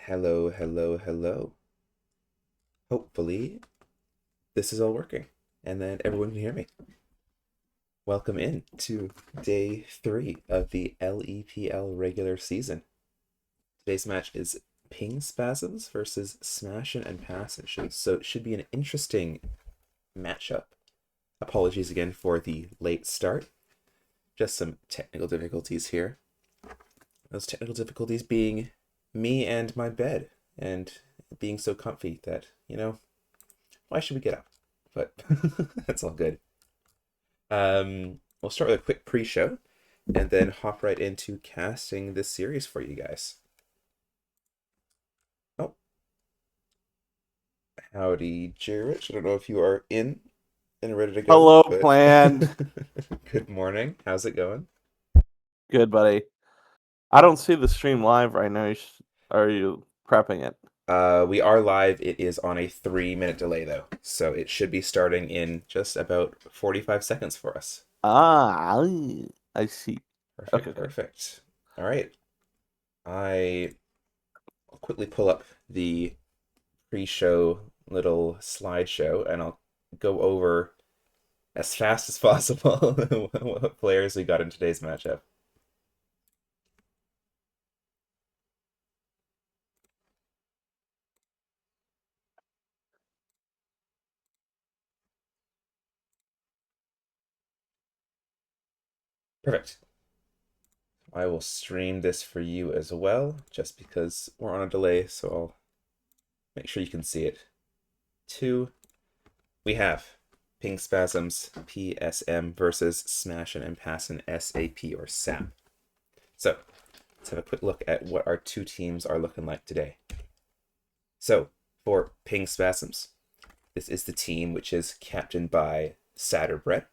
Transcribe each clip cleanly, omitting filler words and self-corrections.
Hello, hello, hello. Hopefully, this is all working and then everyone can hear me. Welcome in to day 3 of the LEPL regular season. Today's match is Ping Spasms versus Smashin' and Passin', so it should be an interesting matchup. Apologies again for the late start. Just some technical difficulties here. Those technical difficulties being me and my bed, and being so comfy that, why should we get up? But that's all good. We'll start with a quick pre-show and then hop right into casting this series for you guys. Oh, howdy, Jared. I don't know if you are in and ready to go. Hello, But planned. good morning. How's it going? Good, buddy. I don't see the stream live right now. Are you prepping it? We are live. It is on a 3-minute delay though, so it should be starting in just about 45 seconds for us. Ah, I see. Perfect, Okay. perfect. All right. I'll quickly pull up the pre-show little slideshow and I'll go over as fast as possible what players we got in today's matchup. Perfect. I will stream this for you as well, just because we're on a delay, so I'll make sure you can see it. 2, we have Ping Spasms PSM versus Smashin' and Passin' SAP or SAP. So let's have a quick look at what our two teams are looking like today. So for Ping Spasms, this is the team which is captained by Satterbrett.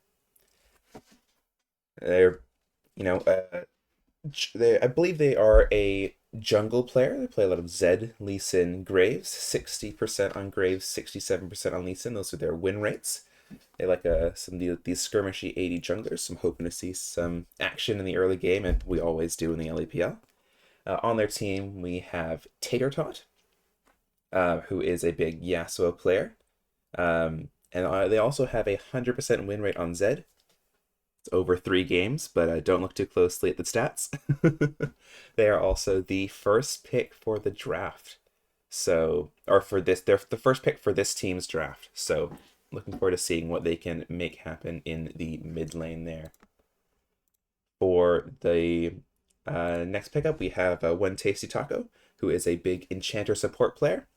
They're, you know, I believe they are a jungle player. They play a lot of Zed, Lee Sin, Graves. 60% on Graves, 67% on Lee Sin. Those are their win rates. They like some of these skirmishy 80 junglers. So I'm hoping to see some action in the early game, and we always do in the LEPL. On their team, we have Tater Tot, who is a big Yasuo player. And they also have a 100% win rate on Zed. It's over 3 games, but don't look too closely at the stats. They are also the first pick for the draft. So, or for this, they're the first pick for this team's draft. So, looking forward to seeing what they can make happen in the mid lane there. For the next pickup, we have One Tasty Taco, who is a big Enchanter support player.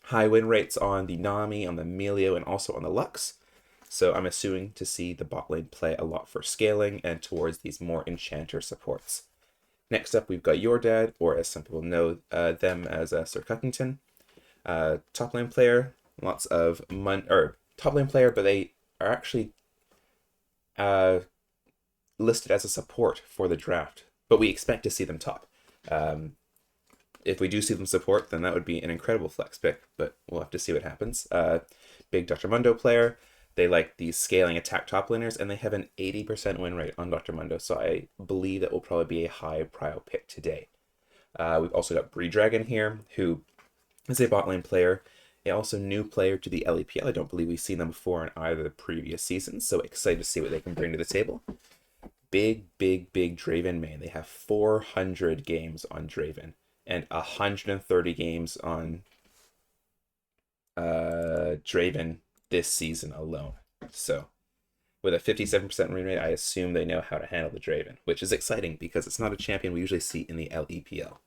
High win rates on the Nami, on the Melio, and also on the Lux. So I'm assuming to see the bot lane play a lot for scaling and towards these more Enchanter supports. Next up, we've got Your Dad, or as some people know them as Sir Cuckington. Top lane player, lots of top lane player, but they are actually uh, listed as a support for the draft. But we expect to see them top. If we do see them support, then that would be an incredible flex pick, but we'll have to see what happens. Big Dr. Mundo player. They like these scaling attack top laners, and they have an 80% win rate on Dr. Mundo, so I believe that will probably be a high prio pick today. We've also got Bree Dragon here, who is a bot lane player, and also new player to the LEPL. I don't believe we've seen them before in either of the previous seasons, so excited to see what they can bring to the table. Big, big, big Draven main. They have 400 games on Draven and 130 games on Draven this season alone. So with a 57% win rate, I assume they know how to handle the Draven, which is exciting because it's not a champion we usually see in the LEPL.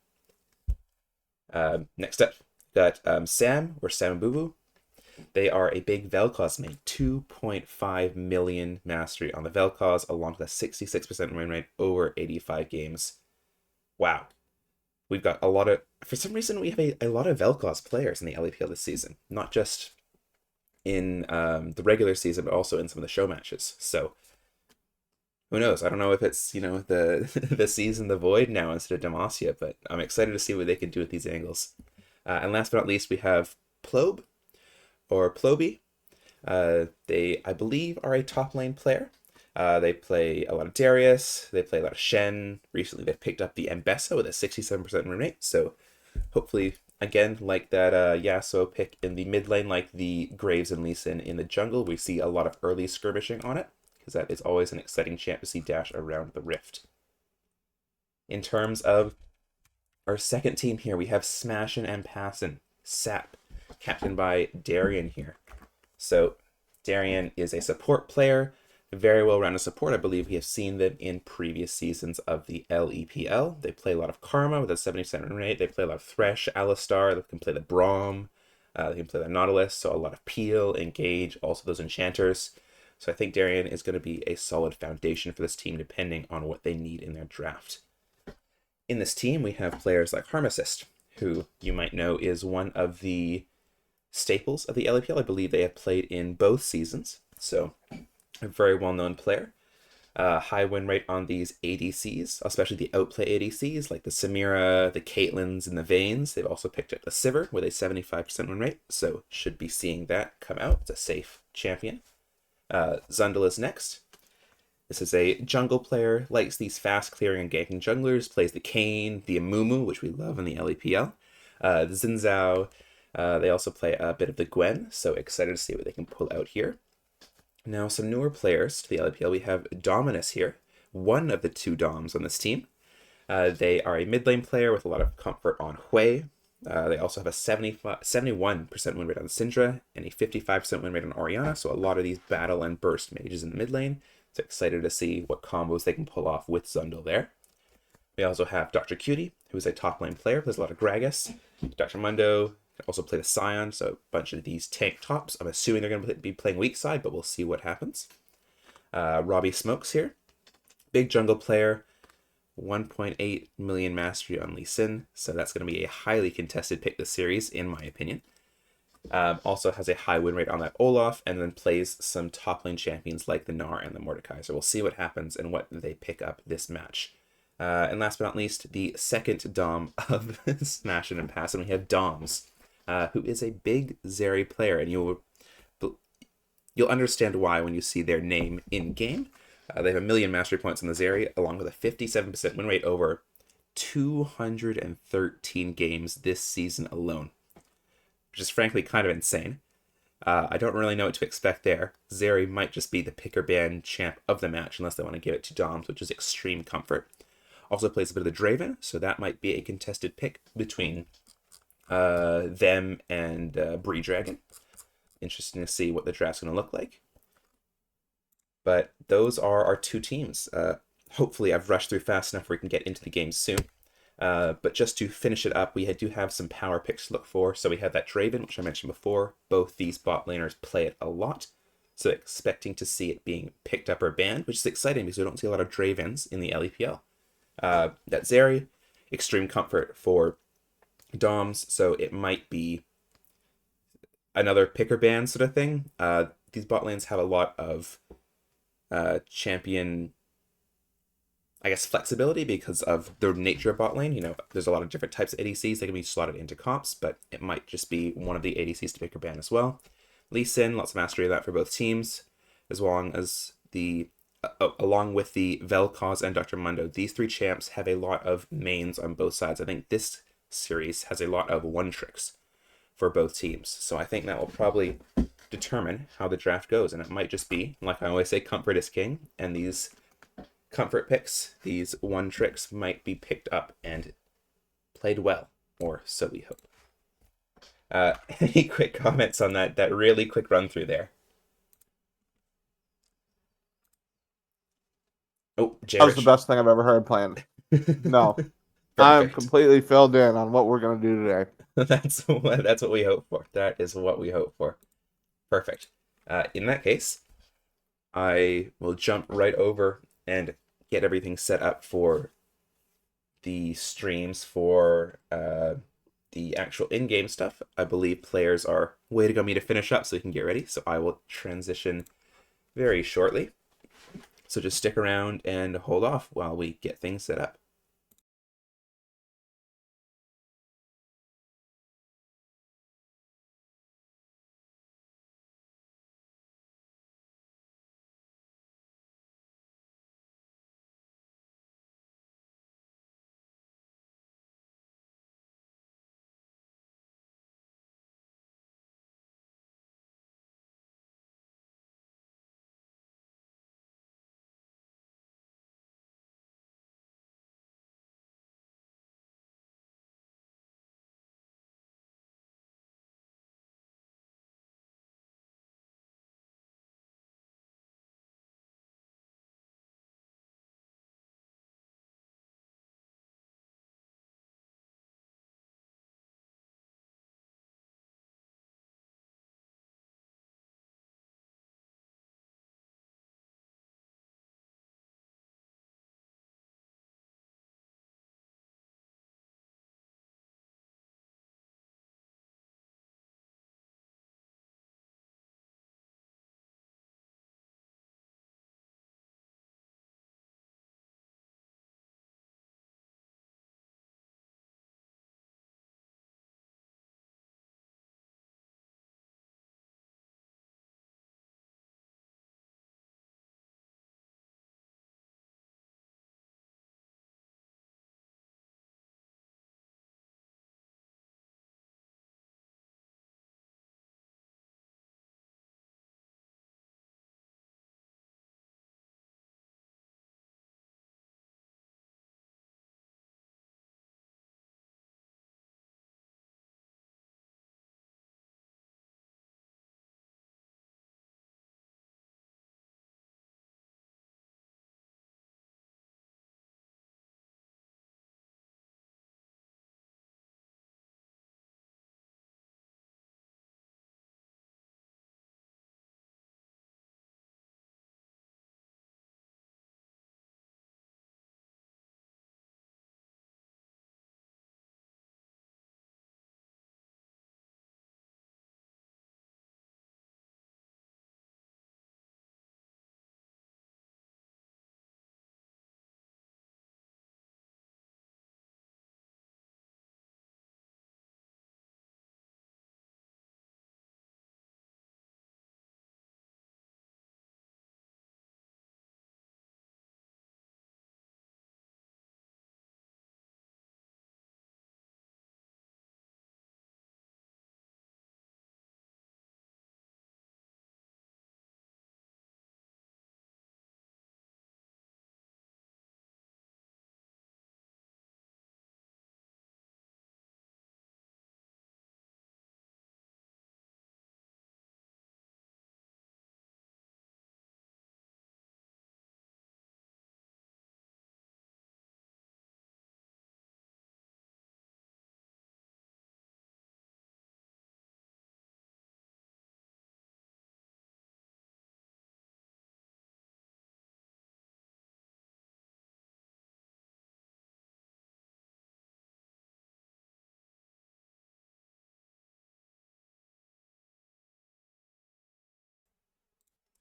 Next up, got Sam or Sambubu. They are a big Vel'Koz main, 2.5 million mastery on the Vel'Koz, along with a 66% win rate over 85 games. Wow. We've got a lot of, for some reason, we have a lot of Vel'Koz players in the LEPL this season, not just in the regular season, but also in some of the show matches. So who knows? I don't know if it's, the the season, the void now instead of Demacia, but I'm excited to see what they can do with these angles. And last but not least, we have Plobe or Ploby. They, I believe, are a top lane player. They play a lot of Darius. They play a lot of Shen. Recently, they've picked up the Mbessa with a 67% win rate. So hopefully Again, like that Yasuo pick in the mid lane, like the Graves and Lee Sin in the jungle, we see a lot of early skirmishing on it, because that is always an exciting champ to see dash around the rift. In terms of our second team here, we have Smashin' and Passin', SAP, captained by Darian here. So Darian is a support player, very well-rounded support. I believe we have seen them in previous seasons of the LEPL. They play a lot of Karma with a 70% win rate. They play a lot of Thresh, Alistar. They can play the Braum. They can play the Nautilus. So a lot of Peel, Engage, also those Enchanters. So I think Darian is going to be a solid foundation for this team depending on what they need in their draft. In this team, we have players like Harmacist, who you might know is one of the staples of the LEPL. I believe they have played in both seasons, so a very well-known player. High win rate on these ADCs, especially the outplay ADCs like the Samira, the Caitlyn's, and the Vaynes. They've also picked up the Sivir with a 75% win rate, so should be seeing that come out. It's a safe champion. Zundel is next. This is a jungle player, likes these fast clearing and ganking junglers, plays the Kayn, the Amumu, which we love in the LEPL, the Xin Zhao. They also play a bit of the Gwen, so excited to see what they can pull out here. Now, some newer players to the LEPL. We have Dominus here, one of the two Doms on this team. They are a mid lane player with a lot of comfort on Hui. They also have a 71% win rate on Syndra and a 55% win rate on Orianna, so a lot of these battle and burst mages in the mid lane. So excited to see what combos they can pull off with Zundel there. We also have Dr. Cutie, who is a top lane player, plays a lot of Gragas. Dr. Mundo can also play the Scion, so a bunch of these tank tops. I'm assuming they're going to be playing weak side, but we'll see what happens. Robbie Smokes here, big jungle player, 1.8 million mastery on Lee Sin, so that's going to be a highly contested pick this series, in my opinion. Also has a high win rate on that Olaf, and then plays some top lane champions like the Gnar and the Mordecai. So we'll see what happens and what they pick up this match. And last but not least, the second Dom of Smashin' and Passin', we have Doms, who is a big Zeri player, and you'll understand why when you see their name in game. They have 1 million mastery points on the Zeri, along with a 57% win rate over 213 games this season alone, which is frankly kind of insane. I don't really know what to expect there. Zeri might just be the picker ban champ of the match unless they want to give it to Doms, which is extreme comfort. Also plays a bit of the Draven, so that might be a contested pick between them and Bree Dragon. Interesting to see what the draft's going to look like. But those are our two teams. Hopefully I've rushed through fast enough where we can get into the game soon. But just to finish it up, we do have some power picks to look for. So we have that Draven, which I mentioned before. Both these bot laners play it a lot. So expecting to see it being picked up or banned, which is exciting because we don't see a lot of Dravens in the LEPL. That Zeri, extreme comfort for Doms, so it might be another picker ban sort of thing. These bot lanes have a lot of champion, I guess, flexibility because of the nature of bot lane. You know, there's a lot of different types of ADCs that can be slotted into comps, but it might just be one of the ADCs to pick or ban as well. Lee Sin, lots of mastery of that for both teams, as long as along with the Vel'Koz and Dr. Mundo. These three champs have a lot of mains on both sides. I think this series has a lot of one tricks for both teams. So I think that will probably determine how the draft goes. And it might just be, like I always say, comfort is king. And these comfort picks, these one tricks, might be picked up and played well, or so we hope. Any quick comments on that really quick run through there? Oh, That was the Jerish. best thing I've ever heard playing. No, I'm Perfect. completely filled in on what we're going to do today. That's what we hope for. That is what we hope for. Perfect. In that case, I will jump right over and get everything set up for the streams for the actual in-game stuff. I believe players are waiting on me to finish up so we can get ready. So I will transition very shortly. So just stick around and hold off while we get things set up.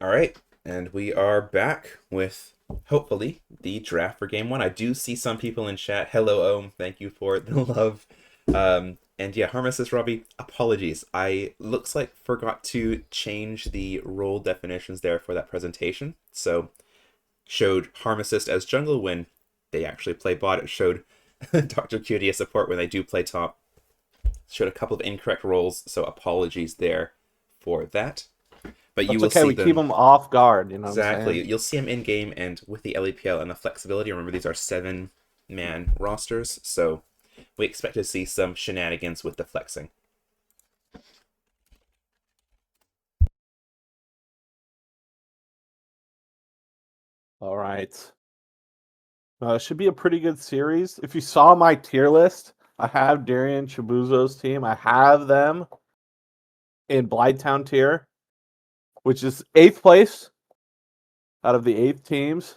All right, and we are back with hopefully the draft for game one. I do see some people in chat. Hello, Ohm. Thank you for the love. And yeah, Harmon Robbie, apologies. I looks like forgot to change the role definitions there for that presentation. So showed Harmacist as jungle when they actually play bot. It showed Dr. Cutie as support when they do play top. Showed a couple of incorrect roles, so apologies there for that. But you That's will okay. see We keep them. them off guard. You know what I'm saying? Exactly. You'll see them in game and with the LEPL and the flexibility. Remember, these are 7-man rosters, so we expect to see some shenanigans with the flexing. All right. It should be a pretty good series. If you saw my tier list, I have Darian Chibuzo's team. I have them in Blighttown tier, which is 8th place out of the 8 teams.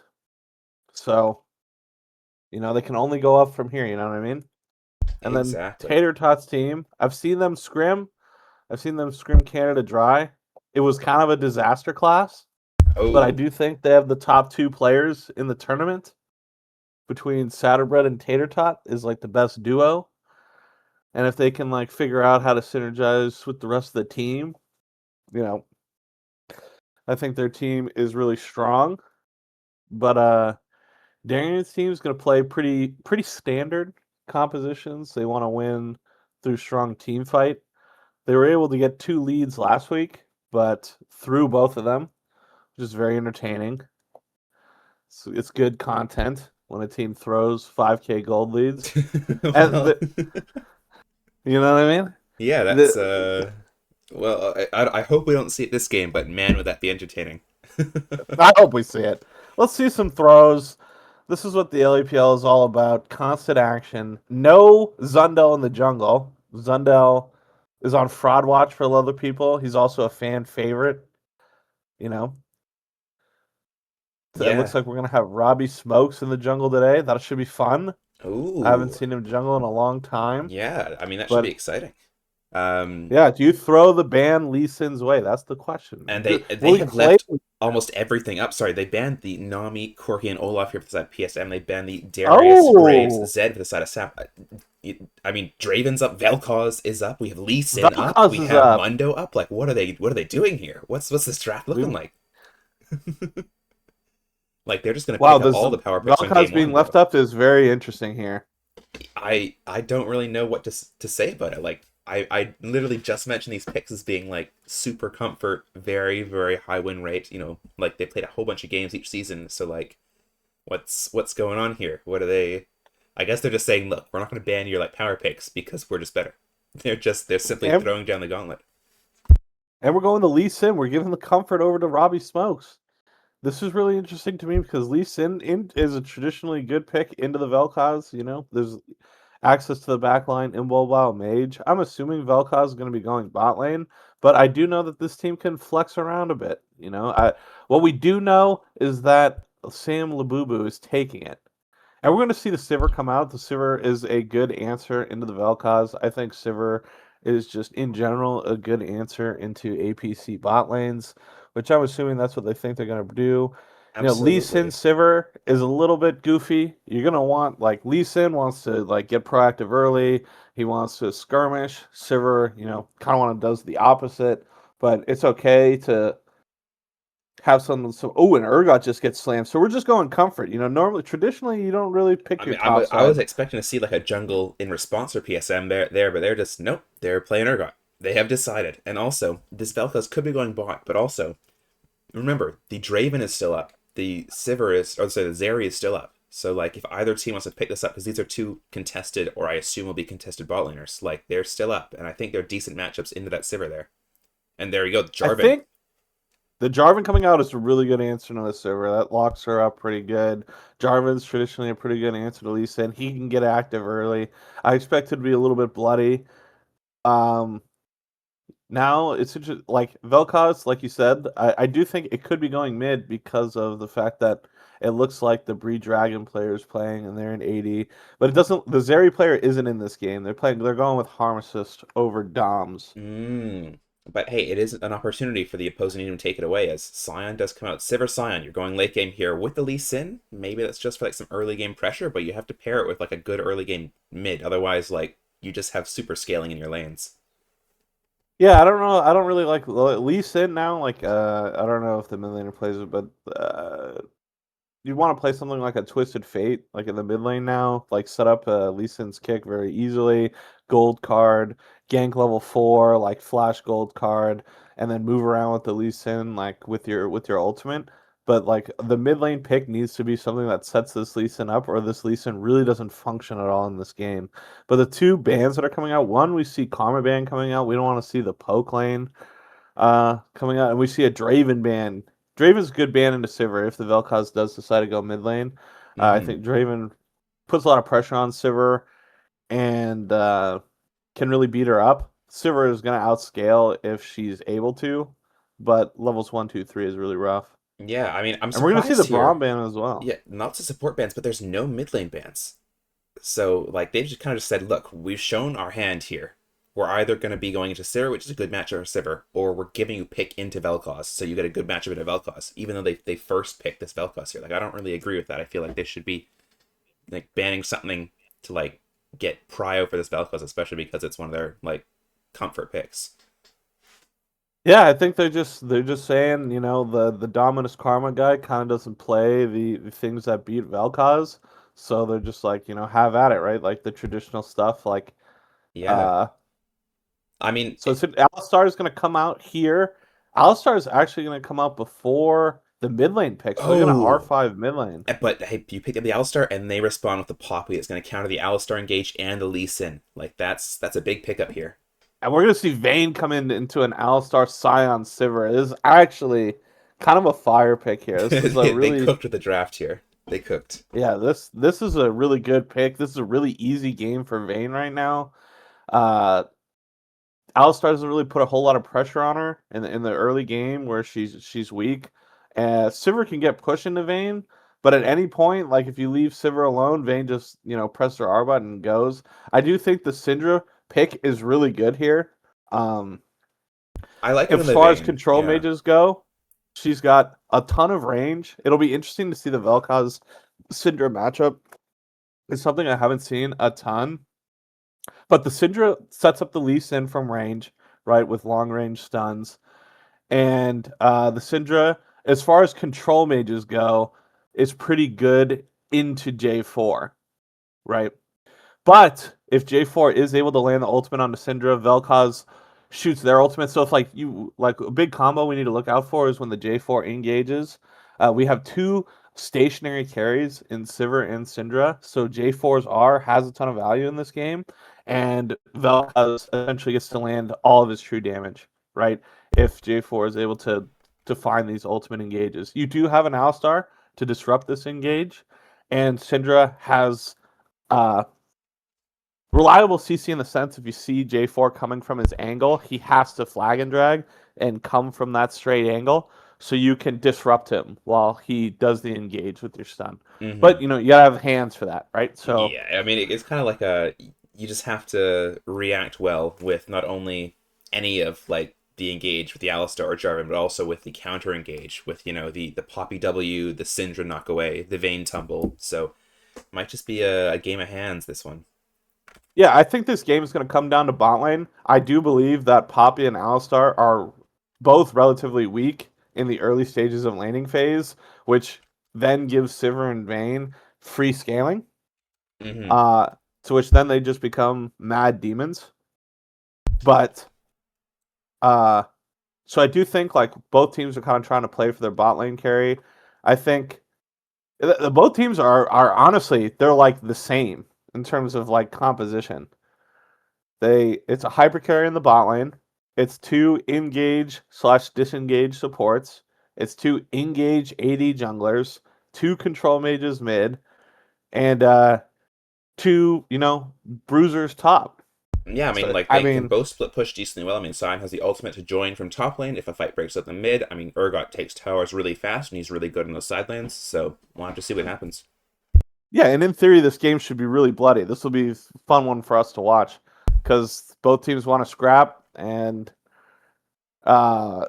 So, they can only go up from here, you know what I mean? And then Exactly. Tater Tot's team, I've seen them scrim. I've seen them scrim Canada dry. It was kind of a disaster class, but I Oh, do think they have the top 2 players in the tournament between Satterbread and Tater Tot is like the best duo. And if they can like figure out how to synergize with the rest of the team, you know, I think their team is really strong. But Darian's team is going to play pretty standard compositions. They want to win through strong team fight. They were able to get 2 leads last week, but through both of them, which is very entertaining. It's good content when a team throws 5K gold leads. And well, you know what I mean? yeah, that's The, well, I hope we don't see it this game, but man, would that be entertaining. I hope we see it. Let's see some throws. This is what the LEPL is all about. Constant action. No Zundel in the jungle. Zundel is on fraud watch for other people. He's also a fan favorite. You know, it looks Yeah. like we're gonna have Robbie Smokes in the jungle today. That should be fun. I haven't Ooh. seen him jungle in a long time. Yeah, I mean that should be But exciting. Um, yeah, do you throw the ban Lee Sin's way? That's the question. and they Will he have play? left almost everything up. Sorry, they banned the Nami, Corki, and Olaf here for the side of PSM. They banned the Darius, Graves, Oh, Zed for the side of SAP. I mean, Draven's up, Vel'Koz is up. We have Lee Sin up. We Vel'Koz is have up. Mundo up. Like, what are they doing here? What's this draft We, looking like? Like they're just gonna wow, pick up this all the power picks on game Vel'Koz being one, bro. left up is very interesting here. I don't really know what to say about it. Like I literally just mentioned these picks as being like super comfort, very very high win rate. Like they played a whole bunch of games each season. So like, what's going on here? What are they? I guess they're just saying, look, we're not going to ban your like power picks because we're just better. They're simply And, throwing down the gauntlet. and we're going to Lee Sin. We're giving the comfort over to Robbie Smokes. This is really interesting to me because Lee Sin is a traditionally good pick into the Vel'Koz. There's access to the backline in Mobile Mage. I'm assuming Vel'Koz is going to be going bot lane, but I do know that this team can flex around a bit. What we do know is that Sam Labubu is taking it. And we're going to see the Sivir come out. The Sivir is a good answer into the Vel'Koz. I think Sivir is just in general a good answer into APC bot lanes, which I'm assuming that's what they think they're going to do. Lee Sin Absolutely. Sivir is a little bit goofy. You're going to want, like, Lee Sin wants to, like, get proactive early. He wants to skirmish. Sivir, kind of want to does the opposite. But it's okay to have oh, and Urgot just gets slammed. So we're just going comfort. Normally, traditionally, you don't really pick I your mean, top I was side. expecting to see like a jungle in response for PSM there, but they're just nope. They're playing Urgot. They have decided, and also this Vel'Koz could be going bot, but also remember the Draven is still up, the Sivir is, or sorry, the Zeri is still up. So like, if either team wants to pick this up, because these are two contested, or I assume will be contested bot laners, like they're still up, and I think they're decent matchups into that Sivir there. And there you go, I Jarvan. think the Jarvan coming out is a really good answer to the server. That locks her up pretty good. Jarvan's traditionally a pretty good answer to Lisa, and he can get active early. I expect it to be a little bit bloody. Um, Now it's interesting. Like Vel'Koz, like you said, I do think it could be going mid because of the fact that it looks like the Breed Dragon player is playing and they're in 80. But it doesn't. The Zeri player isn't in this game. They're going with Harm Assist over Doms. Mm. But hey, it is an opportunity for the opposing team to take it away as Sion does come out. Sivir Sion, you're going late game here with the Lee Sin. Maybe that's just for like some early game pressure, but you have to pair it with like a good early game mid. Otherwise, like you just have super scaling in your lanes. Yeah, I don't know. I don't really like Lee Sin now. Like, I don't know if the mid laner plays it, but you want to play something like a Twisted Fate, like in the mid lane now, like set up Lee Sin's kick very easily, gold card, gank level 4, like flash gold card, and then move around with the Lee Sin like with your ultimate. But like the mid lane pick needs to be something that sets this Lee Sin up, or this Lee Sin really doesn't function at all in this game. But the two bans that are coming out, one we see Karma ban coming out. We don't want to see the poke lane coming out, and we see a Draven ban. Draven's a good ban into Sivir if the Vel'Koz does decide to go mid lane. I Mm-hmm. think Draven puts a lot of pressure on Sivir and can really beat her up. Sivir is going to outscale if she's able to, but levels 1, 2, 3 is really rough. Yeah, I mean, I'm And we're going to see the surprised Braum here. ban as well. Yeah, not to support bans, but there's no mid lane bans. So like they've just kind of just said, look, we've shown our hand here. We're either going to be going into Sivir, which is a good matchup for Sivir, or we're giving you pick into Vel'Koz, so you get a good matchup into Vel'Koz, even though they first picked this Vel'Koz here. Like I don't really agree with that. I feel like they should be like banning something to like get prio for this Vel'Koz, especially because it's one of their like comfort picks. Yeah, I think they're just saying, the Dominus Karma guy kind of doesn't play the things that beat Vel'Koz, so they're just like, have at it, right? Like the traditional stuff, like Yeah, uh I mean, so it's Alistar is going to come out here. Alistar is actually going to come out before the mid lane pick, so they're going to oh, R5 mid lane. but hey, you pick up the Alistar and they respond with the Poppy that's going to counter the Alistar engage and the Lee Sin. Like that's a big pickup here. And we're going to see Vayne come into an Alistar Scion Sivir. It is actually kind of a fire pick here. This is a They really cooked with the draft here. They cooked. Yeah, this is a really good pick. This is a really easy game for Vayne right now. Uh Alistar doesn't really put a whole lot of pressure on her in the early game where she's weak. Sivir can get pushed into Vayne, but at any point, like if you leave Sivir alone, Vayne just press her R button and goes. I do think the Syndra pick is really good here. Um, I like it in as the far as vein. control Yeah. mages go, she's got a ton of range. It'll be interesting to see the Vel'Koz Syndra matchup. It's something I haven't seen a ton. But the Syndra sets up the Lee Sin from range, right, with long range stuns. And the Syndra, as far as control mages go, is pretty good into J4, right? But if J4 is able to land the ultimate on the Syndra, Vel'Koz shoots their ultimate. So if like a big combo we need to look out for is when the J4 engages. We have two stationary carries in Sivir and Syndra, so J4's R has a ton of value in this game, and Vel'Koz essentially gets to land all of his true damage, right? If J4 is able to find these ultimate engages. You do have an Alistar to disrupt this engage, and Syndra has uh reliable CC in the sense if you see J4 coming from his angle, he has to flag and drag and come from that straight angle so you can disrupt him while he does the engage with your stun. Mm-hmm. But you gotta have hands for that, right? So Yeah. I mean, it's kind of like a you just have to react well with not only any of like the engage with the Alistar or Jarvan, but also with the counter engage with the Poppy W, the Syndra knock away, the Vayne tumble. So might just be a game of hands this one. yeah, I think this game is gonna come down to bot lane. I do believe that Poppy and Alistar are both relatively weak in the early stages of laning phase, which then gives Sivir and Vayne free scaling. Mm-hmm. Uh, to which then they just become mad demons. But uh, so I do think like both teams are kind of trying to play for their bot lane carry. I think both teams are honestly they're like the same in terms of like composition. It's a hyper carry in the bot lane. It's two engage slash disengage supports. It's two engage AD junglers, two control mages mid, and two bruisers top. Yeah, I mean, So like I they can mean, both split push decently well. I mean, Sion has the ultimate to join from top lane if a fight breaks up the mid. I mean, Urgot takes towers really fast and he's really good in those side lanes. So we'll have to see what happens. yeah, and in theory, this game should be really bloody. This will be a fun one for us to watch because both teams want to scrap, and Uh,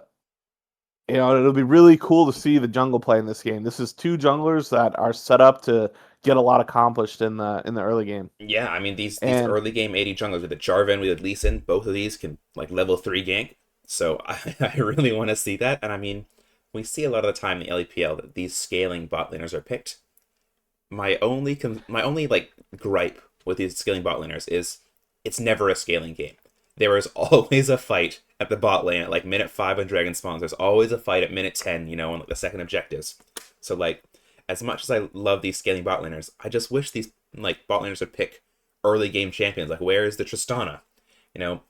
it'll be really cool to see the jungle play in this game. This is two junglers that are set up to get a lot accomplished in the early game. Yeah, I mean these And early game AD junglers with the Jarvan with Lee Sin, both of these can like level 3 gank. So I really want to see that. And I mean, we see a lot of the time in the LEPL that these scaling bot laners are picked. My only like gripe with these scaling bot laners is it's never a scaling game. There is always a fight at the bot lane at like minute 5 when Dragon spawns. There's always a fight at minute 10, on like the second objectives. So like as much as I love these scaling bot laners, I just wish these like bot laners would pick early game champions. Like where is the Tristana? You know,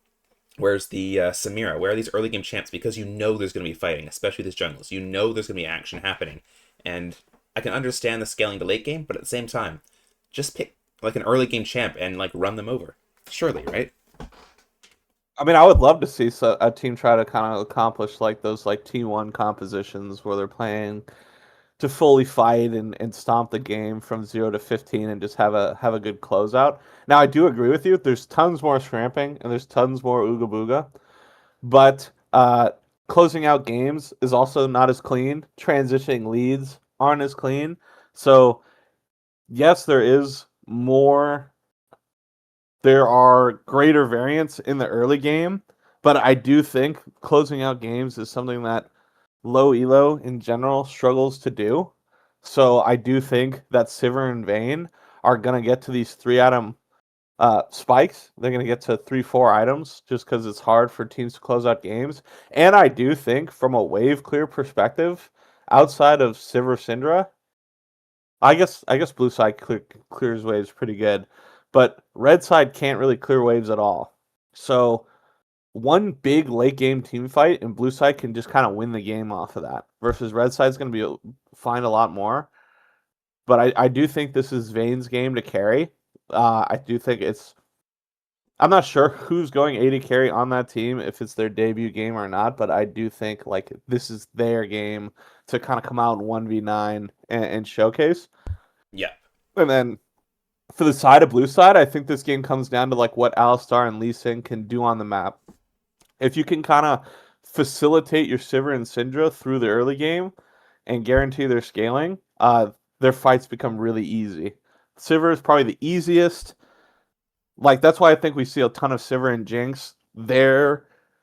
where's the Samira? Where are these early game champs? Because there's going to be fighting, especially these jungles. There's going to be action happening. And I can understand the scaling to late game, but at the same time, just pick like an early game champ and like run them over. Surely, right? I mean, I would love to see a team try to kind of accomplish like those like T1 compositions where they're playing to fully fight and stomp the game from 0 to 15 and just have a good closeout. Now, I do agree with you. There's tons more scramping and there's tons more ooga booga, but closing out games is also not as clean. Transitioning leads aren't as clean. So yes, there are greater variants in the early game, but I do think closing out games is something that low elo in general struggles to do. So I do think that Sivir and Vayne are gonna get to these 3 item spikes. They're gonna get to 3-4 items just because it's hard for teams to close out games. And I do think from a wave clear perspective, outside of Sivir Syndra, I guess blue side clears waves pretty good, but red side can't really clear waves at all. So one big late game team fight and blue side can just kind of win the game off of that. Versus red side's going to be find a lot more. But I do think this is Vayne's game to carry. I do think it's. I'm not sure who's going AD carry on that team if it's their debut game or not, but I do think like this is their game to kind of come out in 1v9 and showcase. Yeah. And then for the side of blue side, I think this game comes down to like what Alistar and Lee Sin can do on the map. If you can kind of facilitate your Sivir and Syndra through the early game and guarantee their scaling, their fights become really easy. Sivir is probably the easiest. Like that's why I think we see a ton of Sivir and Jinx. The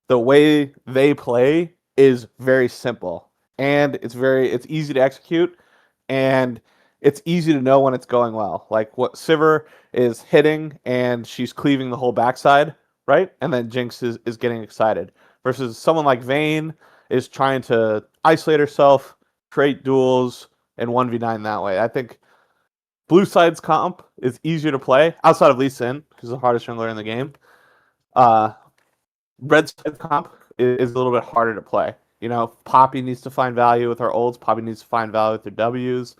way they play is very simple and it's easy to execute and it's easy to know when it's going well. Like what Sivir is hitting and she's cleaving the whole backside, right? And then Jinx is getting excited. Versus someone like Vayne is trying to isolate herself, create duels, and 1v9 that way. I think blue side's comp is easier to play outside of Lee Sin, who's the hardest jungler in the game. Uh, red side comp is a little bit harder to play. Poppy needs to find value with her ults. Poppy needs to find value with her Ws.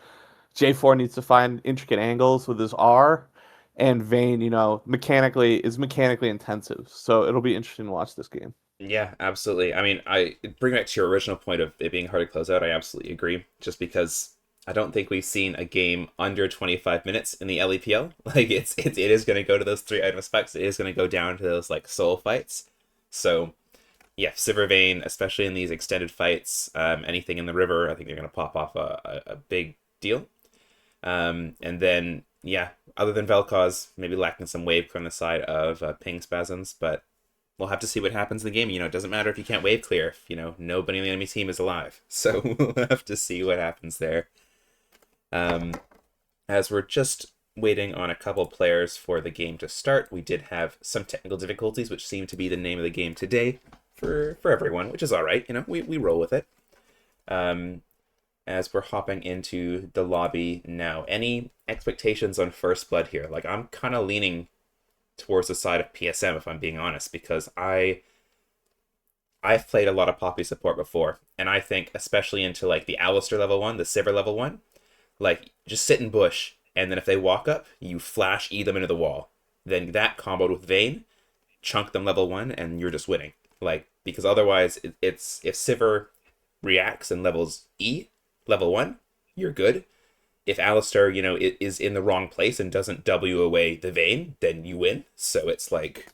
J4 needs to find intricate angles with his R, and Vayne, mechanically intensive. So it'll be interesting to watch this game. Yeah, absolutely. I mean, I bring back to your original point of it being hard to close out. I absolutely agree. Just because I don't think we've seen a game under 25 minutes in the LEPL. Like it is going to go to those 3 item specs. It is going to go down to those like soul fights. So yeah, Sivir Vayne, especially in these extended fights, anything in the river, I think they're going to pop off a big deal. And then yeah, other than Vel'Koz, maybe lacking some wave on the side of ping spasms, but we'll have to see what happens in the game. It doesn't matter if you can't wave clear if, nobody in the enemy team is alive. So we'll have to see what happens there. As we're just waiting on a couple players for the game to start, we did have some technical difficulties, which seem to be the name of the game today for everyone, which is all right. We roll with it. As we're hopping into the lobby now, any expectations on First Blood here? Like, I'm kind of leaning towards the side of PSM, if I'm being honest, because I've played a lot of Poppy support before, and I think especially into like the Alistar level 1, the Sivir level 1, like just sit in bush, and then if they walk up, you flash E them into the wall. Then that comboed with Vayne, chunk them level 1, and you're just winning. Like, because otherwise, it's if Sivir reacts and levels E level 1, you're good. If Alistar, is in the wrong place and doesn't W away the Vayne, then you win. So it's like,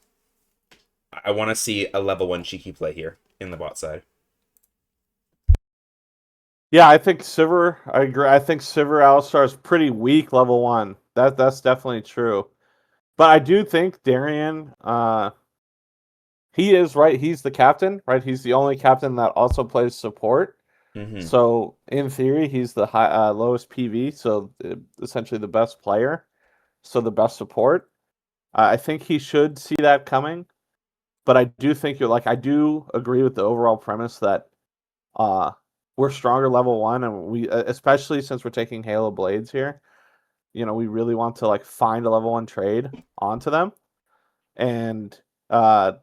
I want to see a level 1 cheeky play here in the bot side. Yeah, I think Sivir. I agree. I think Sivir Alistar is pretty weak level 1. That's definitely true. But I do think Darian. He is right. He's the captain, right? He's the only captain that also plays support. Hmm. So in theory, he's the lowest PV. So essentially the best player. So the best support. I think he should see that coming. But I do think you're like I do agree with the overall premise that uh we're stronger level 1, and we especially since we're taking Halo Blades here. We really want to like find a level 1 trade onto them, and uh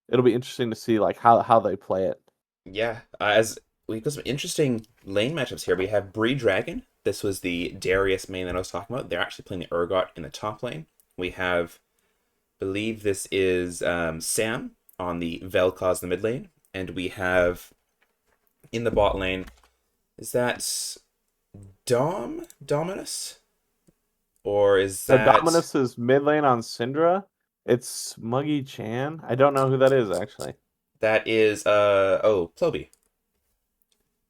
it'll be interesting to see like how they play it. Yeah, as we got some interesting lane matchups here. We have Bree Dragon. This was the Darius main that I was talking about. They're actually playing the Urgot in the top lane. We have, believe this is Sam on the Vel'Koz in the mid lane, and we have in the bot lane. Is that Dominus, or is So that Dominus is mid lane on Syndra. It's Smuggy Chan. I don't know who that is actually. that is Ploby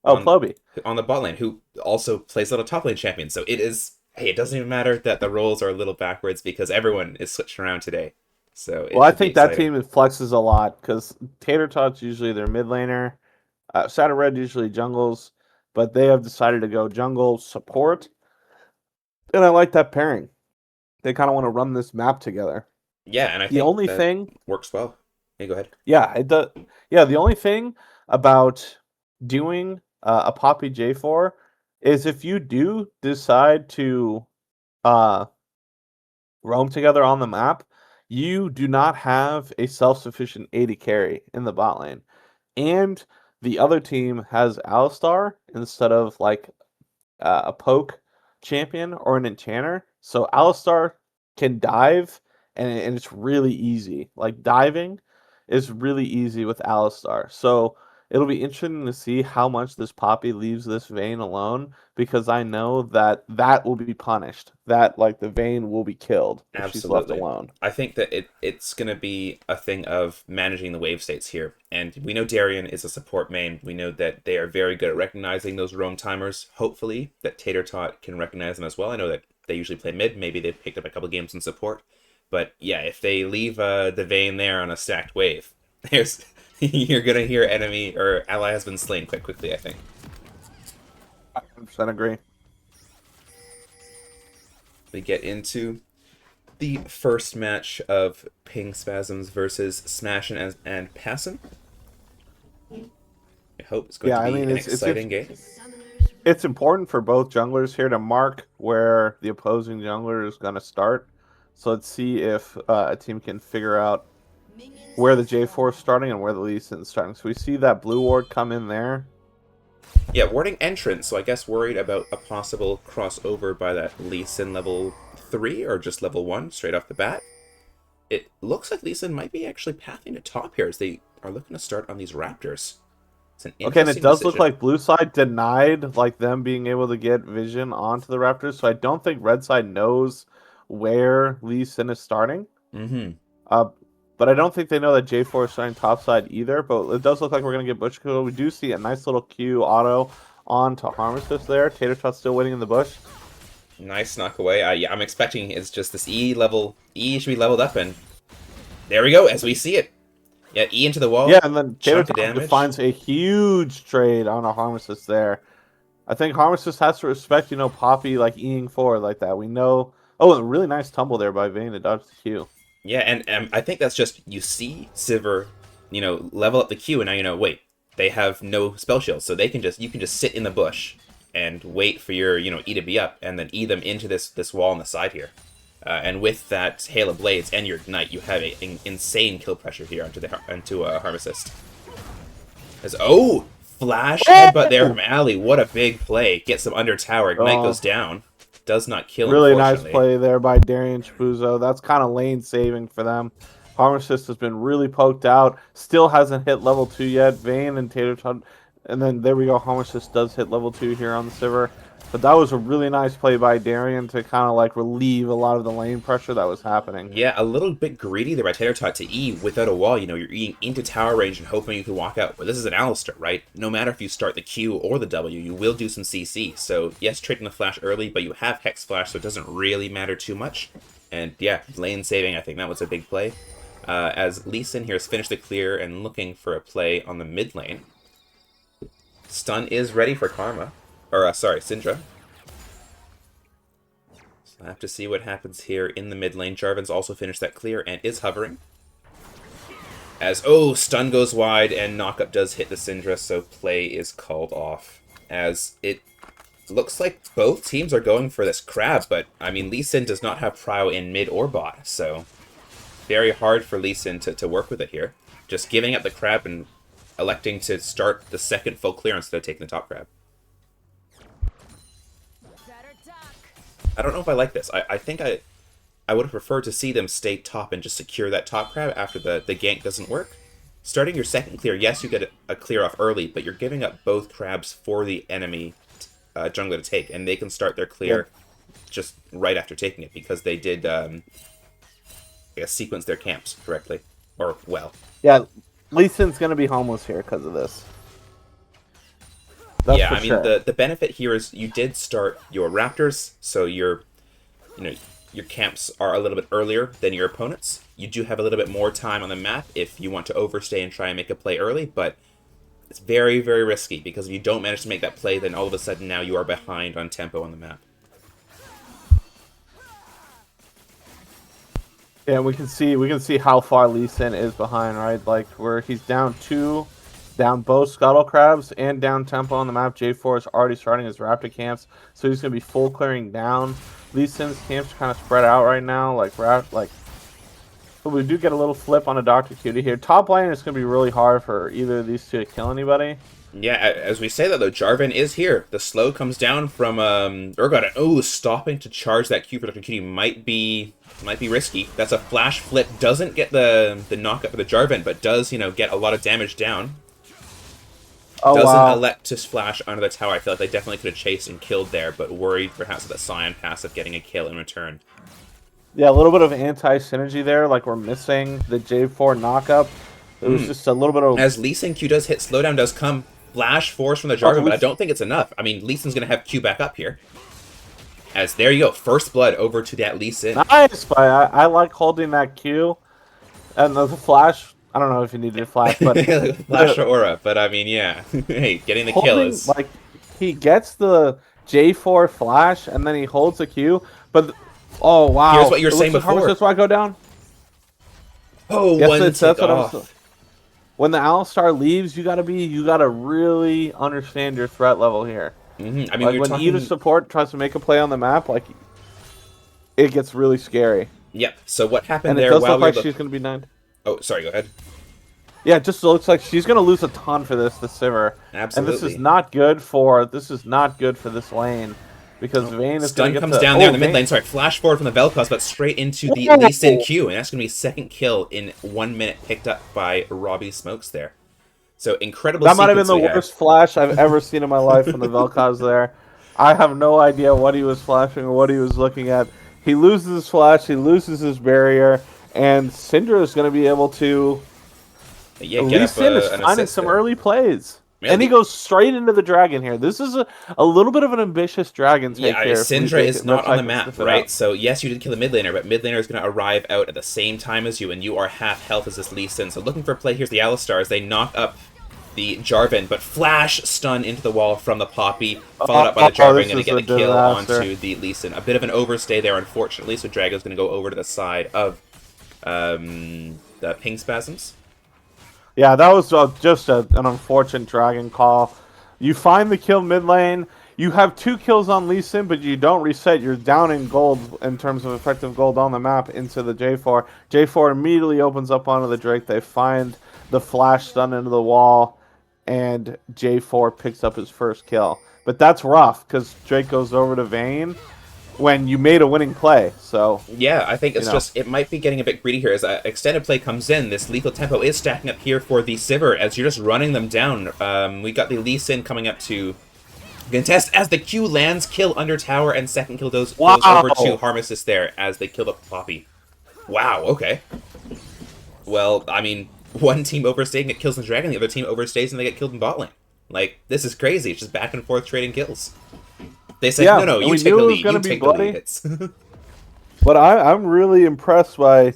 Oh, on Ploby. on the bot lane, who also plays a little top lane champion. So it is. Hey, it doesn't even matter that the roles are a little backwards because everyone is switching around today. So Well, it I should be think that exciting. team flexes a lot because Tater Tot's usually their mid laner. Saturn Red usually jungles, but they have decided to go jungle support, and I like that pairing. They kind of want to run this map together. Yeah, and I The think only that thing, works well. Hey, go ahead. yeah, it does. Yeah, the only thing about doing a Poppy J4 is if you do decide to uh, roam together on the map, you do not have a self-sufficient AD carry in the bot lane, and the other team has Alistar instead of like a poke champion or an enchanter. So Alistar can dive, and it's really easy. Like diving is really easy with Alistar. So it'll be interesting to see how much this Poppy leaves this Vayne alone, because I know that that will be punished. That like the Vayne will be killed if she's left Absolutely. alone. I think that it's going to be a thing of managing the wave states here. And we know Darien is a support main. We know that they are very good at recognizing those roam timers. Hopefully that Tater Tot can recognize them as well. I know that they usually play mid. Maybe they've picked up a couple games in support. But yeah, if they leave the Vayne there on a stacked wave, there's you're going to hear enemy or ally has been slain quite quickly, I think. 100% agree. We get into the first match of Ping Spasms versus Smash and Passon. I hope it's going Yeah, to I be mean an exciting game. it's important for both junglers here to mark where the opposing jungler is going to start. So let's see if a team can figure out where the J4 is starting and where the Lee Sin is starting. So we see that blue ward come in there. Yeah, warding entrance, so I guess worried about a possible crossover by that Lee Sin level 3 or just level 1 straight off the bat. It looks like Lee Sin might be actually pathing to top here as they are looking to start on these Raptors. It's an Okay, and it interesting does look decision. like blue side denied like them being able to get vision onto the Raptors. So I don't think red side knows where Lee Sin is starting. Mm-hmm. Uh, but I don't think they know that J4 is starting topside either. But it does look like we're going to get Bush Kill. We do see a nice little Q auto onto Harmless there. Tater Tot still waiting in the bush. Nice knock away. Yeah, I'm expecting it's just this E level. E should be leveled up, and there we go as we see it. Yeah, E into the Yeah, wall, and then Tater chunk of Tot damage. finds a huge trade on a Harmless there. I think Harmless has to respect, Poppy like eing forward like that. We know. Oh, a really nice tumble there by Vayne to dodge the Q. Yeah, and I think that's just you see Sivir, level up the Q, and now wait, they have no spell shields, so you can just sit in the bush and wait for your E to be up, and then E them into this wall on the side here. And with that Hail of Blades and your Ignite, you have an insane kill pressure here onto Harmacist. As flash headbutt there Oh! from Ali. What a big play. Gets him under tower. Ignite goes Oh, down. Does not kill, really nice unfortunately. play there by Darian Chapuzzo. That's kind of lane saving for them. Harmacist has been really poked out. Still hasn't hit level 2 yet. Vayne and Tater Tot. And then there we go. Harmacist does hit level 2 here on the Sivir. But that was a really nice play by Darien to kind of like relieve a lot of the lane pressure that was happening. Yeah, a little bit greedy there by Tater Tot to E without a wall. You know, you're Eing into tower range and hoping you can walk out. But this is an Alistar, right? No matter if you start the Q or the W, you will do some CC. So, yes, trading the flash early, but you have Hex Flash, so it doesn't really matter too much. And, yeah, lane saving, I think that was a big play. As Lee Sin here has finished the clear and looking for a play on the mid lane. Stun is ready for Karma. Or, sorry, Syndra. I have to see what happens here in the mid lane. Jarvan's also finished that clear and is hovering. As, oh, stun goes wide and knockup does hit the Syndra, so play is called off. As it looks like both teams are going for this crab, but, I mean, Lee Sin does not have prio in mid or bot, so very hard for Lee Sin to work with it here. Just giving up the crab and electing to start the second full clear instead of taking the top crab. I don't know if I like this. I think I would have preferred to see them stay top and just secure that top crab after the gank doesn't work. Starting your second clear, yes, you get a clear off early, but you're giving up both crabs for the enemy jungler to take, and they can start their clear just right after taking it because they did I guess, sequence their camps correctly. Or, well. Yeah, Lee Sin's going to be homeless here because of this. That's I mean, sure. the benefit here is you did start your Raptors, so your camps are a little bit earlier than your opponents. You do have a little bit more time on the map if you want to overstay and try and make a play early, but it's very, very risky because if you don't manage to make that play, then all of a sudden now you are behind on tempo on the map. Yeah, we can see how far Lee Sin is behind, right? Like where he's down both Scuttle Crabs and down tempo on the map. J4 is already starting his Raptor camps, so he's going to be full clearing down. Lee Sin's camps are kind of spread out right now, but we do get a little flip on a Dr. Cutie here. Top lane is going to be really hard for either of these two to kill anybody. Yeah, as we say that though, Jarvan is here. The slow comes down from Urgot. Oh, stopping to charge that Q for Dr. Cutie might be risky. That's a flash flip. Doesn't get the knockup for the Jarvan, but does, get a lot of damage down. Oh, doesn't elect to splash under the tower. I feel like they definitely could have chased and killed there, but worried perhaps of the Scion passive getting a kill in return. Yeah, a little bit of anti-synergy there, like we're missing the J4 knockup. It was just a little bit of... As Lee Sin Q does hit, slowdown does come. Flash force from the Jarvan, but I don't think it's enough. I mean, Lee Sin's going to have Q back up here. As there you go, first blood over to that Lee Sin. Nice, but I like holding that Q. And the flash... I don't know if you needed a flash, but... flash or aura, but I mean, yeah. Hey, getting the kill is... Like, he gets the J4 flash, and then he holds the Q, but... Oh, wow. Here's what you were saying before. That's why I go down? Oh, yes, one that's what off. When the Alistar leaves, you gotta really understand your threat level here. Mm-hmm. I mean, like, when either support tries to make a play on the map, like, it gets really scary. Yep, so what happened and there... And it does look like she's going to be 9. Oh, sorry, go ahead. Yeah, it just looks like she's going to lose a ton for this, the Sivir. Absolutely. And this is not good for this lane. Because Vayne is going to comes down there in the mid lane. Sorry, flash forward from the Vel'Koz, but straight into the Lee Sin Q. And that's going to be second kill in 1 minute picked up by Robbie Smokes there. So incredible. That might have been the worst flash I've ever seen in my life from the Vel'Koz there. I have no idea what he was flashing or what he was looking at. He loses his flash, he loses his barrier, and Syndra is going to be able to... Yeah, Lee Sin is finding some early plays. Really? And he goes straight into the dragon here. This is a little bit of an ambitious dragon take here. Syndra is not on the map, right? So yes, you did kill the mid laner, but mid laner is going to arrive out at the same time as you, and you are half health as this Lee Sin. So looking for a play, here's the Alistar as they knock up the Jarvan, but flash stun into the wall from the Poppy, followed up by the Jarvan, going to get the kill onto the Lee Sin. A bit of an overstay there, unfortunately, so Drago's going to go over to the side of the Ping Spasms. Yeah, that was just an unfortunate dragon call. You find the kill mid lane. You have 2 kills on Lee Sin, but you don't reset. You're down in gold in terms of effective gold on the map into the J4. J4 immediately opens up onto the Drake. They find the flash stun into the wall, and J4 picks up his first kill. But that's rough because Drake goes over to Vayne when you made a winning play. So yeah, I think it's just, it might be getting a bit greedy here as extended play comes in. This lethal tempo is stacking up here for the Sivir as you're just running them down. We got the Lee Sin coming up to Contest as the Q lands, kill under tower, and second kill goes over to Wow. Harmessus there as they kill the Poppy. Wow, okay. Well, I mean, one team overstays and get kills in the Dragon, the other team overstays and they get killed in bot lane. Like, this is crazy. It's just back and forth trading kills. They said, Yeah, no, no, and you we take knew the it was lead. going You to be take the lead. bloody. It's But I'm really impressed by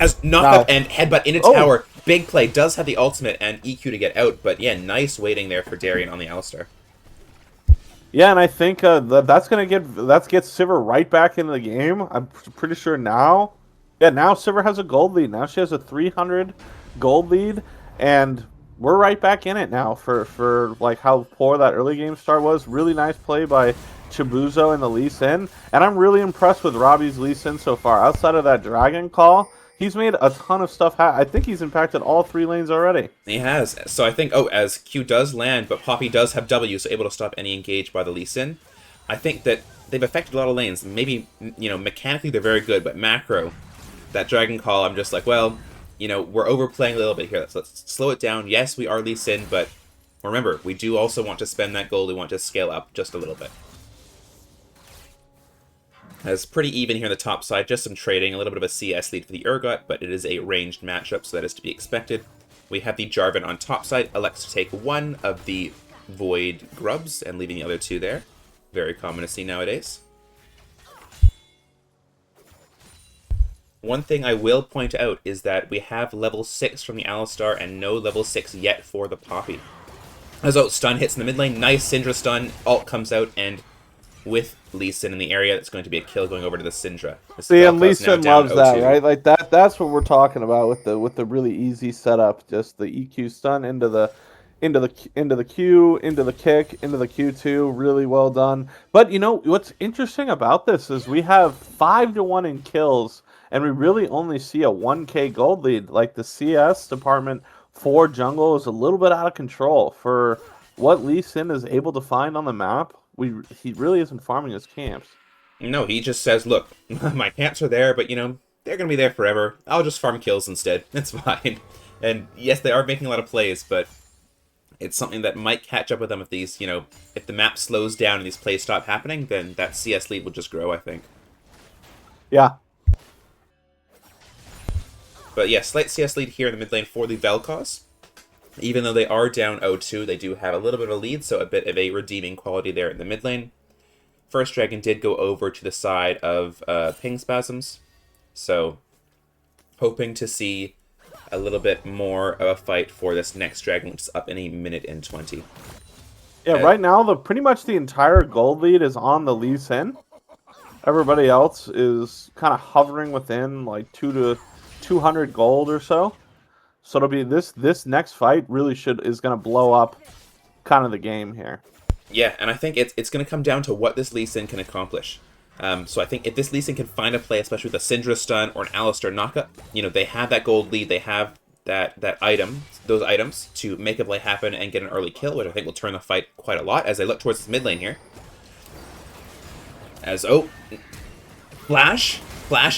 as knockup now. and headbutt into Oh, tower. Big play. Does have the ultimate and EQ to get out. But yeah, nice waiting there for Darien on the Alistar. yeah, and I think that's gonna get Sivir right back into the game. I'm pretty sure now. Yeah, now Sivir has a gold lead. Now she has a 300 gold lead, and we're right back in it now for like how poor that early game start was. Really nice play by Chibuzo and the Lee Sin, and I'm really impressed with Robbie's Lee Sin so far. Outside of that Dragon Call, he's made a ton of stuff. I think he's impacted all 3 lanes already. He has. So I think, as Q does land, but Poppy does have W, so able to stop any engage by the Lee Sin. I think that they've affected a lot of lanes. Maybe, mechanically they're very good, but macro, that Dragon Call, I'm just like, well, we're overplaying a little bit here. Let's slow it down. Yes, we are Lee Sin, but remember, we do also want to spend that gold. We want to scale up just a little bit. It's pretty even here on the top side, just some trading, a little bit of a CS lead for the Urgot, but it is a ranged matchup, so that is to be expected. We have the Jarvan on top side, elects to take one of the Void Grubs and leaving the other two there. Very common to see nowadays. One thing I will point out is that we have level 6 from the Alistar and no level 6 yet for the Poppy. As stun hits in the mid lane, nice Syndra stun, ult comes out, and with Lee Sin in the area, that's going to be a kill going over to the Syndra. See, and Lee Sin loves that, right? Like that's what we're talking about with the really easy setup. Just the EQ stun into the Q, into the kick, into the Q2. Really well done. But what's interesting about this is we have 5-1 in kills, and we really only see a 1K gold lead. Like the CS department for jungle is a little bit out of control for what Lee Sin is able to find on the map. He really isn't farming his camps. No, he just says, look, my camps are there, but, they're going to be there forever. I'll just farm kills instead. It's fine. And yes, they are making a lot of plays, but it's something that might catch up with them if these, if the map slows down and these plays stop happening, then that CS lead will just grow, I think. Yeah. But yeah, slight CS lead here in the mid lane for the Vel'Koz. Even though they are down 0-2, they do have a little bit of a lead, so a bit of a redeeming quality there in the mid lane. First Dragon did go over to the side of Ping Spasms, so hoping to see a little bit more of a fight for this next Dragon, which is up in 1:20. Yeah, right now, pretty much the entire gold lead is on the Lee Sin. Everybody else is kind of hovering within like 200 gold or so. So it'll be this next fight really is going to blow up kind of the game here. Yeah, and I think it's going to come down to what this Lee Sin can accomplish. So I think if this Lee Sin can find a play, especially with a Syndra stun or an Alistar knockup, they have that gold lead, they have those items to make a play happen and get an early kill, which I think will turn the fight quite a lot as they look towards this mid lane here. As flash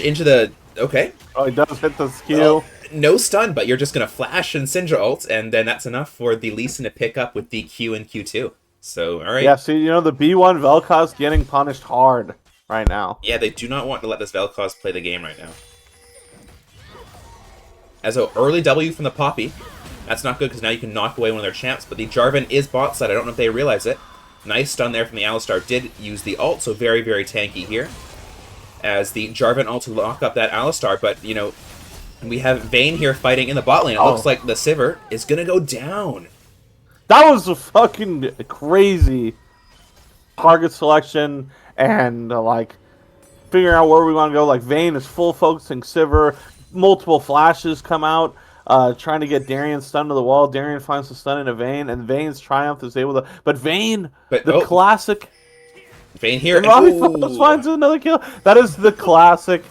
into the okay. Oh, he does hit the skill. Well, no stun, but you're just gonna flash and Syndra ult, and then that's enough for the Lee Sin to pick up with the Q and Q2. So, all right. Yeah, see, the B1 Vel'Koz getting punished hard right now. Yeah, they do not want to let this Vel'Koz play the game right now. As early W from the Poppy. That's not good because now you can knock away one of their champs, but the Jarvan is bot side. I don't know if they realize it. Nice stun there from the Alistar. Did use the ult, so very, very tanky here. As the Jarvan ult to lock up that Alistar, but, we have Vayne here fighting in the bot lane. It looks like the Sivir is going to go down. That was a fucking crazy target selection and, figuring out where we want to go. Like, Vayne is full focusing Sivir. Multiple flashes come out, trying to get Darien stunned to the wall. Darien finds the stun into Vayne, and Vayne's triumph is able to... But Vayne, classic... Vayne here. And Robbie finds another kill. That is the classic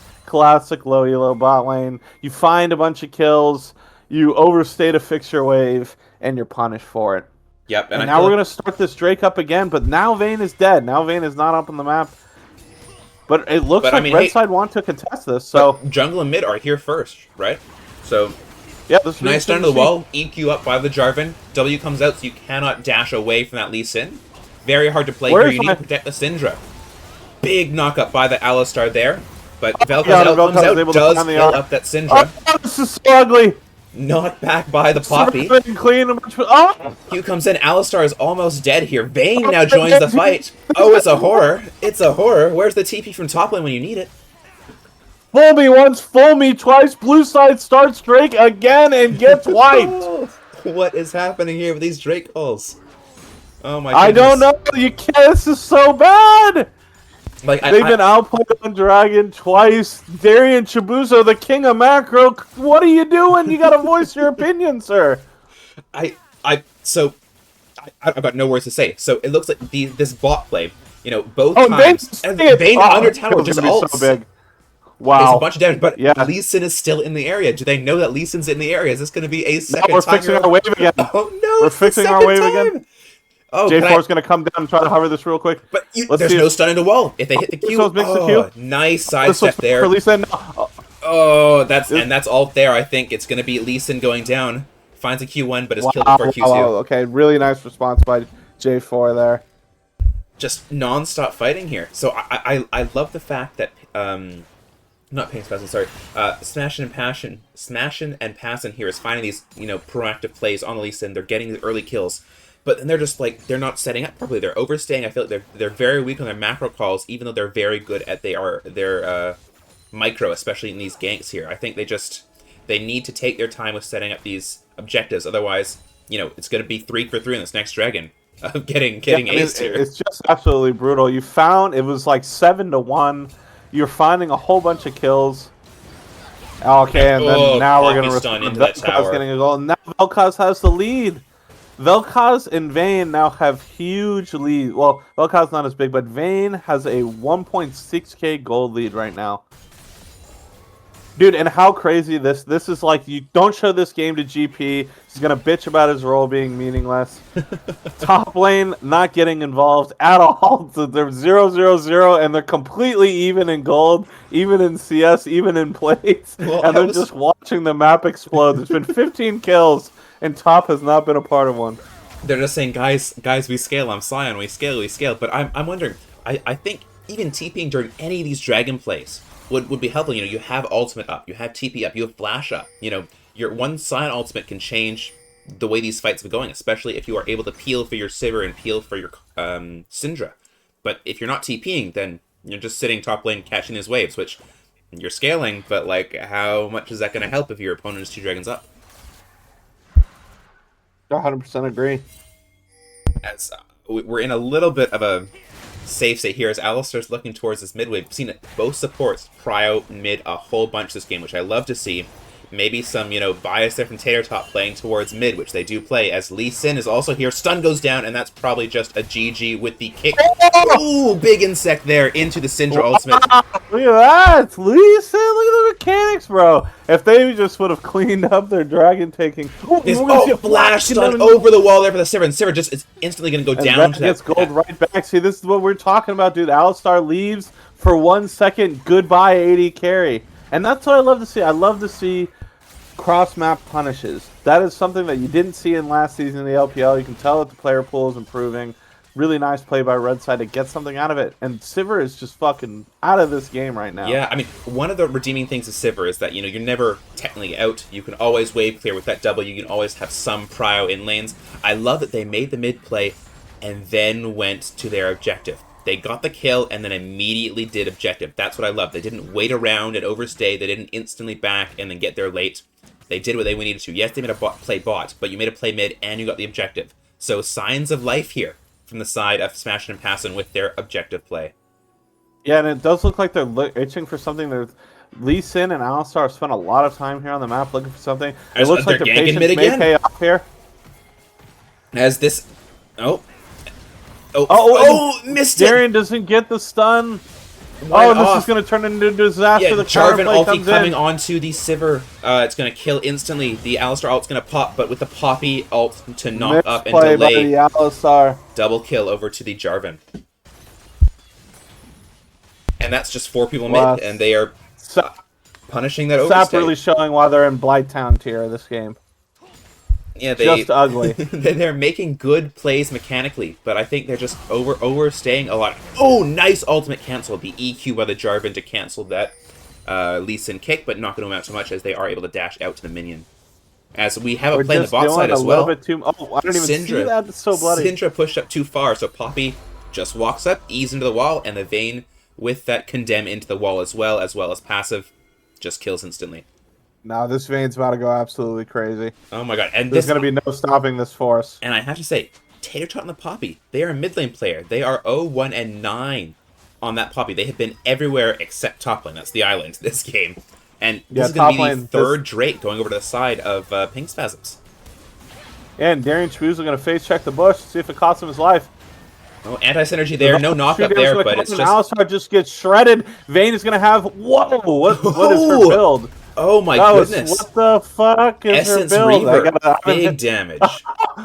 low elo bot lane. You find a bunch of kills, you overstate a fixture wave, and you're punished for it. Yep. And now we're going to start this Drake up again, but now Vayne is dead. Now Vayne is not up on the map. But it looks like red side want to contest this, so... Jungle and mid are here first, right? So... Yeah, this nice stun to the wall, EQ up by the Jarvan. W comes out, so you cannot dash away from that Lee Sin. Very hard to play here. Where's You need my... to protect the Syndra. Big knock-up by the Alistar there. But Vel'Koz God, out comes Vel'Koz is out, able to does find the kill arc. up that Oh, Syndra. this is so ugly. Knocked back by the Poppy. Clean. Oh! Q comes in, Alistar is almost dead here. Vayne now joins the fight. Oh, it's a horror. It's a horror. Where's the TP from top lane when you need it? Fool me once, fool me twice. Blue side starts Drake again and gets wiped. What is happening here with these Drake calls? Oh my goodness. I don't know. You can't. This is so bad. Like They've been outplayed on Dragon twice. Darian Chibuzo, the king of macro. What are you doing? You gotta voice your opinion, sir. I've got no words to say. So it looks like this bot play, you know, both times. Vayne under tower with just ults. So big. Wow. There's a bunch of damage, but yeah. Lee Sin is still in the area. Do they know that Lee Sin's in the area? Is this going to be a second time? We're fixing our wave again. Oh no! We're fixing our wave again. Oh, J4's going to come down and try to hover this real quick. But there's no stun in the wall. If they hit the Q, nice sidestep there. Lee Sin. Oh, that's all there. I think it's going to be Lee Sin going down. Finds a Q1, but is killed before Q2. Okay, really nice response by J4 there. Just non-stop fighting here. So I love the fact that not Pain Spasm, sorry. Smashing and Passion here is finding these, you know, proactive plays on Lee Sin. They're getting the early kills. But then they're just like, they're not setting up properly. They're overstaying. I feel like they're very weak on their macro calls, even though they're very good at their micro, especially in these ganks here. I think they need to take their time with setting up these objectives. Otherwise, you know, it's going to be 3 for 3 in this next Dragon of getting aced here. It's just absolutely brutal. You found, it was like 7-1. You're finding a whole bunch of kills. Okay, and then now we're going to stun into that tower. Getting a goal. Now Vel'Koz has the lead. Vel'Koz and Vayne now have huge lead. Well, Vel'Koz not as big, but Vayne has a 1.6k gold lead right now. Dude, and how crazy this is like, you don't show this game to GP. He's going to bitch about his role being meaningless. Top lane not getting involved at all. So they're 0-0-0, and they're completely even in gold, even in CS, even in plays. Well, and they're just watching the map explode. There's been 15 kills, and top has not been a part of one. They're just saying, guys, we scale. I'm Sion, we scale. But I'm wondering, I think even TPing during any of these Dragon plays would be helpful. You know, you have ultimate up, you have TP up, you have flash up. You know, your one Sion ultimate can change the way these fights are going, especially if you are able to peel for your Sivir and peel for your Syndra. But if you're not TPing, then you're just sitting top lane catching his waves, which you're scaling, but like, how much is that going to help if your opponent is 2 dragons up? 100% agree. As we're in a little bit of a safe state here as Alistar's looking towards this mid wave. We've seen both supports pry out mid a whole bunch this game, which I love to see. Maybe some, you know, bias there from Tatertop playing towards mid, which they do play, as Lee Sin is also here. Stun goes down, and that's probably just a GG with the kick. Ooh, big insect there into the Syndra ultimate. Look at that! Lee Sin, look at the mechanics, bro. If they just would have cleaned up their dragon taking... Flash stun over the wall there for the Sivir, and Sivir just is instantly going to go down to that. Gets gold right back. See, this is what we're talking about, dude. Alistar leaves for 1 second. Goodbye, AD carry. And that's what I love to see. I love to see cross-map punishes. That is something that you didn't see in last season in the LPL. You can tell that the player pool is improving. Really nice play by Red Side to get something out of it. And Sivir is just fucking out of this game right now. Yeah, I mean, one of the redeeming things of Sivir is that, you know, you're never technically out. You can always wave clear with that W. You can always have some prio in lanes. I love that they made the mid play and then went to their objective. They got the kill and then immediately did objective. That's what I love. They didn't wait around and overstay. They didn't instantly back and then get there late. They did what they needed to. Yes, they made a play bot, but you made a play mid and you got the objective. So signs of life here from the side of Smash and Passin with their objective play. Yeah, and it does look like they're itching for something. Lee Sin and Alistar spent a lot of time here on the map looking for something. It looks like the patience may pay off here. As this... missed it! Darian doesn't get the stun. This is going to turn into a disaster. Yeah, the Jarvan ulti coming in. onto the Sivir. It's going to kill instantly. The Alistar ult's going to pop, but with the Poppy ult to knock up and delay. By the Alistar. Double kill over to the Jarvan. And that's just 4 people mid, and they are punishing that overstay. SAP really showing why they're in Blighttown tier this game. Yeah, just ugly. they're making good plays mechanically, but I think they're just overstaying a lot. Oh, nice ultimate cancel. The EQ by the Jarvan to cancel that Lee Sin kick, but not going to amount so much as they are able to dash out to the minion. As we have a We're play in the just bot side doing a as little well. bit too. Oh, I don't even see Syndra, that. It's so bloody. Syndra pushed up too far, so Poppy just walks up, ease into the wall, and the Vayne with that condemn into the wall as well as passive, just kills instantly. No, this Vayne's about to go absolutely crazy. Oh my god, and There's this going to be no stopping this force. and I have to say, Tater Tot and the Poppy, they are a mid lane player. They are 0-1-9 on that Poppy. They have been everywhere except top lane. That's the island this game. And this is going to be the third Drake going over to the side of Pink Spasms. Yeah, and Darian Choo's going to face check the bush, see if it costs him his life. Oh, anti-synergy there. No knock-up there, but it's just... Alistar just gets shredded. Vayne is going to have... Whoa! What is her build? Oh my goodness. What the fuck is Essence her build? Reaver. Big damage.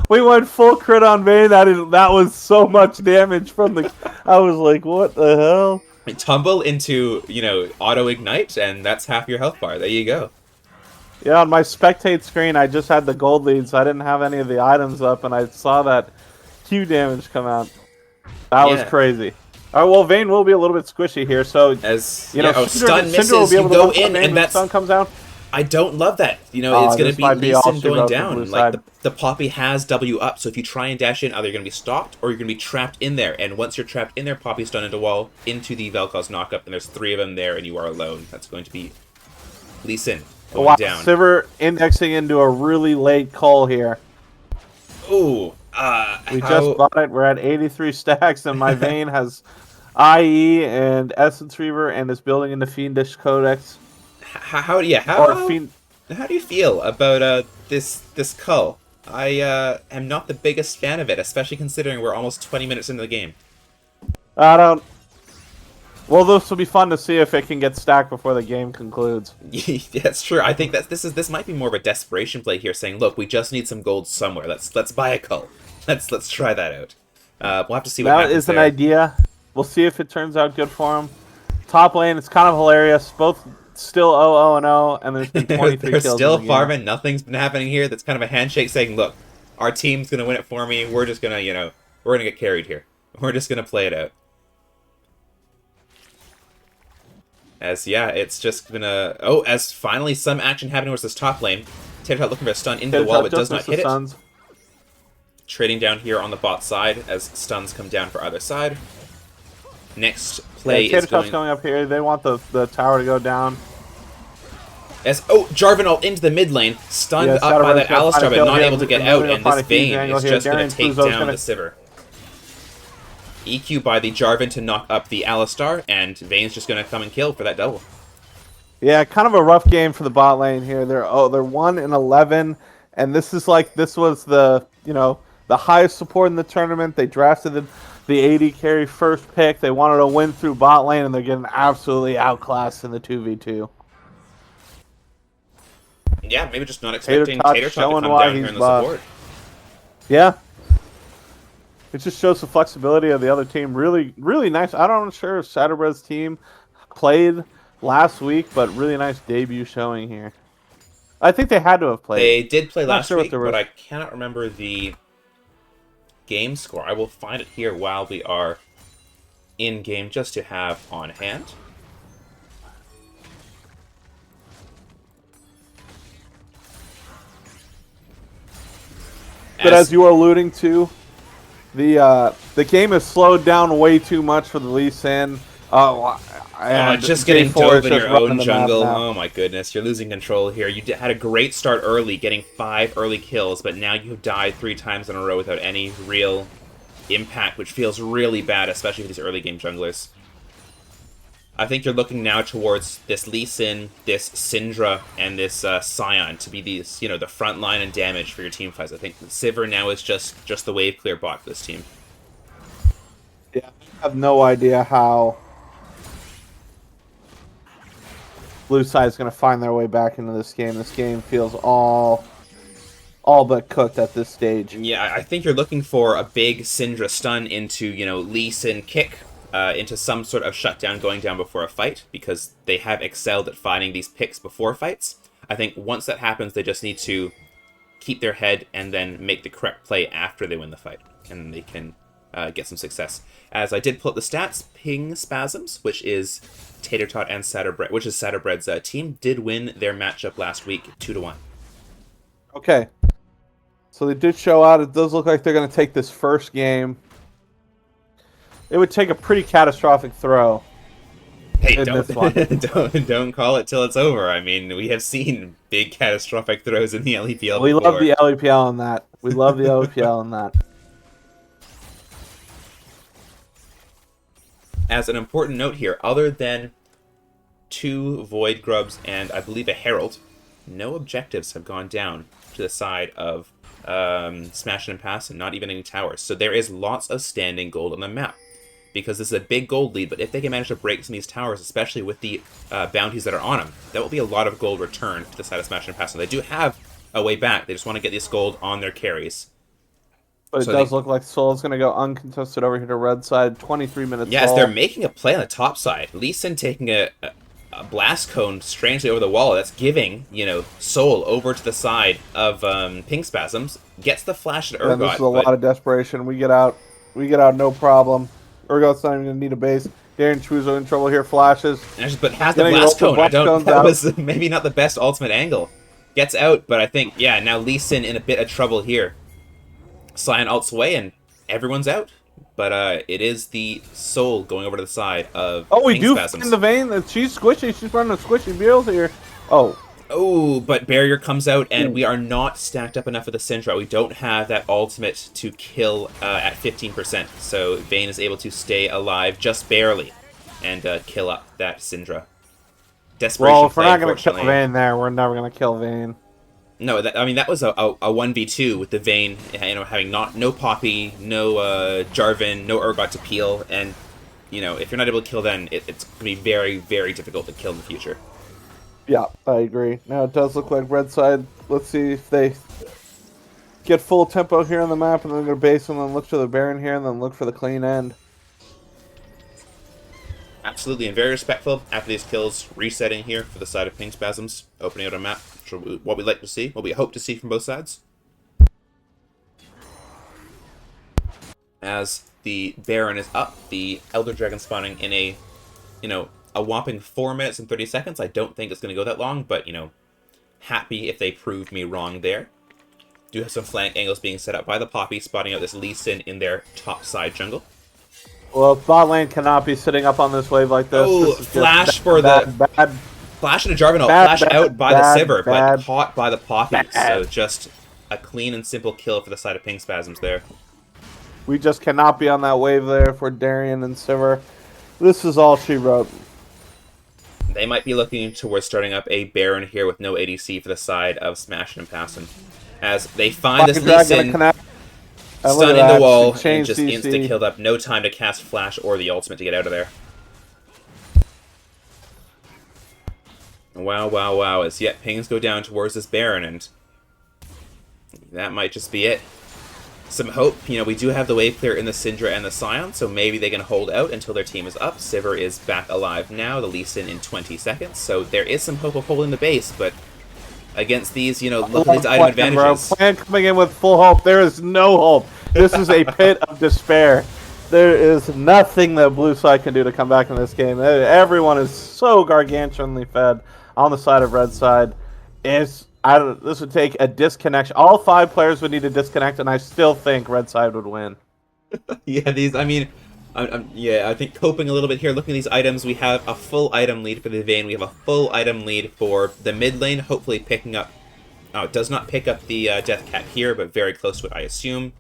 We went full crit on Vayne. That was so much damage from the... I was like, what the hell? Tumble into, auto-ignite, and that's half your health bar. There you go. Yeah, on my spectate screen, I just had the gold lead, so I didn't have any of the items up, and I saw that Q damage come out. That was crazy. All right, well, Vayne will be a little bit squishy here, so stun misses, will be able you to go in, and that stun comes down. I don't love that. It's going to be Lee Sin going down. Like the Poppy has W up, so if you try and dash in, either you're going to be stopped or you're going to be trapped in there. And once you're trapped in there, Poppy's done into wall, into the Vel'Koz knockup, and there's 3 of them there, and you are alone. That's going to be Lee Sin going down. Sivir indexing into a really late call here. Ooh. We just bought it. We're at 83 stacks, and my Vayne has IE and Essence Reaver and is building into Fiendish Codex. How do you feel about this cull? I am not the biggest fan of it, especially considering we're almost 20 minutes into the game. I don't... Well, this will be fun to see if it can get stacked before the game concludes. That's true. I think this might be more of a desperation play here, saying, "Look, we just need some gold somewhere. Let's buy a cull. Let's try that out." We'll have to see what happens. That is an idea. We'll see if it turns out good for him. Top lane, it's kind of hilarious. Both still 0-0-0, and there's been 23 They're kills. Still farming. Nothing's been happening here. That's kind of a handshake saying, "Look, our team's gonna win it for me. We're just gonna, we're gonna get carried here. We're just gonna play it out." It's just gonna... Oh, as finally some action happening towards this top lane. Tater Tot looking for a stun into the wall, but does not hit it. Trading down here on the bot side as stuns come down for either side. Next play is going up here. They want the tower to go down. Jarvan ult into the mid lane, stunned up by that Alistar, but not able to get out, and this Vayne is just going to take down the Sivir. EQ by the Jarvan to knock up the Alistar, and Vayne's just going to come and kill for that double. Yeah, kind of a rough game for the bot lane here. They're 1-11, and this was the the highest support in the tournament. They drafted the AD carry first pick. They wanted to win through bot lane, and they're getting absolutely outclassed in the 2v2. Yeah, maybe just not expecting Tater Tot to come down here in the support. Yeah. It just shows the flexibility of the other team. Really, really nice. I'm not sure if Satterbred's team played last week, but really nice debut showing here. I think they had to have played. They did play last week, but I cannot remember the game score. I will find it here while we are in game just to have on hand. But as you were alluding to, the game has slowed down way too much for the Lee Sin. Just getting dove in your own jungle. Oh my goodness, you're losing control here. You had a great start early, getting 5 early kills, but now you've died 3 times in a row without any real impact, which feels really bad, especially for these early game junglers. I think you're looking now towards this Lee Sin, this Syndra, and this Scion to be these, the front line and damage for your team fights. I think Sivir now is just the wave clear bot for this team. Yeah, I have no idea how Blue Side is going to find their way back into this game. This game feels all but cooked at this stage. Yeah, I think you're looking for a big Syndra stun into, Lee Sin kick. Into some sort of shutdown going down before a fight, because they have excelled at finding these picks before fights. I think once that happens, they just need to keep their head and then make the correct play after they win the fight, and they can get some success. As I did pull up the stats, Ping Spasms, which is Tater Tot and Satterbread, which is Satterbread's team, did win their matchup last week 2-1. Okay. So they did show out. It does look like they're going to take this first game. It would take a pretty catastrophic throw. Hey, in don't, this one. don't call it till it's over. I mean, we have seen big catastrophic throws in the LEPL We before. love the LEPL on that. We love the LEPL on that. As an important note here, other than 2 Void Grubs and I believe a Herald, no objectives have gone down to the side of Smash and Pass, and not even any towers. So there is lots of standing gold on the map, because this is a big gold lead, but if they can manage to break some of these towers, especially with the bounties that are on them, that will be a lot of gold returned to the side of Smash and Pass. And they do have a way back. They just want to get this gold on their carries. But So it does look like Soul's going to go uncontested over here to red side. 23 minutes. Yes, they're making a play on the top side. Lee Sin taking a blast cone strangely over the wall. That's giving, Soul over to the side of Ping Spasms. Gets the flash at Urgot. And this is a lot of desperation. We get out no problem. Urgot's not even going to need a base. Darren Chuzo in trouble here. Flashes. But has the blast cone. That out. was maybe not the best ultimate angle. Gets out, but I think, now Lee Sin in a bit of trouble here. Cyan ults away, and everyone's out. But it is the Soul going over to the side of we Ping do Spasms. find the vein. She's squishy. She's running a squishy build here. Oh, but Barrier comes out, and we are not stacked up enough with the Syndra. We don't have that ultimate to kill at 15%. So Vayne is able to stay alive just barely and kill up that Syndra. Desperation Well, if we're play, not going to kill Vayne there, we're never going to kill Vayne. No, that was a 1v2 with the Vayne, having no Poppy, no Jarvan, no Urgot to peel, and if you're not able to kill, then it's going to be very, very difficult to kill in the future. Yeah, I agree. Now it does look like red side. Let's see if they get full tempo here on the map, and then go base, and then look for the Baron here, and then look for the clean end. Absolutely, and very respectful after these kills, resetting here for the side of Ping Spasms, opening out a map, what we like to see, what we hope to see from both sides. As the Baron is up, the Elder Dragon spawning in a whopping 4 minutes and 30 seconds. I don't think it's going to go that long, but, happy if they prove me wrong there. Do have some flank angles being set up by the Poppy, spotting out this Lee Sin in their top side jungle. Well, bot lane cannot be sitting up on this wave like this. Oh, this flash for the... Flash into Jarvan, flash out by the Sivir, but caught by the Poppy. So just a clean and simple kill for the side of Ping Spasms there. We just cannot be on that wave there for Darien and Sivir. This is all she wrote. They might be looking towards starting up a Baron here with no ADC for the side of Smash and Passin. As they find this Lee Sin stunning the wall and just insta-killed up. No time to cast Flash or the ultimate to get out of there. Wow, wow, wow. As yet pings go down towards this Baron, and that might just be it. Some hope. We do have the wave clear in the Syndra and the Scion, so maybe they can hold out until their team is up. Sivir is back alive now, the Lee Sin in 20 seconds, so there is some hope of holding the base, but against these, look at these item advantages. Plan coming in with full hope. There is no hope. This is a pit of despair. There is nothing that blue side can do to come back in this game. Everyone is so gargantuanly fed on the side of red side. This would take a disconnection. All 5 players would need to disconnect, and I still think red side would win. I think coping a little bit here. Looking at these items, we have a full item lead for the Vayne. We have a full item lead for the mid lane, hopefully picking up... Oh, it does not pick up the Death Cat here, but very close to it, I assume.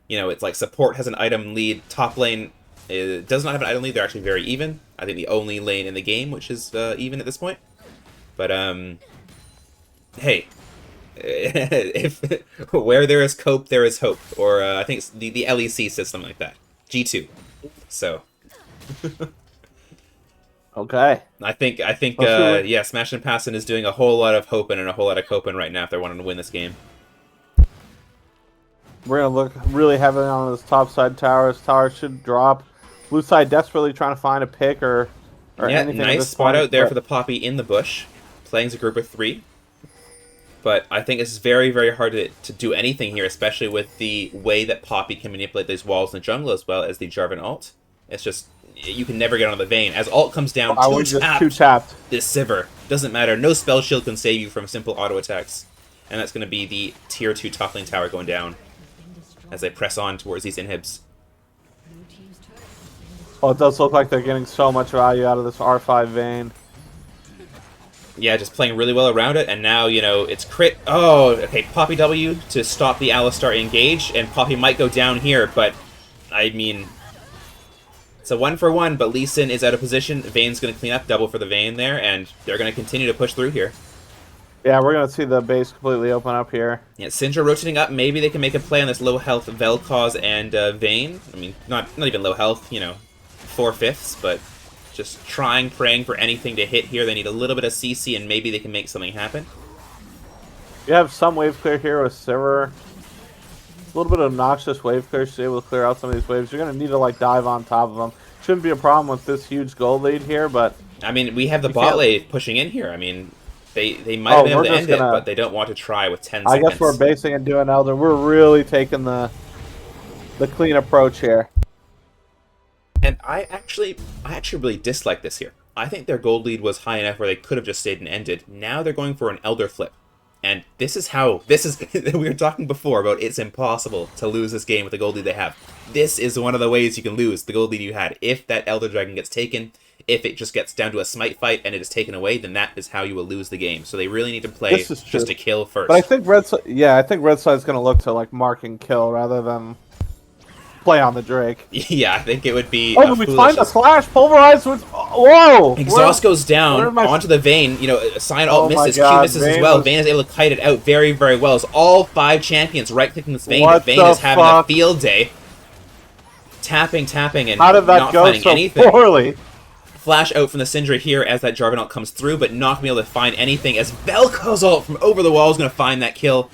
It's like support has an item lead. Top lane does not have an item lead. They're actually very even. I think the only lane in the game which is even at this point. But, hey, if where there is cope, there is hope. Or I think it's the LEC says something like that. G2. So. Okay. I think Smash and Passin is doing a whole lot of hoping and a whole lot of coping right now if they're wanting to win this game. We're going to look really heavily on this top side tower. This tower should drop. Blue side desperately trying to find a pick or anything. Nice spot out there for the Poppy in the bush. Playing as a group of 3. But I think it's very, very hard to do anything here, especially with the way that Poppy can manipulate these walls in the jungle as well as the Jarvan ult. It's just, you can never get on the Vayne. As ult comes down, I two would just two tapped, tapped. this Sivir. Doesn't matter. No spell shield can save you from simple auto attacks. And that's going to be the tier 2 top lane tower going down as they press on towards these inhibs. Oh, it does look like they're getting so much value out of this R5 Vayne. Yeah, just playing really well around it, and now, it's crit. Oh, okay, Poppy W to stop the Alistar engage, and Poppy might go down here, but, I mean, it's a 1-for-1, but Lee Sin is out of position. Vayne's going to clean up, double for the Vayne there, and they're going to continue to push through here. Yeah, we're going to see the base completely open up here. Yeah, Syndra rotating up. Maybe they can make a play on this low health Vel'Koz and Vayne. I mean, not even low health, 4/5, but just praying for anything to hit here. They need a little bit of CC, and maybe they can make something happen. You have some wave clear here with Sivir. A little bit of obnoxious wave clear to be able to clear out some of these waves. You're going to need to dive on top of them. Shouldn't be a problem with this huge gold lead here, but I mean, we have the bot lane pushing in here. I mean, they might have been able to end it, but they don't want to try with 10 seconds. I guess we're basing and doing Elder. We're really taking the clean approach here. And I actually really dislike this here. I think their gold lead was high enough where they could have just stayed and ended. Now they're going for an Elder flip. And this is, we were talking before about it's impossible to lose this game with the gold lead they have. This is one of the ways you can lose the gold lead you had. If that Elder Dragon gets taken, if it just gets down to a smite fight and it is taken away, then that is how you will lose the game. So they really need to play just to kill first. But I think Red Side's going to look to mark and kill rather than play on the Drake. Yeah, I think it would be. Oh, we find the Flash pulverized with. Whoa! Exhaust goes down onto the Vayne. Sion ult misses. Q misses as well. Vayne is able to kite it out very, very well. As all 5 champions right clicking this Vayne. Vayne is having a field day. Tapping, and how did that not go finding so anything. Poorly? Flash out from the Syndra here as that Jarvan ult comes through, but not going to be able to find anything. As Vel'Koz ult from over the wall is going to find that kill.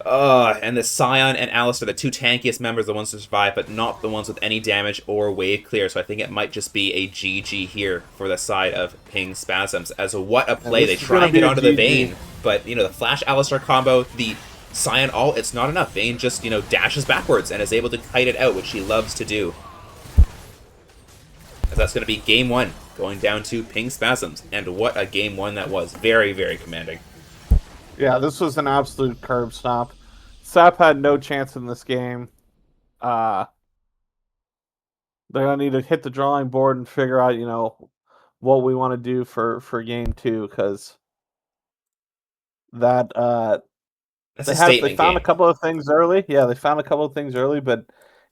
And the Sion and Alistar, the 2 tankiest members, the ones to survive, but not the ones with any damage or wave clear. So I think it might just be a GG here for the side of Ping Spasms. As what a play. They try and get onto the Vayne, but, the Flash Alistar combo, the Sion ult, it's not enough. Vayne just, dashes backwards and is able to kite it out, which he loves to do. As that's going to be game 1, going down to Ping Spasms. And what a game 1 that was. Very, very commanding. Yeah, this was an absolute curb stomp. SAP had no chance in this game. They're going to need to hit the drawing board and figure out, what we want to do for game 2, because that they found a couple of things early. Yeah, they found a couple of things early, but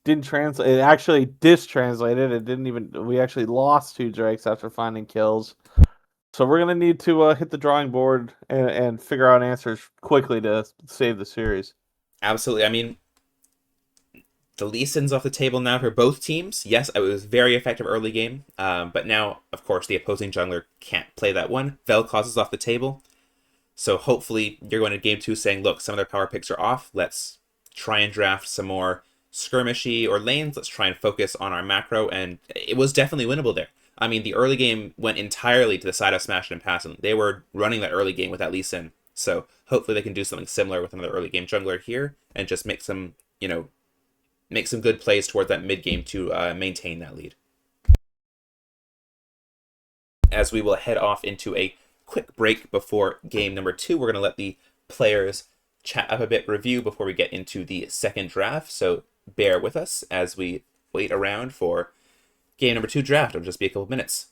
didn't translate. It actually distranslated. It didn't even. We actually lost 2 Drakes after finding kills. So we're going to need to hit the drawing board and figure out answers quickly to save the series. Absolutely. I mean, the Lee Sin's off the table now for both teams. Yes, it was very effective early game, but now, of course, the opposing jungler can't play that one. Vel'Koz is off the table, so hopefully you're going to game 2 saying, look, some of their power picks are off. Let's try and draft some more skirmishy or lanes. Let's try and focus on our macro, and it was definitely winnable there. I mean, the early game went entirely to the side of Smash and Passing. They were running that early game with that Lee Sin. So hopefully they can do something similar with another early game jungler here and just make some, make some good plays towards that mid game to maintain that lead. As we will head off into a quick break before game number 2, we're going to let the players chat up a bit, review before we get into the second draft. So bear with us as we wait around for game number 2 draft. It'll just be a couple minutes.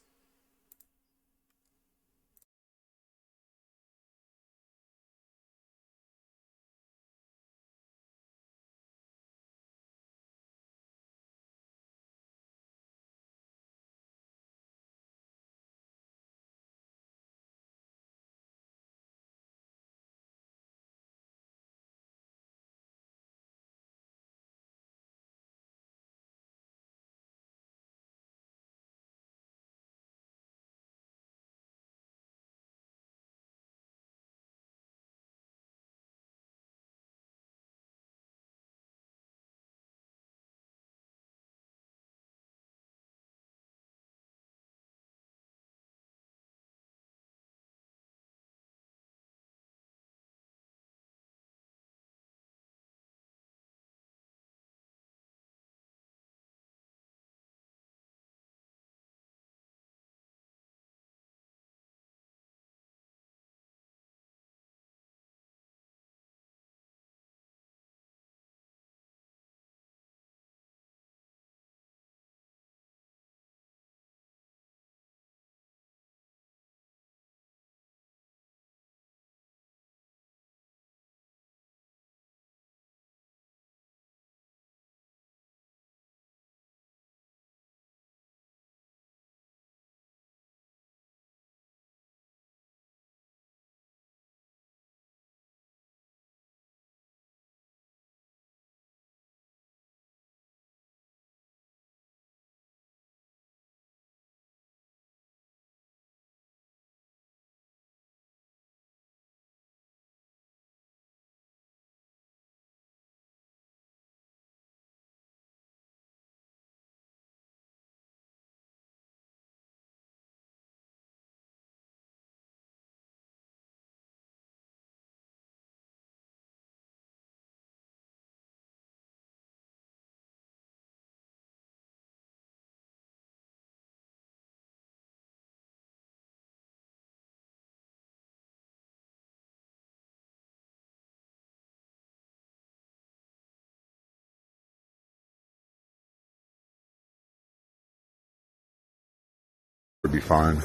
Would be fine.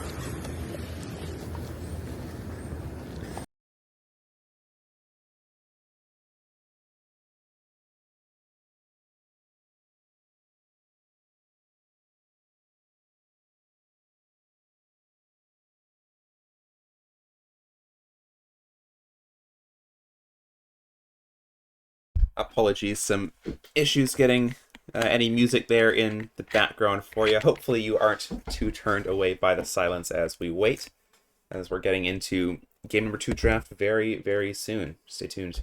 Apologies, some issues getting any music there in the background for you. Hopefully you aren't too turned away by the silence as we wait, as we're getting into game number 2 draft very, very soon. Stay tuned.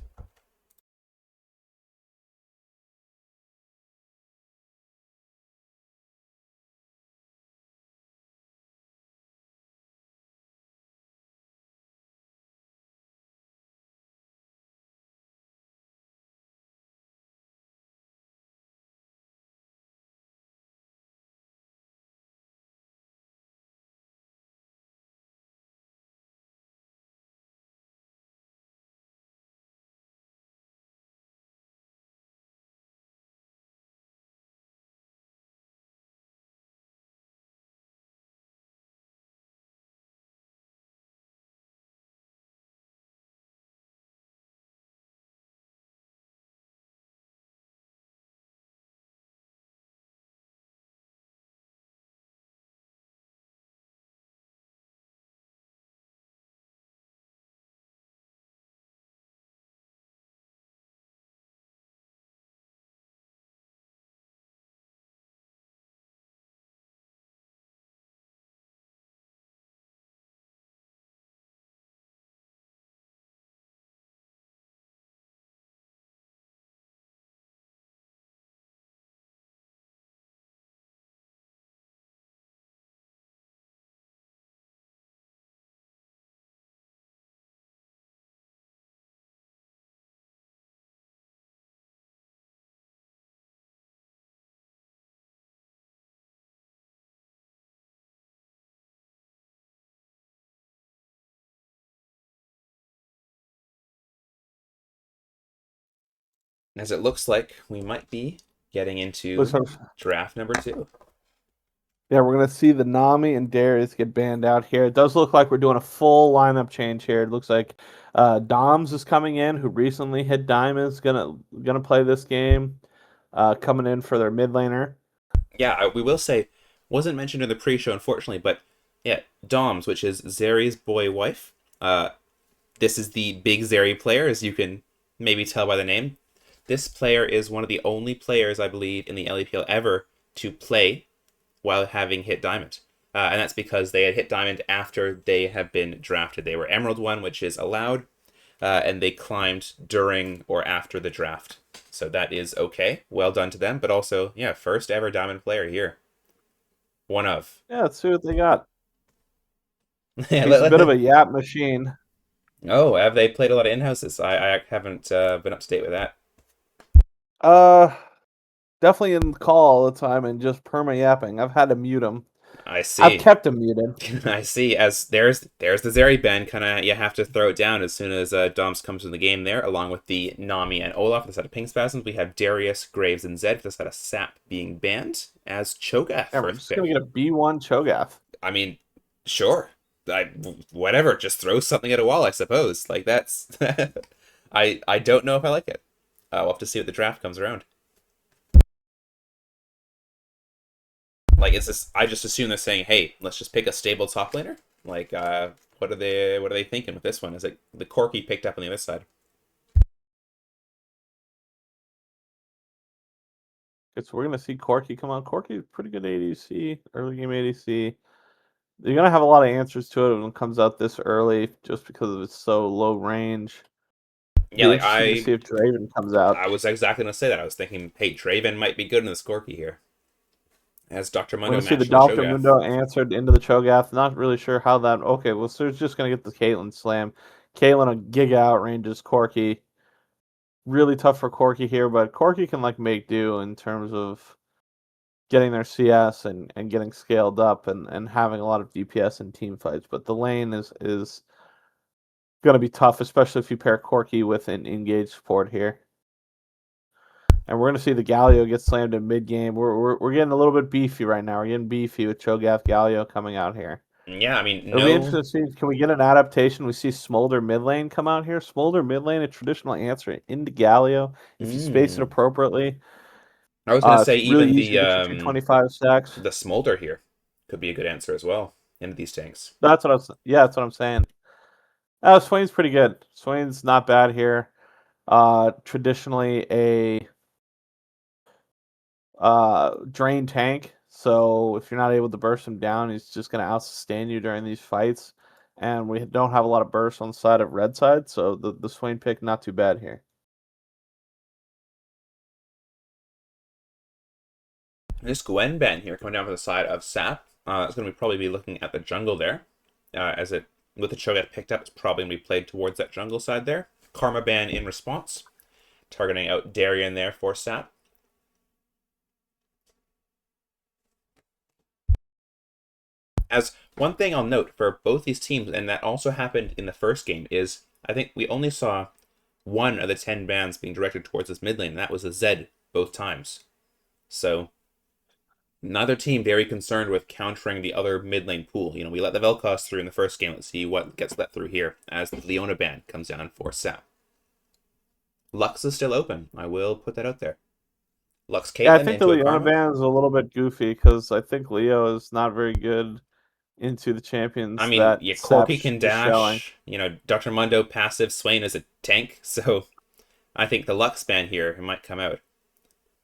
As it looks like we might be getting Looks into like, draft number 2. yeah, we're gonna see the Nami and Darius get banned out here. It does look like we're doing a full lineup change here. It looks like Doms is coming in, who recently hit diamonds, gonna play this game, coming in for their mid laner. Yeah, we will say, wasn't mentioned in the pre-show, unfortunately, but yeah, Doms, which is Zeri's boy wife. This is the big Zeri player, as you can maybe tell by the name. This player is one of the only players, I believe, in the LEPL ever to play while having hit Diamond. And that's because they had hit Diamond after they have been drafted. They were Emerald 1, which is allowed, and they climbed during or after the draft. So that is okay. Well done to them. But also, yeah, first ever Diamond player here. One of. Yeah, let's see what they got. Yeah, He's a bit of a yap machine. oh, have they played a lot of in-houses? I haven't been up to date with that. Uh, Definitely in the call all the time and just perma yapping. I've had to mute him. I I've see. kept him muted. I see. As there's the Zeri Ben. Kind of you have to throw it down as soon as Doms comes in the game there, along with the Nami and Olaf. This had a ping spasms. We have Darius, Graves, and Zed. This had a SAP being banned as Cho'Gath Yeah, we're first just gonna pick. get a B1 Cho'Gath. I mean, sure. I whatever. Just throw something at a wall, I suppose. Like that's. I don't know if I like it. We'll have to see what the draft comes around. Like, is this? I just assume they're saying, "Hey, let's just pick a stable top laner." Like, what are they thinking with this one? Is it the Corki picked up on the other side? Okay, so we're gonna see Corki come on. Corki is pretty good ADC, early game ADC. You're gonna have a lot of answers to it when it comes out this early, just because it's so low range. Yeah, Be like interesting to see if Draven comes out. I was exactly gonna say that. I was thinking, hey, Draven might be good in this Corki here, as Doctor We're Mundo gonna see the matched in the Doctor Cho'Gath. Mundo answered into the Cho'Gath. Not really sure how that. Okay, well, so it's just gonna get the Caitlyn slam. Caitlyn a giga outranges Corki. Really tough for Corki here, but Corki can like make do in terms of getting their CS and getting scaled up and having a lot of DPS in team fights. But the lane is going to be tough, especially if you pair Corki with an engaged support here. and we're gonna see the Galio get slammed in mid game. We're getting a little bit beefy right now. We're getting beefy with Cho'Gath Galio coming out here. Yeah, I mean, It'll be no. interesting to see. Can we get an adaptation? We see Smolder mid lane come out here. Smolder mid lane, a traditional answer into Galio if you space it Mm. appropriately. I was gonna say It's really even easy to get you through 25 stacks. the smolder here could be a good answer as well into these tanks. That's what I was. Yeah, that's what I'm saying. Swain's pretty good. Swain's not bad here. Traditionally a drain tank. So if you're not able to burst him down, he's just going to out-sustain you during these fights. And we don't have a lot of burst on the side of red side, so the Swain pick not too bad here. This Gwen ban here coming down from the side of SAP. It's going to probably be looking at the jungle there, as it with the Cho'Gath picked up. It's probably going to be played towards that jungle side there. Karma ban in response, targeting out Darien there for SAP. As one thing I'll note for both these teams, and that also happened in the first game, is I think we only saw one of the 10 bans being directed towards this mid lane, and that was a Zed both times. So neither team very concerned with countering the other mid lane pool. We let the Vel'Koz through in the first game. Let's see what gets let through here as the Leona ban comes down for SAP. Lux is still open. I will put that out there. Lux Yeah, I Caitlyn think the into a Leona Karma. ban is a little bit goofy because I think Leo is not very good into the I champions mean, that yeah, Corki Sap's can is showing. dash. Dr. Mundo passive, Swain is a tank. So I think the Lux ban here might come out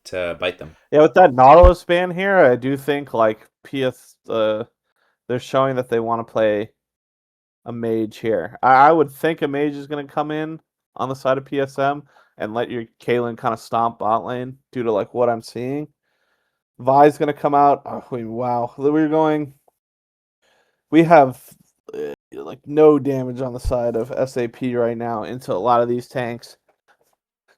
to bite them. Yeah, with that Nautilus ban here, I do think like they're showing that they want to play a mage here. I would think a mage is going to come in on the side of PSM and let your Kaylin kind of stomp bot lane due to like what I'm seeing. Vi's going to come out. Oh, wow. We're going. We have like no damage on the side of SAP right now into a lot of these tanks.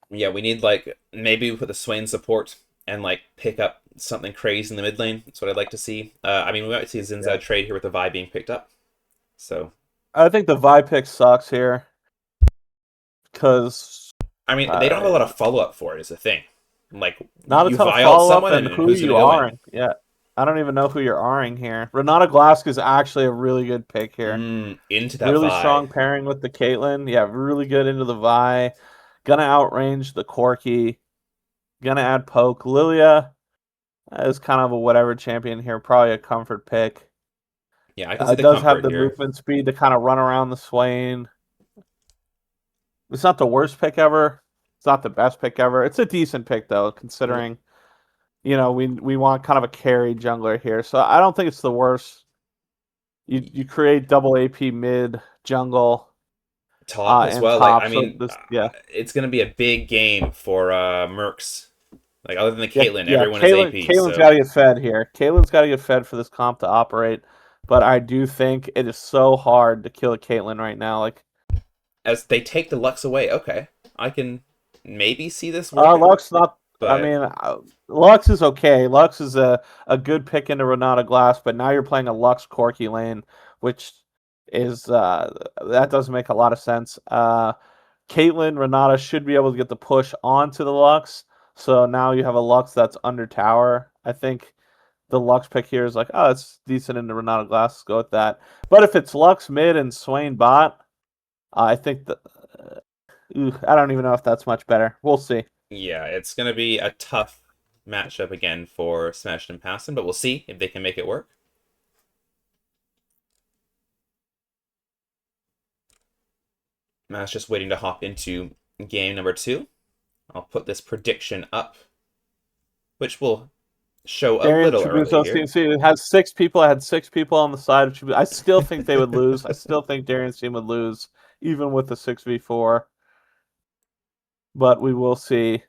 Yeah, we need like maybe we put the Swain support and like pick up something crazy in the mid lane. That's what I'd like to see. I mean, we might see a Yeah. Zinzao trade here with the Vi being picked up. So I think the Vi pick sucks here because I mean, they don't uh, have a lot of follow up for it. Is the thing. Like not a you ton of Vi ult follow up someone, and and who who's you gonna go in? are. Yeah. I don't even know who you're R-ing here. Renata Glask is actually a really good pick here. Into that Really Vi. strong pairing with the Caitlyn. Yeah, really good into the Vi. Gonna outrange the Corki. Gonna add poke. Lilia is kind of a whatever champion here. Probably a comfort pick. Yeah, I can see the Does have comfort the here. movement speed to kind of run around the Swain. It's not the worst pick ever. It's not the best pick ever. It's a decent pick though, Yeah. considering we want kind of a carry jungler here. So I don't think it's the worst. You create double AP mid jungle Top as and well. Like top. I So mean, this yeah. it's gonna be a big game for Mercs. Like other than the Yeah, Caitlyn, yeah. everyone is AP. Kaylin's So got to get fed here. Kaylin's got to get fed for this comp to operate. But I do think it is so hard to kill a Caitlyn right now. Like, as they take the Lux away, okay, I can maybe see this working. Lux not. I But mean, Lux is okay. Lux is a good pick into Renata Glass, but now you're playing a Lux Corki lane, which is that doesn't make a lot of sense. Caitlyn Renata should be able to get the push onto the Lux. So now you have a Lux that's under tower. I think the Lux pick here is like, oh, it's decent into Renata Glass. Let's go with that. But if it's Lux mid and Swain bot, I think that I don't even know if that's much better. We'll see. yeah, it's gonna be a tough matchup again for Smash and Passin, but we'll see if they can make it work. Matt's just waiting to hop into game number 2. I'll put this prediction up, which will show a Darian little early Chibuzo here. team it has 6 people. I had 6 people on the side of Chibuzo. I still think they would lose. I still think Darian's team would lose, even with the 6v4. But we will see.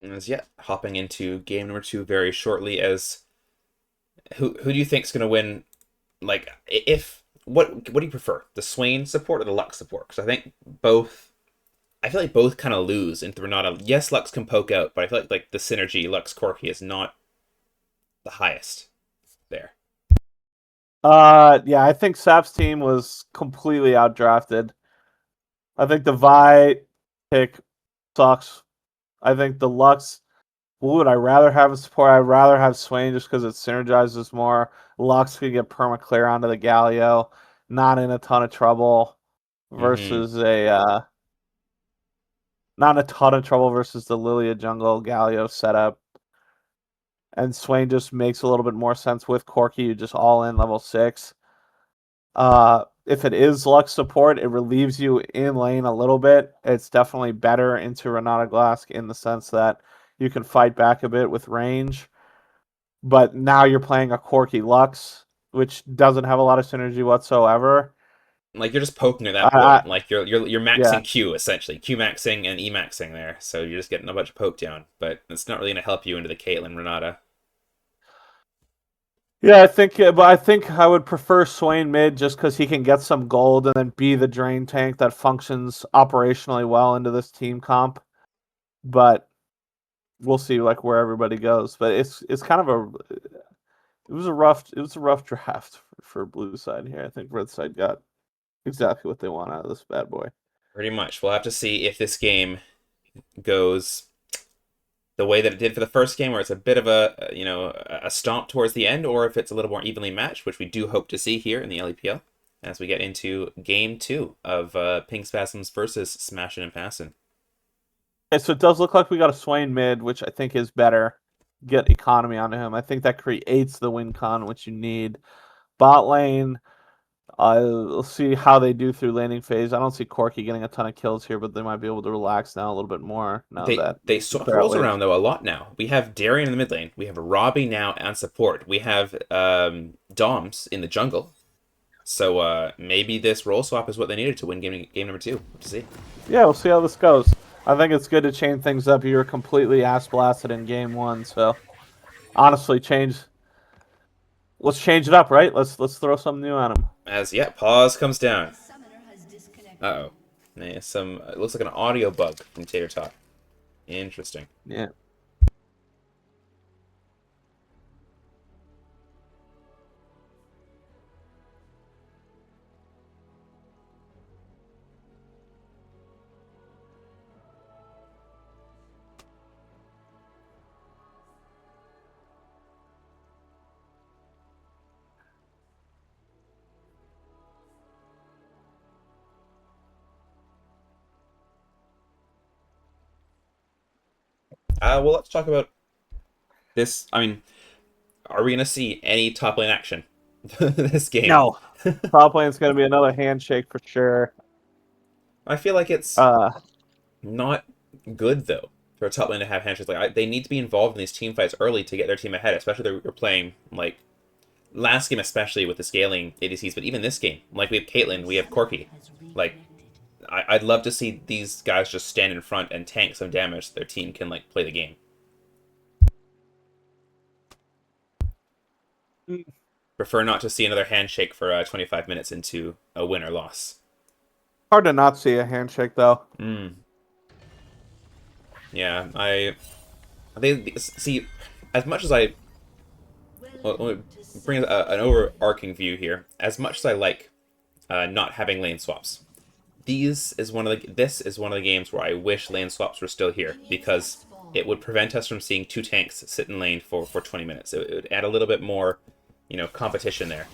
As yet, hopping into game number 2 very shortly. As who do you think's gonna win? Like, if what do you prefer, the Swain support or the Lux support? Because I think both I feel like both kind of lose into Renata. Yes, Lux can poke out, but I feel like the synergy Lux Corki is not the highest there. Yeah, I think SAP's team was completely outdrafted. I think the Vi pick sucks. I think the Lux. Who would I rather have as support? I'd rather have Swain just because it synergizes more. Lux could get perma clear onto the Galio, not in a ton of trouble Mm-hmm. versus a not in a ton of trouble versus the Lilia jungle Galio setup. And Swain just makes a little bit more sense with Corki. You just all in level 6. If it is Lux support, it relieves you in lane a little bit. It's definitely better into Renata Glask in the sense that you can fight back a bit with range. But now you're playing a Corki Lux, which doesn't have a lot of synergy whatsoever. Like you're just poking at that I point. Like you're yeah. maxing Q essentially, Q maxing and E maxing there. So you're just getting a bunch of poke down, but it's not really gonna help you into the Caitlyn Renata. Yeah, I think I would prefer Swain mid just because he can get some gold and then be the drain tank that functions operationally well into this team comp. But we'll see like where everybody goes. But it's kind of a it was a rough draft for blue side here. I think red side got exactly what they want out of this bad boy. Pretty much. We'll have to see if this game goes the way that it did for the first game, where it's a bit of a stomp towards the end, or if it's a little more evenly matched, which we do hope to see here in the LEPL as we get into game 2 of Pink Spasms versus Smashin' and Passin'. Okay, so it does look like we got a Swain mid, which I think is better. Get economy onto him. I think that creates the win con which you need. Bot lane. We'll see how they do through laning phase. I don't see Corki getting a ton of kills here, but they might be able to relax now a little bit more now that They the swap threat roles wave. around though a lot now. We have Darian in the mid lane. We have Robbie now and support. We have Doms in the jungle. So maybe this role swap is what they needed to win game number 2. We'll see. Yeah, we'll see how this goes. I think it's good to change things up. You were completely ass blasted in game 1, so honestly, change. Let's change it up, right? Let's throw something new at him. As yeah, pause comes down. Uh oh. Yeah, some it looks like an audio bug from Tater Tot. Interesting. Yeah. Well, let's talk about this. I mean, are we gonna see any top lane action this game? No. Top lane's gonna be another handshake for sure. I feel like it's Uh, not good though for a top lane to have handshakes. They need to be involved in these team fights early to get their team ahead, especially if they're playing like last game, especially with the scaling ADCs. But even this game, like we have Caitlyn, we have Corki. Like I'd love to see these guys just stand in front and tank some damage so their team can like play the game. Prefer not to see another handshake for 25 minutes into a win or loss. hard to not see a handshake though. Mm. Yeah, they see as much as I let me bring an overarching view here. As much as I like not having lane swaps, this is one of the games where I wish lane swaps were still here because it would prevent us from seeing two tanks sit in lane for 20 minutes. It would add a little bit more, competition there.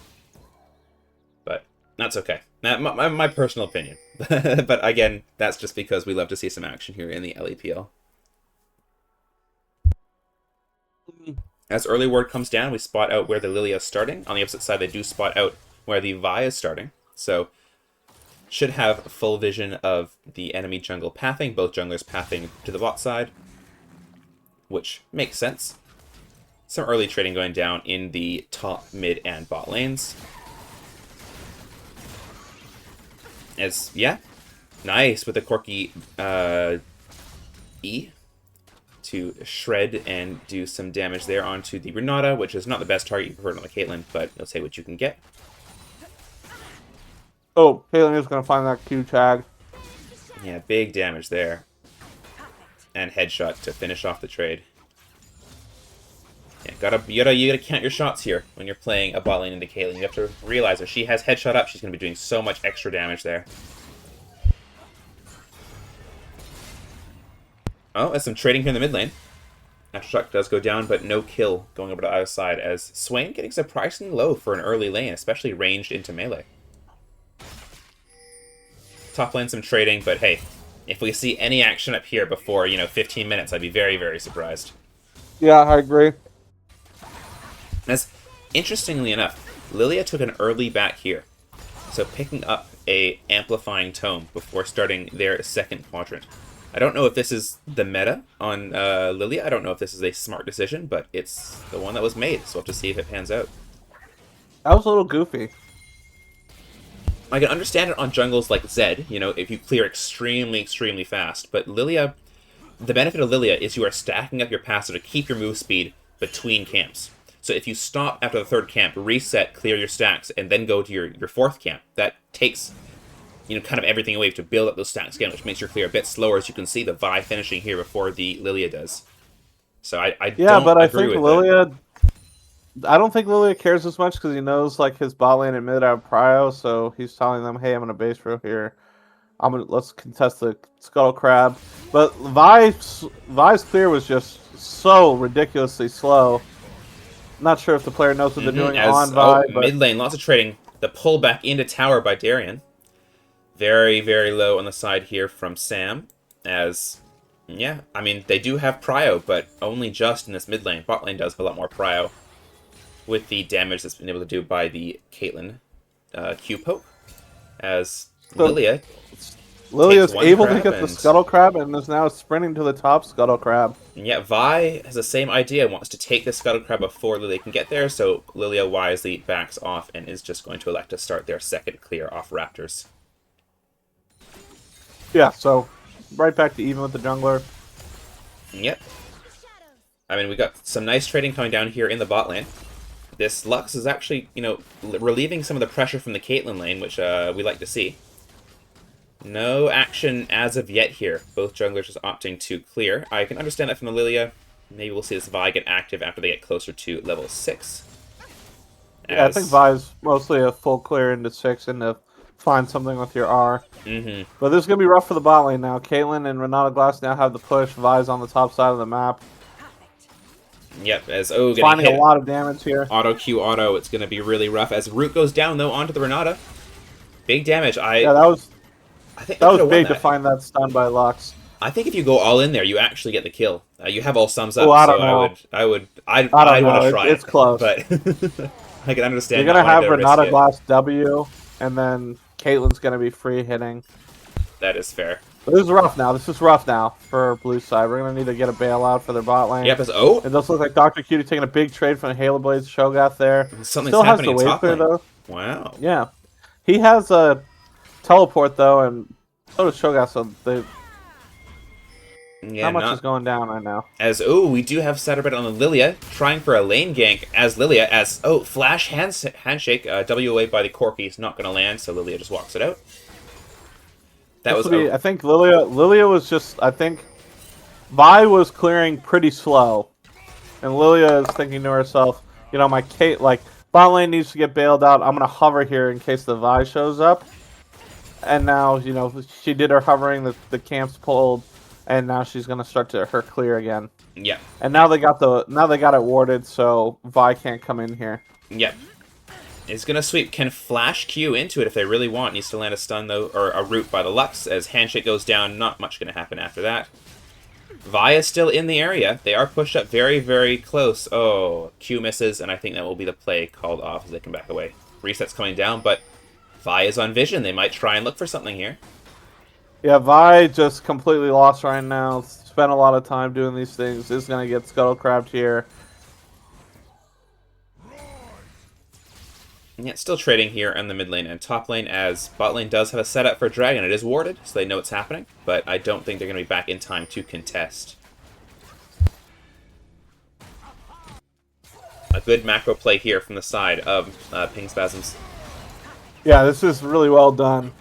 But that's okay. My personal opinion. But again, that's just because we love to see some action here in the LEPL. As early word comes down, we spot out where the Lilia is starting. On the opposite side, they do spot out where the Vi is starting. So, should have full vision of the enemy jungle pathing, both junglers pathing to the bot side, which makes sense. Some early trading going down in the top, mid, and bot lanes. Yeah, nice with the Corki E to shred and do some damage there onto the Renata, which is not the best target. You prefer it on the Caitlyn, but you'll take what you can get. Oh, Caitlyn is gonna find that Q tag. Yeah, big damage there. And headshot to finish off the trade. Yeah, you gotta count your shots here when you're playing a bot lane into Caitlyn. You have to realize if she has headshot up, she's gonna be doing so much extra damage there. Oh, there's some trading here in the mid lane. Aftershock does go down, but no kill going over to either side, as Swain getting surprisingly low for an early lane, especially ranged into melee. Top lane some trading, but hey, if we see any action up here before, 15 minutes, I'd be very, very surprised. Yeah, I agree. As interestingly enough, Lilia took an early back here, so picking up a amplifying tome before starting their second quadrant. I don't know if this is the meta on Lilia. I don't know if this is a smart decision, but it's the one that was made, so we'll have to see if it pans out. That was a little goofy. I can understand it on jungles like Zed, if you clear extremely, extremely fast, but Lilia, the benefit of Lilia is you are stacking up your passive to keep your move speed between camps. So if you stop after the third camp, reset, clear your stacks, and then go to your fourth camp, that takes kind of everything away to build up those stacks again, which makes your clear a bit slower, as you can see the Vi finishing here before the Lilia does. So I Yeah, don't but I agree think with Lilia. I don't think Lilia cares as much because he knows like his bot lane and mid have prio, so he's telling them, "Hey, I'm gonna base row here. Let's contest the Scuttle Crab." But Vi's clear was just so ridiculously slow. Not sure if the player knows what they're doing on Vi, but mid lane, lots of trading. The pull back into tower by Darien. Very, very low on the side here from Sam, as, yeah, I mean, they do have prio, but only just in this mid lane. Bot lane does have a lot more prio, with the damage that's been able to do by the Caitlyn Q poke, as so Lilia Lilia's takes one able to crab get the and Scuttle Crab and is now sprinting to the top Scuttle Crab. yeah, Vi has the same idea, wants to take the Scuttle Crab before Lilia can get there, so Lilia wisely backs off and is just going to elect to start their second clear off Raptors. Yeah, so right back to even with the jungler. Yep. I mean, we got some nice trading coming down here in the bot lane. This Lux is actually, relieving some of the pressure from the Caitlyn lane, which we like to see. No action as of yet here. Both junglers just opting to clear. I can understand that from the Lilia. Maybe we'll see this Vi get active after they get closer to level 6. Yeah, I think Vi's mostly a full clear into 6 and to find something with your R. But this is going to be rough for the bot lane now. Caitlyn and Renata Glass now have the push. Vi's on the top side of the map. Yep, as finding a lot of damage here. Auto Q auto, it's going to be really rough. As Root goes down, though, onto the Renata. Big damage. Yeah, that was big to find that stun by Lux. I think if you go all in there, you actually get the kill. You have all sums up, I don't know. I'd want to try it. It's close. But I can understand. You're going to have Renata Glass W, and then Caitlyn's going to be free hitting. That is fair. But this is rough now. This is rough now for blue side. We're going to need to get a bailout for their bot lane. Yep, it does look like Dr. Cutie taking a big trade from the Halo Blades Shogath there. Something's Still has happening the in wave top clear, lane. though. Wow. Yeah. He has a teleport, though, and so does Shogath, so not much is going down right now. As, we do have Satterbed on the Lilia, trying for a lane gank as Lilia, as, flash handshake, W away by the Corki is not going to land, so Lilia just walks it out. I think Lilia was just, I think Vi was clearing pretty slow. And Lilia is thinking to herself, my Kate, bot lane needs to get bailed out. I'm going to hover here in case the Vi shows up. And now, she did her hovering, the camp's pulled, and now she's going to start her clear again. Yeah. And now they got it warded, so Vi can't come in here. Yep. It's going to sweep. Can Flash Q into it if they really want. Needs to land a stun, though, or a root by the Lux. As Handshake goes down, not much going to happen after that. Vi is still in the area. They are pushed up very, very close. Oh, Q misses, and I think that will be the play called off as they can back away. Reset's coming down, but Vi is on vision. They might try and look for something here. Yeah, Vi just completely lost right now. Spent a lot of time doing these things. Is going to get Scuttle Crabbed here. Yeah, still trading here on the mid lane and top lane, as bot lane does have a setup for Dragon. It is warded, so they know it's happening, but I don't think they're going to be back in time to contest. A good macro play here from the side of Ping Spasms. Yeah, this is really well done.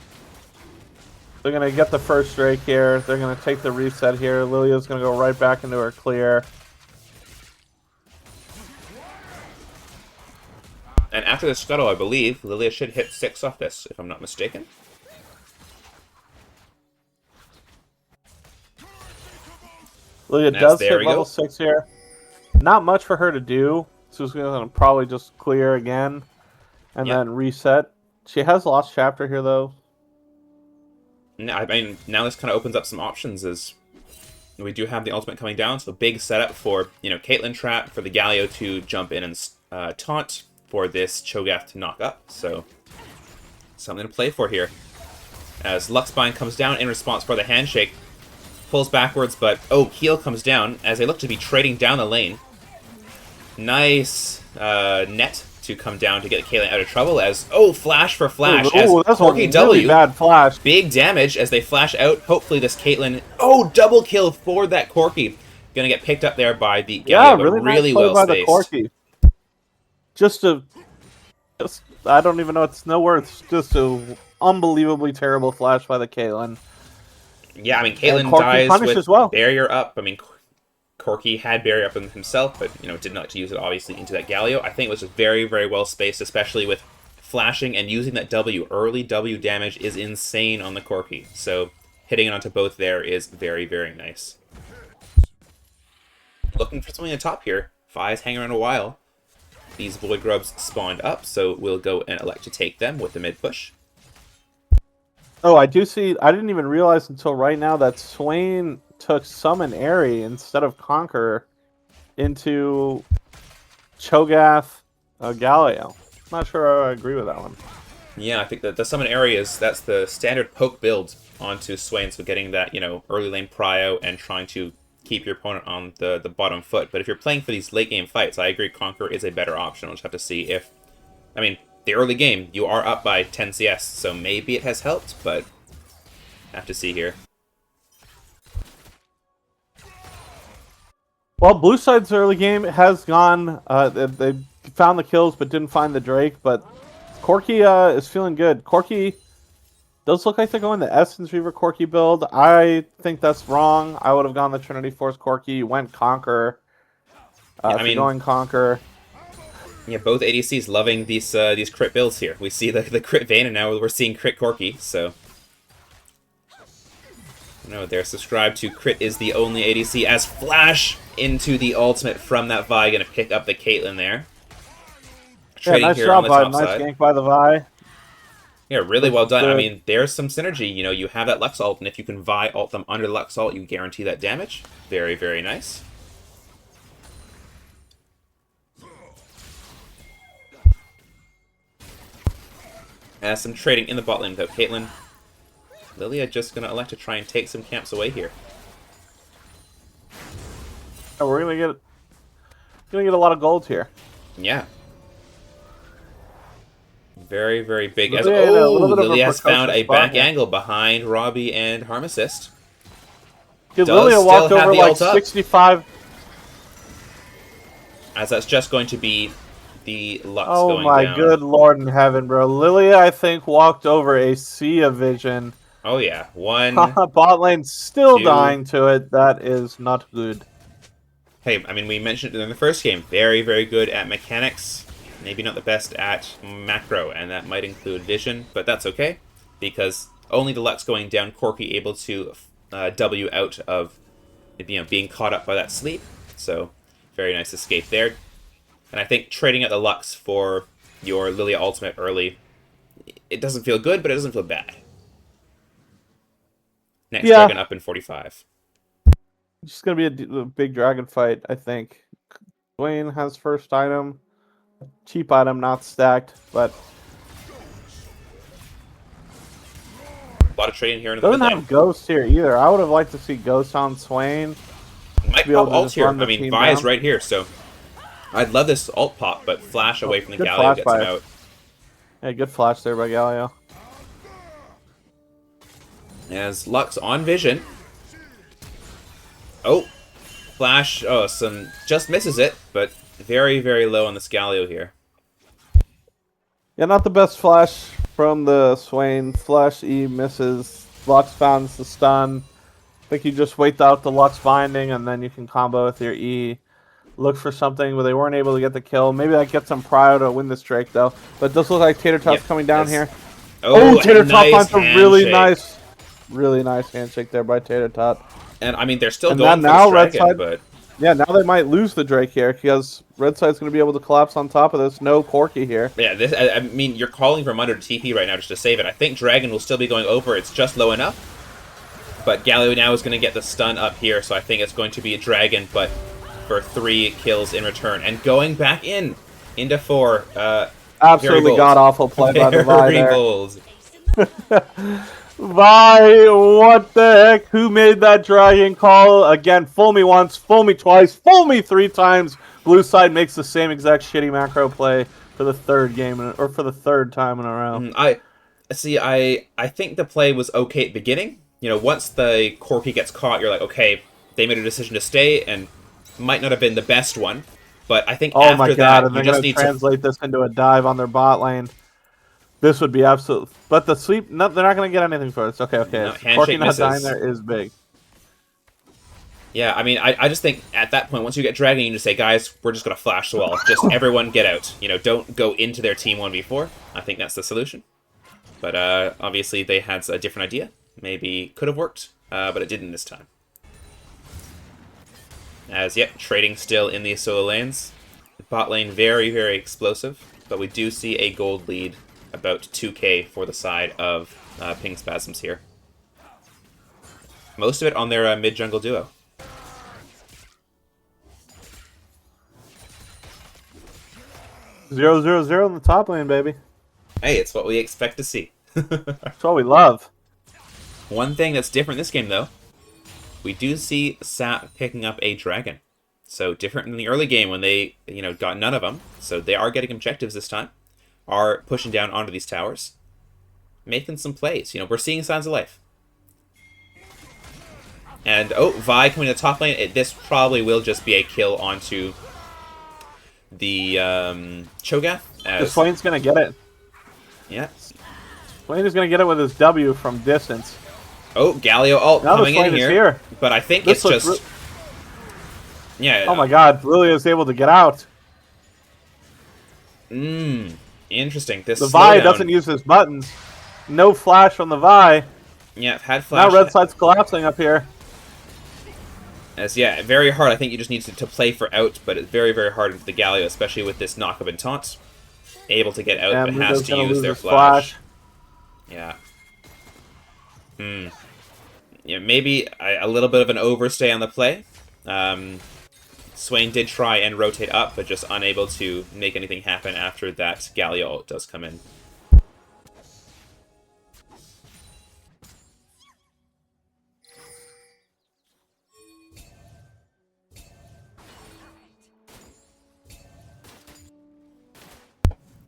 They're going to get the first Drake here. They're going to take the reset here. Lilia's going to go right back into her clear. And after the scuttle, I believe, Lilia should hit 6 off this, if I'm not mistaken. Lilia does hit level 6 here. Not much for her to do. So she's going to probably just clear again and then reset. She has lost chapter here, though. I mean, now this kind of opens up some options as we do have the ultimate coming down, so big setup for, Caitlyn trap, for the Galio to jump in and taunt, for this Cho'Gath to knock up, so something to play for here. As Luxbind comes down in response for the handshake, pulls backwards, but heal comes down as they look to be trading down the lane. Nice net to come down to get Caitlyn out of trouble as, flash for flash, as that's Corki a really bad flash. Big damage as they flash out. Hopefully this Caitlyn, double kill for that Corki. Gonna get picked up there by the Galio, but really nice well by spaced. The Corki. Just I don't even know, it's no words. Just a unbelievably terrible flash by the Caitlyn. Yeah, I mean, Caitlyn dies with as well. barrier up. I mean, Corki had barrier up in himself, but, did not like to use it, obviously, into that Galio. I think it was just very, very well spaced, especially with flashing and using that W. Early W damage is insane on the Corki, so hitting it onto both there is very, very nice. Looking for something on top here. Fi's hanging around a while. These Void Grubs spawned up, so we'll go and elect to take them with the mid push. Oh, I do see. I didn't even realize until right now that Swain took Summon Airy instead of Conqueror into Cho'Gath Galio. Not sure I agree with that one. Yeah, I think that the Summon Airy that's the standard poke build onto Swain, so getting that, early lane prio and trying to keep your opponent on the bottom foot. But if you're playing for these late game fights, I agree Conqueror is a better option. We'll just have to see if... I mean, the early game, you are up by 10 CS, so maybe it has helped, but have to see here. Well, Blue Side's early game has gone... they found the kills but didn't find the Drake, but Corki is feeling good. Corki does look like they're going the Essence Reaver Corki build. I think that's wrong. I would have gone the Trinity Force Corki. Went Conqueror. I mean, going Conqueror. Yeah, both ADCs loving these crit builds here. We see the crit Vayne, and now we're seeing crit Corki, so... No, they're subscribed to crit is the only ADC as Flash into the ultimate from that Vi. Gonna pick up the Caitlyn there. Trading nice here job, on the top nice side. gank by the Vi. Yeah, really well done. Good. I mean, there's some synergy. You have that Lux ult, and if you can Vi ult them under Lux ult, you guarantee that damage. Very, very nice. Some trading in the bot lane without Caitlyn. Lilia just going to elect to try and take some camps away here. Oh, we're gonna get a lot of gold here. Yeah. Very, very big. Lilia has found a back angle behind Robbie and Harm Assist. Lilia walked over like 65. As that's just going to be the Lux going down. Oh my good lord in heaven, bro. Lilia, I think, walked over a sea of vision. Oh yeah, one. Bot lane still dying to it. That is not good. Hey, I mean, we mentioned it in the first game. Very, very good at mechanics. Maybe not the best at macro, and that might include vision, but that's okay, because only the Lux going down, Corki able to W out of being caught up by that sleep. So, very nice escape there. And I think trading at the Lux for your Lilia ultimate early, it doesn't feel good, but it doesn't feel bad. Next dragon up in 45. It's just going to be a big dragon fight, I think. Dwayne has first item. Cheap item, not stacked, but... A lot of trading here in the mid lane. Doesn't have Ghost here either. I would have liked to see Ghost on Swain. Might pop ult here. I mean, Vi is right here, so... I'd love this ult pop, but flash away from the Galio gets him out. Yeah, good flash there by Galio. As Lux on vision. Oh, flash. Oh, just misses it, but very, very low on the Galio here. Yeah, not the best flash from the Swain. Flash E misses. Lux founds the stun. I think you just wait out the Lux binding, and then you can combo with your E. Look for something, but they weren't able to get the kill. Maybe that gets them prio to win this Drake, though. But it does look like Tater Tot's Yep. coming down here. Oh, Oh, Tater Tot nice finds a really handshake. really nice handshake there by Tater Tot. And I mean, they're still And going for now this Red dragon, Side, but yeah, now they might lose the Drake here because Red Side's going to be able to collapse on top of this. No Corki here. yeah, this. I mean, you're calling from under TP right now just to save it. I think dragon will still be going over. It's just low enough. But Galio now is going to get the stun up here, so I think it's going to be a dragon, but for 3 kills in return. And going back into 4. Absolutely god-awful play by the Vi Very there. bold. Vi, what the heck? Who made that dragon call? Again, fool me once, fool me twice, fool me 3 times. Blue side makes the same exact shitty macro play for the 3rd game, or for the 3rd time in a row. I think the play was okay at the beginning. You know, once the Corki gets caught, you're like, okay, they made a decision to stay, and might not have been the best one. But I think Oh after my god, that, and you they're just going to need translate this into a dive on their bot lane. This would be absolute. But the sweep, no, they're not going to get anything for this. Okay. No, Corki handshake not dying misses. there is big. Yeah, I mean, I just think at that point, once you get Dragon, you just say, guys, we're just going to flash the wall. Just everyone get out. You know, don't go into their team 1v4. I think that's the solution. But obviously, they had a different idea. Maybe could have worked, but it didn't this time. As, yep, trading still in the solo lanes. Bot lane very, very explosive. But we do see a gold lead, about 2k for the side of Ping Spasms here. Most of it on their mid-jungle duo. 0-0-0 in the top lane, baby. Hey, it's what we expect to see. That's what we love. One thing that's different this game, though, we do see SAP picking up a dragon. So different in the early game when they, got none of them. So they are getting objectives this time. Are pushing down onto these towers. Making some plays. We're seeing signs of life. And, Vi coming to the top lane. This probably will just be a kill onto the Cho'Gath. The Swain's going to get it. Yeah. Swain is going to get it with his W from distance. Oh, Galio ult Now coming the in Swain is here. here. But I think This it's looks just... Yeah. Oh my god, Lilia is able to get out. Interesting. This The Vi slowdown. doesn't use his buttons. No flash from the Vi. Yeah, had flash. Now Red Side's collapsing up here. As, yeah, very hard. I think you just need to play for out, but it's very, very hard into the Galio, especially with this knock-up and taunt. Able to get out, Yeah, but Muto's has to gonna use lose their his flash. Yeah. Yeah, maybe a little bit of an overstay on the play. Swain did try and rotate up, but just unable to make anything happen after that Galio ult does come in.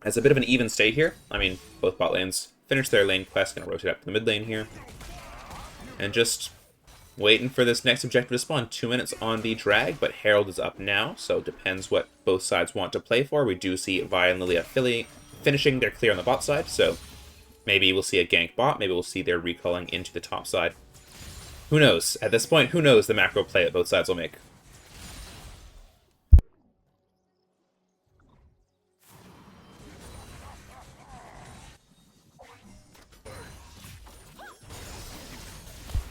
It's a bit of an even state here. I mean, both bot lanes finish their lane quest, gonna rotate up to the mid lane here. And just waiting for this next objective to spawn. 2 minutes on the drag, but Herald is up now, so it depends what both sides want to play for. We do see Vi and Lilia finishing their clear on the bot side, so maybe we'll see a gank bot, maybe we'll see their recalling into the top side. Who knows? At this point, who knows the macro play that both sides will make.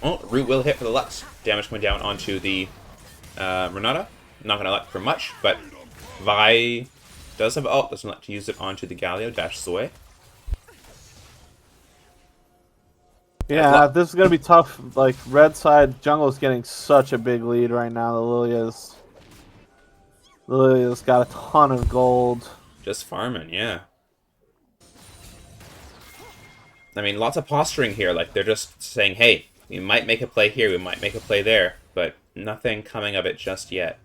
Oh, root will hit for the Lux. Damage coming down onto the Renata. Not going to luck for much, but Vi does have ult. Doesn't like to use it onto the Galio. Dashes away. Yeah, this is going to be tough. Like, Red Side jungle is getting such a big lead right now. The Lilia's got a ton of gold. Just farming, yeah. I mean, lots of posturing here. Like, they're just saying, hey, we might make a play here, we might make a play there, but nothing coming of it just yet.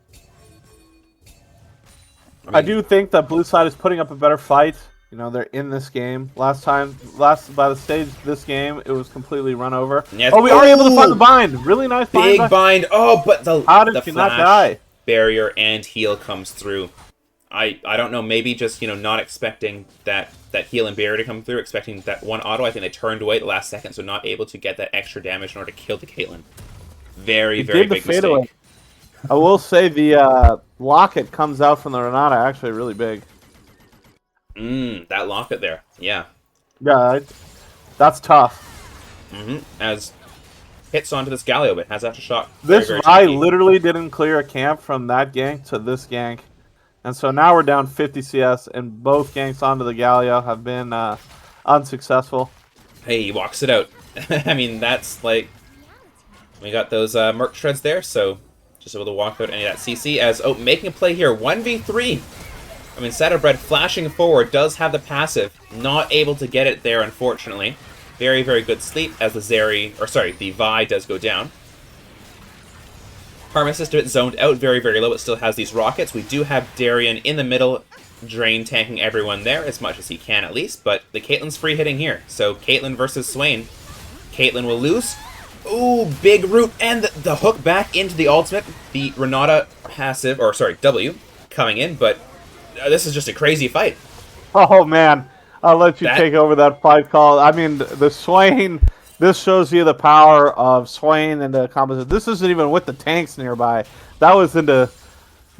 I do think that Blue Side is putting up a better fight. They're in this game. By the stage this game, it was completely run over. Yes. Oh, we are able to find the bind. Really nice bind. Big bind. Oh, but How did the she not flash die? barrier and heal comes through. I don't know, maybe just, not expecting that heal and barrier to come through, expecting that one auto. I think they turned away at the last second, so not able to get that extra damage in order to kill the Caitlyn. Very, He very gave the big fadeaway. mistake. I will say the locket comes out from the Renata actually really big. That locket there. Yeah. Yeah, that's tough. As hits onto this Galio, but has aftershock. Very, This very Vi tanky. literally didn't clear a camp from that gank to this gank. And so now we're down 50 CS, and both ganks onto the Galio have been unsuccessful. Hey, he walks it out. I mean, that's like... We got those Merc Shreds there, so just able to walk out any of that CC as... Oh, making a play here. 1v3. I mean, Satterbread flashing forward does have the passive. Not able to get it there, unfortunately. Very, very good sleep as the Vi does go down. Harmon is a bit zoned out, very, very low, but still has these rockets. We do have Darien in the middle, Drain tanking everyone there, as much as he can at least, but the Caitlyn's free hitting here. So Caitlyn versus Swain. Caitlyn will lose. Ooh, big root, and the hook back into the ultimate. The Renata passive, W, coming in, but this is just a crazy fight. Oh, man. I'll let you take over that fight call. I mean, the Swain, this shows you the power of Swain and the composition. This isn't even with the tanks nearby. That was into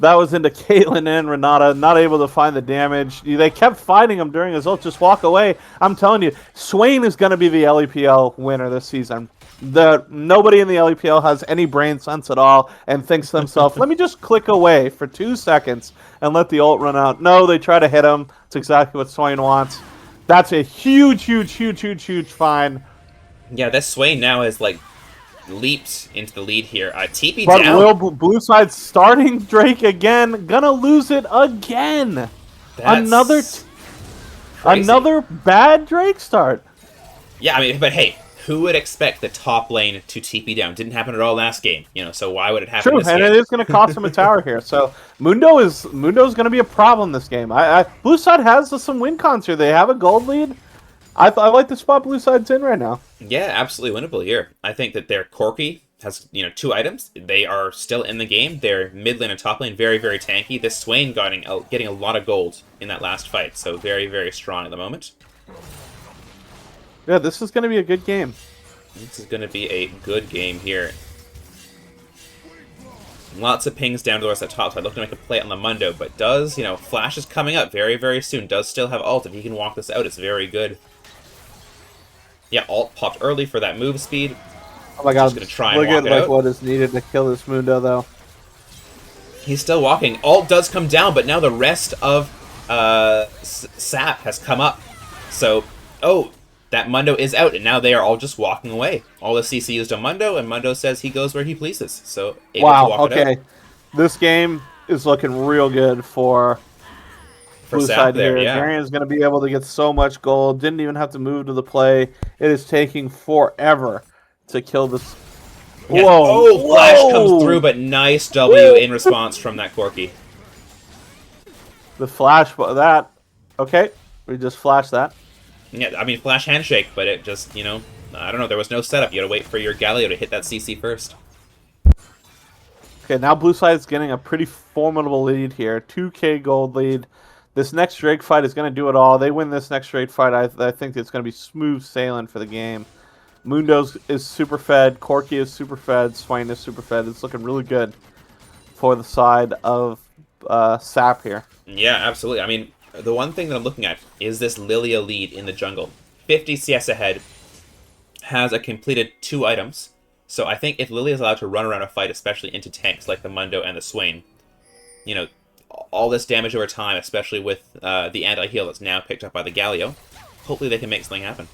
Caitlyn and Renata, not able to find the damage. They kept fighting him during his ult. Just walk away. I'm telling you, Swain is going to be the LEPL winner this season. Nobody in the LEPL has any brain sense at all and thinks to themselves, let me just click away for 2 seconds and let the ult run out. No, they try to hit him. It's exactly what Swain wants. That's a huge, huge, huge, huge, huge find. Yeah, this Swain now has, leaped into the lead here. TP but down. Will Blue Side starting Drake again. Gonna lose it again. That's Another bad Drake start. Yeah, I mean, but hey, who would expect the top lane to TP down? Didn't happen at all last game, so why would it happen this game? True, and it is going to cost him a tower here. So Mundo's going to be a problem this game. Blue Side has some win cons here. They have a gold lead. I like the spot Blue Side's in right now. Yeah, absolutely winnable here. I think that their Corki has 2 items. They are still in the game. Their mid lane and top lane very, very tanky. This Swain getting a lot of gold in that last fight, so very, very strong at the moment. Yeah, this is going to be a good game. This is going to be a good game here. Lots of pings down towards that top side. Looking to make a play on the Mundo, but does, Flash is coming up very, very soon. Does still have ult. If he can walk this out, it's very good. Yeah, ult popped early for that move speed. Oh my god, just gonna try and look walk at it out. what is needed to kill this Mundo, though. He's still walking. Ult does come down, but now the rest of SAP has come up. So, that Mundo is out, and now they are all just walking away. All the CC used on Mundo, and Mundo says he goes where he pleases. So, able to walk it out. This game is looking real good for Blue Side here. Yeah. Darian's going to be able to get so much gold. Didn't even have to move to the play. It is taking forever to kill this. Yeah. Whoa! Flash comes through, but nice W in response from that Corki. The flash, that. Okay, we just flashed that. Yeah, I mean, flash handshake, but it just, I don't know, there was no setup. You gotta wait for your Galio to hit that CC first. Okay, now Blue Side's getting a pretty formidable lead here. 2k gold lead. This next Drake fight is going to do it all. They win this next Drake fight, I think it's going to be smooth sailing for the game. Mundo's is super fed. Corki is super fed. Swain is super fed. It's looking really good for the side of SAP here. Yeah, absolutely. I mean, the one thing that I'm looking at is this Lilia lead in the jungle. 50 CS ahead, has a completed 2 items. So I think if Lilia is allowed to run around a fight, especially into tanks like the Mundo and the Swain, all this damage over time, especially with the anti-heal that's now picked up by the Galio, hopefully they can make something happen.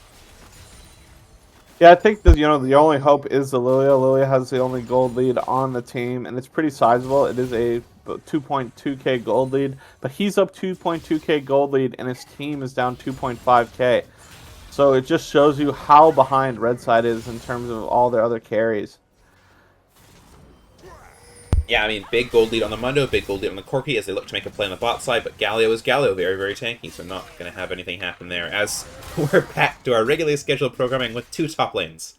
Yeah, I think that the only hope is the Lilia. Lilia has the only gold lead on the team, and it's pretty sizable. It is a 2.2k gold lead, but he's up 2.2k gold lead, and his team is down 2.5k. So it just shows you how behind Red Side is in terms of all their other carries. Yeah, I mean, big gold lead on the Mundo, big gold lead on the Corki as they look to make a play on the bot side, but Galio is Galio, very, very tanky, so not going to have anything happen there. As we're back to our regularly scheduled programming with 2 top lanes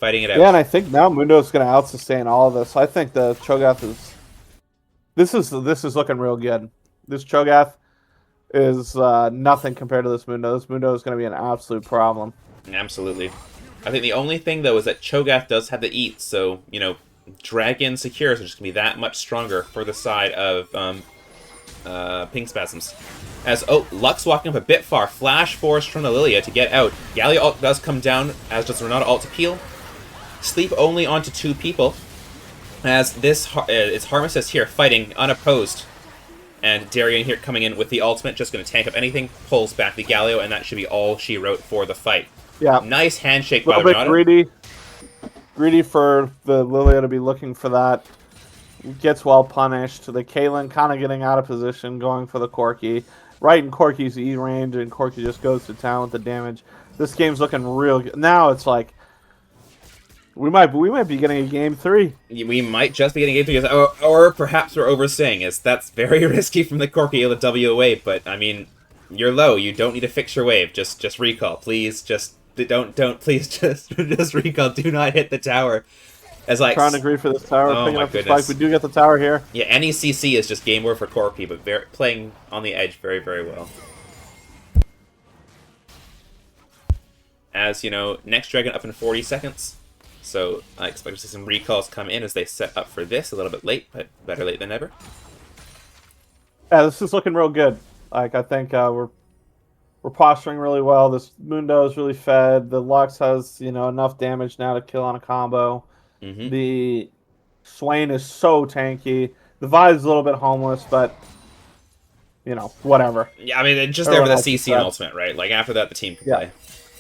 fighting it out. Yeah, and I think now Mundo's going to out-sustain all of this. I think the Cho'Gath is... This is looking real good. this Cho'Gath is nothing compared to this Mundo. This Mundo is going to be an absolute problem. Absolutely. I think the only thing, though, is that Cho'Gath does have the eat, so, you know, Dragon Secures are just going to be that much stronger for the side of Ping Spasms. As, Lux walking up a bit far. Flash Force from the Lilia to get out. Galio ult does come down, as does Renata ult to peel. Sleep only onto 2 people. As this, it's Harmicist here fighting unopposed. And Darien here coming in with the ultimate, just going to tank up anything, pulls back the Galio, and that should be all she wrote for the fight. Yeah. Nice handshake by Renata. Greedy. Greedy for the Lilia to be looking for that. Gets well punished. The Caitlyn kind of getting out of position, going for the Corki. Right in Corki's E range, and Corki just goes to town with the damage. This game's looking real good. Now it's like, we might be getting a game 3. We might just be getting game 3, or perhaps we're overstaying, as that's very risky from the Corki of the WA, but, I mean, you're low. You don't need to fix your wave. Just recall. Please, please, just recall. Do not hit the tower. As like trying to agree for this tower, oh picking my up the goodness. spike. We do get the tower here. Yeah, any CC is just game over for Corki, but playing on the edge very, very well. As, you know, next Dragon up in 40 seconds. So I expect to see some recalls come in as they set up for this. A little bit late, but better late than never. Yeah, this is looking real good. Like, I think we're posturing really well. This Mundo is really fed. The Lux has, you know, enough damage now to kill on a combo. Mm-hmm. The Swain is so tanky. The Vi's a little bit homeless, but, you know, whatever. Yeah, I mean, they're just there for the CC and ultimate, right? Like, after that, the team can play.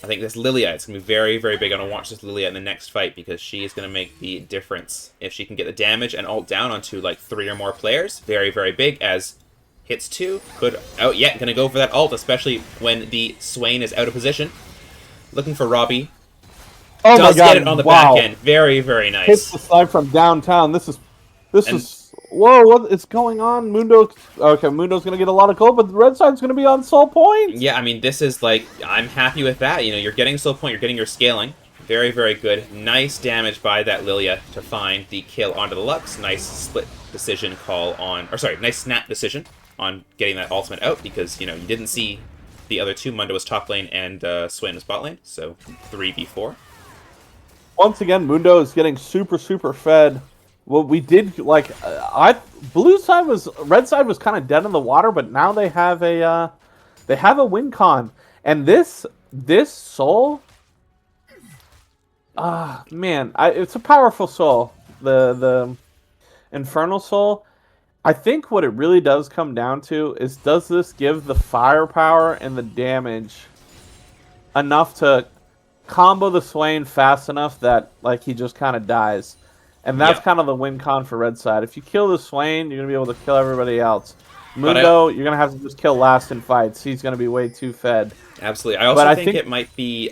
I think this Lilia, it's going to be very, very big. I'm going to watch this Lilia in the next fight because she is going to make the difference. If she can get the damage and ult down onto, like, 3 or more players, very, very big, as hits 2. Could, going to go for that ult, especially when the Swain is out of position. Looking for Robbie. Oh Does my god! get it on the back end. Very, very nice. Hits the side from downtown. This is whoa! What is going on? Mundo's gonna get a lot of gold, but the red side's gonna be on soul point. Yeah, I mean, this is like, I'm happy with that. You know, you're getting soul point, you're getting your scaling. Very, very good. Nice damage by that Lilia to find the kill onto the Lux. Nice split decision call on, nice snap decision on getting that ultimate out because, you know, you didn't see the other 2. Mundo was top lane and Swain was bot lane, so 3v4. Once again, Mundo is getting super, super fed. Well, we did, like, red side was kind of dead in the water, but now they have a win con. And this soul, man, it's a powerful soul. The Infernal Soul. I think what it really does come down to is, does this give the firepower and the damage enough to combo the Swain fast enough that, like, he just kind of dies? And that's kind of the win con for red side. If you kill the Swain, you're going to be able to kill everybody else. Mundo, you're going to have to just kill last in fights. He's going to be way too fed. Absolutely. I also think it might be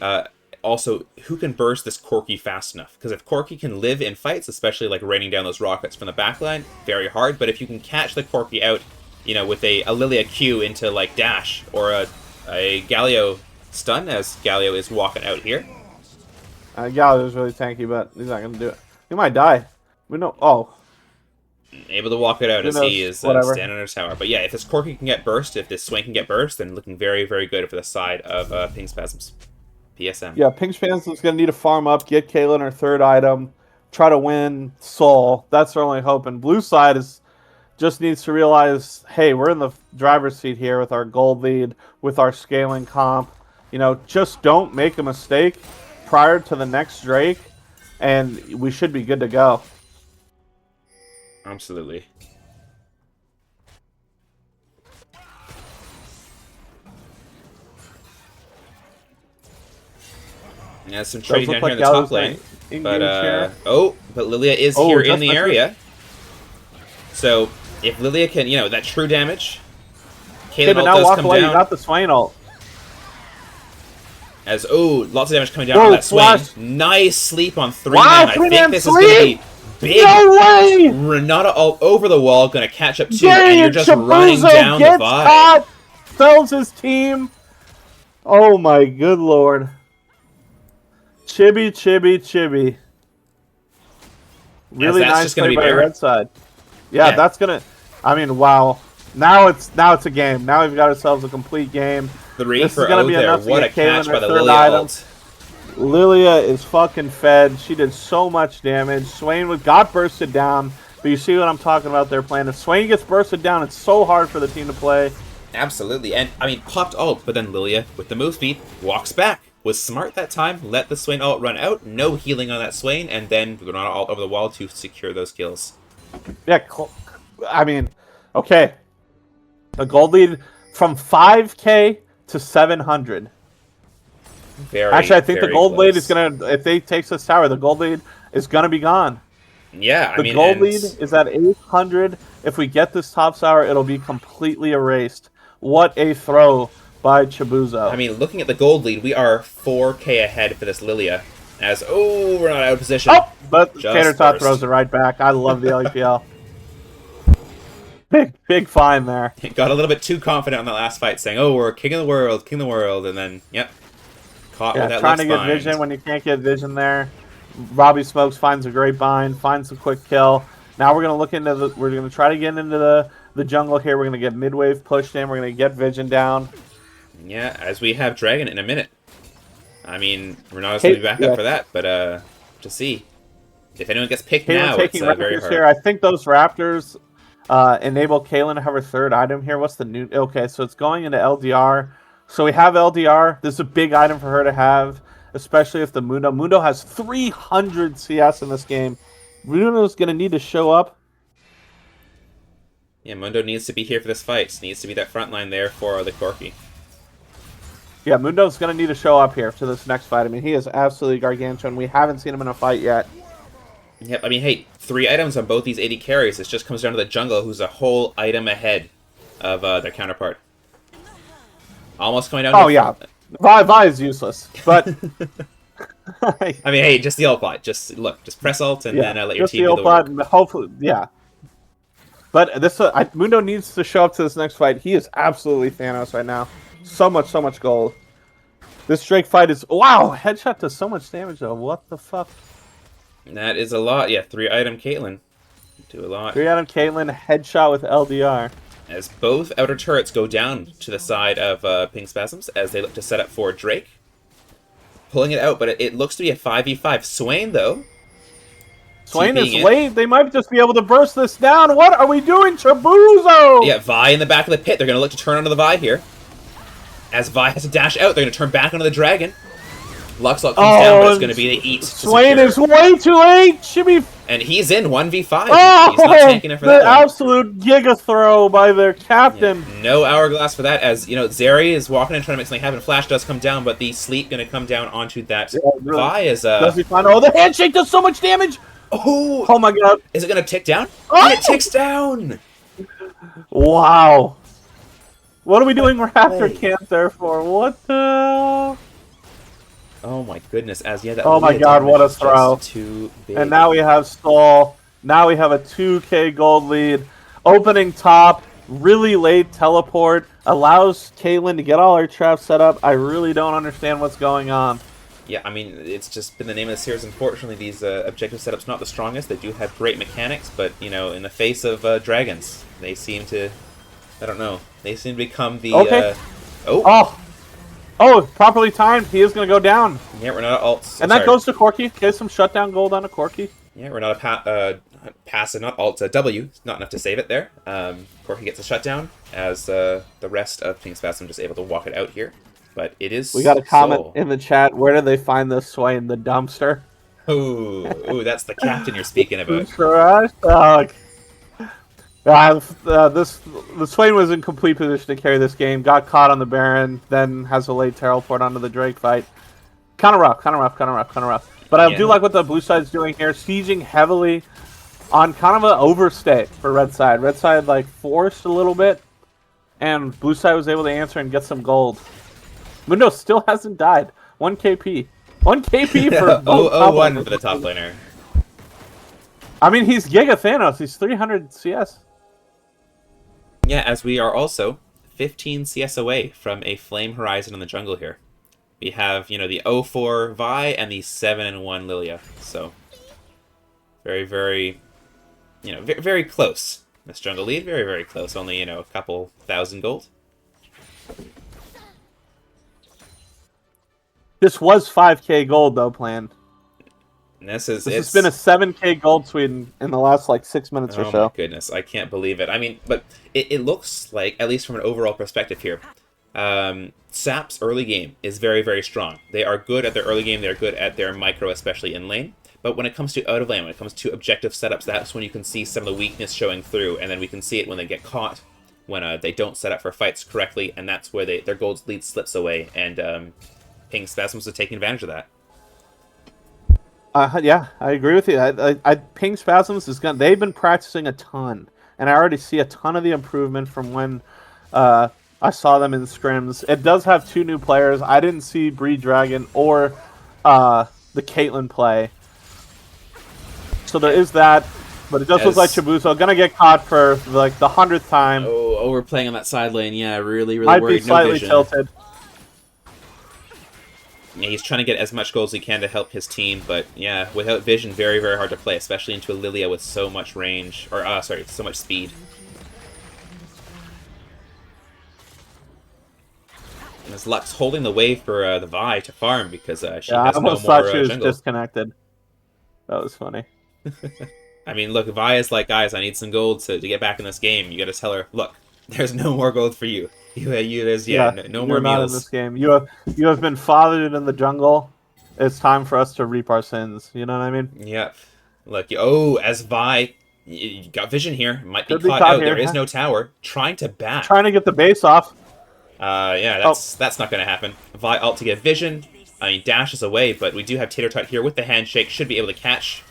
also who can burst this Corki fast enough. Because if Corki can live in fights, especially like raining down those rockets from the backline, very hard. But if you can catch the Corki out, you know, with a Lilia Q into like dash or a Galio stun, as Galio is walking out here. Galio's really tanky, but he's not going to do it. He might die. We know. Oh. Able to walk it out as he is standing under his tower. But yeah, if this Corki can get burst, if this Swain can get burst, then looking very, very good for the side of Ping Spasms. PSM. Yeah, Ping Spasms is going to need to farm up, get Caitlyn her 3rd item, try to win Soul. That's their only hope. And blue side just needs to realize, hey, we're in the driver's seat here with our gold lead, with our scaling comp. You know, just don't make a mistake prior to the next Drake, and we should be good to go. Absolutely. Yeah, some trading down here in the top lane. But Lilia is here in the area. So if Lilia can, you know, that true damage, Caitlyn ult does come down. You got the Swain ult. As, lots of damage coming down on that Swain. Nice sleep on 3-man. I think this is going to be big. No way! Renata all over the wall, going to catch up to, and you're just running down the Vi. Caught, fells his team. Oh my good lord. Chibi. Really nice play by the red side. Yeah, that's going to... I mean, wow. Now it's a game. Now we've got ourselves a complete game. 3 This is for gonna O be there. enough to What a get Kaylin catch her by the third Lilia item. ult. Lilia is fucking fed. She did so much damage. Swain got bursted down, but you see what I'm talking about there, playing. If Swain gets bursted down, it's so hard for the team to play. Absolutely. And, I mean, popped ult, but then Lilia, with the move speed, walks back. Was smart that time. Let the Swain ult run out. No healing on that Swain, and then Granada ult over the wall to secure those kills. Yeah, I mean, okay. The gold lead from 5K to 700. Very, Actually, I think the very gold lead is close. gonna. If they take this tower, the gold lead is gonna be gone. Yeah, I The mean, gold and lead is at 800. If we get this top tower, it'll be completely erased. What a throw by I Chibuzo. mean, looking at the gold lead, we are 4K ahead for this Lilia. As, oh, we're not out of position. Oh, but Tater Just Tot throws burst. it right back. I love the LEPL. Big fine there. Got a little bit too confident on that last fight, saying, oh, we're king of the world, and then, yep, caught with Yeah, that trying Lux to get bind. vision when you can't get vision there. Robbie Smokes finds a great bind, finds a quick kill. Now we're gonna look into the. We're gonna try to get into the jungle here. We're gonna get mid wave pushed in. We're gonna get vision down. Yeah, as we have Dragon in a minute. I mean, Renato's gonna be back up Yeah, for that, but to see. If anyone gets picked Caitlyn now, it's taking very Raptors hard. here. I think those Raptors enable Caitlyn to have her third item here. What's the new? Okay, so it's going into LDR. So we have LDR. This is a big item for her to have, especially if the Mundo has 300 CS in this game. Mundo's going to need to show up. Yeah, Mundo needs to be here for this fight. Needs to be that front line there for the Corki. Yeah, Mundo's going to need to show up here to this next fight. I mean, he is absolutely gargantuan. We haven't seen him in a fight yet. Yep, I mean, hey, 3 items on both these 80 carries. It just comes down to the jungle, who's a whole item ahead of their counterpart. Almost coming down to... Oh, yeah. Vi is useless, but... I mean, hey, just the ult plot. Just, look, just press ult and then let your team do the work. Hopefully, yeah. But this Mundo needs to show up to this next fight. He is absolutely Thanos right now. So much gold. This Drake fight is... Wow! Headshot does so much damage, though. What the fuck? That is a lot. Yeah, 3 item Caitlyn. Do a lot. 3 item Caitlyn, headshot with LDR. As both outer turrets go down to the side of Pink Spasms as they look to set up for Drake. Pulling it out, but it looks to be a 5v5. Swain, though. Swain is late. They might just be able to burst this down. What are we doing, Chabuzo? Yeah, Vi in the back of the pit. They're going to look to turn onto the Vi here. As Vi has to dash out, they're going to turn back onto the Dragon. Luxlock comes down, but it's going to be the eat. Swain is way too late. Should be. And he's in 1v5. Oh, he's not tanking it for that the one. absolute giga throw by their captain. Yeah, no hourglass for that, as, you know, Zeri is walking in trying to make something happen. Flash does come down, but the sleep going to come down onto that. Yeah, really. Vi is... Does he find... Oh, the handshake does so much damage. Oh my god. Is it going to tick down? Oh! It ticks down! Wow. What are we doing Raptor camp there for? What the... Oh my goodness, as yeah, that oh my god, what a throw. Too big. And now we have Stall. Now we have a 2k gold lead. Opening top, really late teleport, allows Caitlyn to get all her traps set up. I really don't understand what's going on. Yeah, I mean, it's just been the name of the series. Unfortunately, these objective setups not the strongest. They do have great mechanics, but, you know, in the face of dragons, they seem to... I don't know. They seem to become the... Okay. Oh! Oh, properly timed. He is going to go down. Yeah, we're not alt. And that goes to Corki. Get some shutdown gold on a Corki. Yeah, we're not a passive, not alt, W. Not enough to save it there. Corki gets a shutdown, as the rest of Pink Spasm just able to walk it out here. But it is... We got a comment in the chat. Where did they find this Swain? The dumpster? Ooh, that's the captain you're speaking about. Trash talk. The Swain was in complete position to carry this game. Got caught on the Baron, then has a late teleport onto the Drake fight. Kind of rough. But I do like what the blue side's doing here, sieging heavily on kind of an overstay for red side. Red side like forced a little bit, and blue side was able to answer and get some gold. Mundo still hasn't died. 1 KP. 1 KP for both. 1 for the top laner. I mean, he's Giga Thanos. He's 300 CS. Yeah, as we are also 15 CS away from a Flame Horizon in the jungle here. We have, you know, the 0-4 Vi and the 7-1 Lilia. So, very, very, you know, very close This jungle lead, very, very close. Only, a couple thousand gold. This was 5K gold though planned. And this This has been a 7K gold Sweden in the last like 6 minutes or oh my so. goodness, I can't believe it. I mean, but it looks like, at least from an overall perspective here, SAP's early game is very, very strong. They are good at their early game. They're good at their micro, especially in lane. But when it comes to out of lane, when it comes to objective setups, that's when you can see some of the weakness showing through, and then we can see it when they get caught, when they don't set up for fights correctly, and that's where their gold lead slips away, and Ping Spasms are taking advantage of that. Yeah, I agree with you. Ping Spasms is gonna. They've been practicing a ton, and I already see a ton of the improvement from when I saw them in scrims. It does have 2 new players. I didn't see Bree Dragon or the Caitlyn play, so there is that. But it does look like Chibuzo gonna get caught for like the 100th time. Oh, we're playing on that side lane. Yeah, really, really Might worried. be slightly no vision. tilted. Yeah, he's trying to get as much gold as he can to help his team, but yeah, without vision, very, very hard to play, especially into a Lilia with so much range, or, so much speed. And his Lux holding the wave for the Vi to farm, because she has no more I almost thought she was jungle. disconnected. That was funny. I mean, look, Vi is like, guys, I need some gold to get back in this game. You gotta tell her, look, there's no more gold for you. There's no more not meals in this game. You have been fathered in the jungle. It's time for us to reap our sins. You know what I mean? Yep. Look, as Vi, you got vision here. Might be Could be caught caught out. here, There is huh? no tower. Trying to back. Trying to get the base off. Yeah, that's not going to happen. Vi ult to get vision. I mean, dashes away, but we do have Tater Tot here with the handshake. Should be able to catch.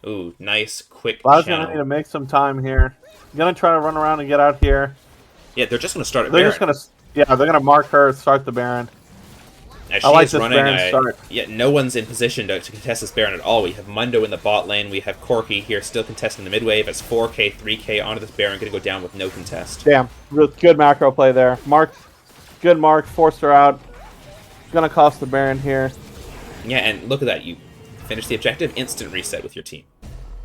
Ooh, nice, quick Vi's channel. gonna need to make some time here. Gonna try to run around and get out here. Yeah, they're just going to start at They're Baron. just gonna, they're gonna mark her, start the Baron. As I she like is this running, Baron start. yeah, no one's in position to contest this Baron at all. We have Mundo in the bot lane. We have Corki here still contesting the mid wave as 4K, 3K onto this Baron, going to go down with no contest. Damn, good macro play there. Good mark, forced her out. Gonna cost the Baron here. Yeah, and look at that. You finish the objective, instant reset with your team.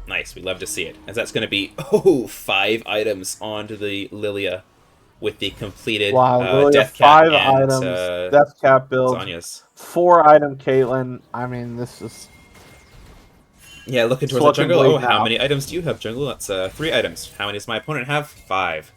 Nice, we love to see it. As that's going to be, 5 items onto the Lilia with the completed Lilia, Death Cap 5 and items, Death Cap build, Zanya's. 4 item Caitlyn. I mean, this is... Yeah, looking towards the jungle. Oh, how many items do you have, jungle? That's 3 items. How many does my opponent have? 5.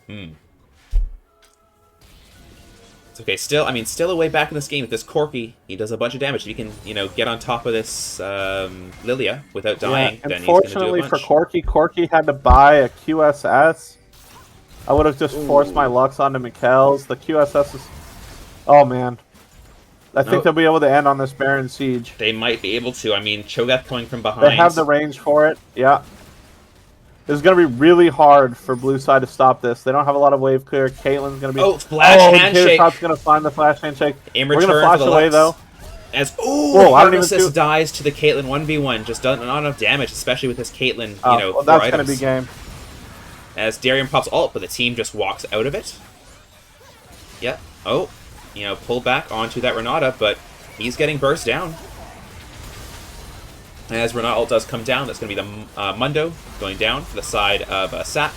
It's okay. Still a way back in this game with this Corki. He does a bunch of damage. If he can, get on top of this Lilia without dying, then he's going to do a bunch. Unfortunately for Corki had to buy a QSS. I would have just forced my Lux onto Mikkel's. The QSS is... Oh, man. I think they'll be able to end on this Baron Siege. They might be able to. I mean, Cho'Gath coming from behind. They have the range for it. Yeah. This is going to be really hard for blue side to stop this. They don't have a lot of wave clear. Caitlyn's going to be... Oh, flash handshake. Tatertot's going to find the flash handshake. In We're return going to flash for the away, Lux. though. As Harvestus dies to the Caitlyn 1v1, just not enough damage, especially with this Caitlyn, well, that's going to be game. As Darian pops ult, but the team just walks out of it. Yep. Oh, pull back onto that Renata, but he's getting burst down. As Renata ult does come down, that's going to be the Mundo going down for the side of SAP.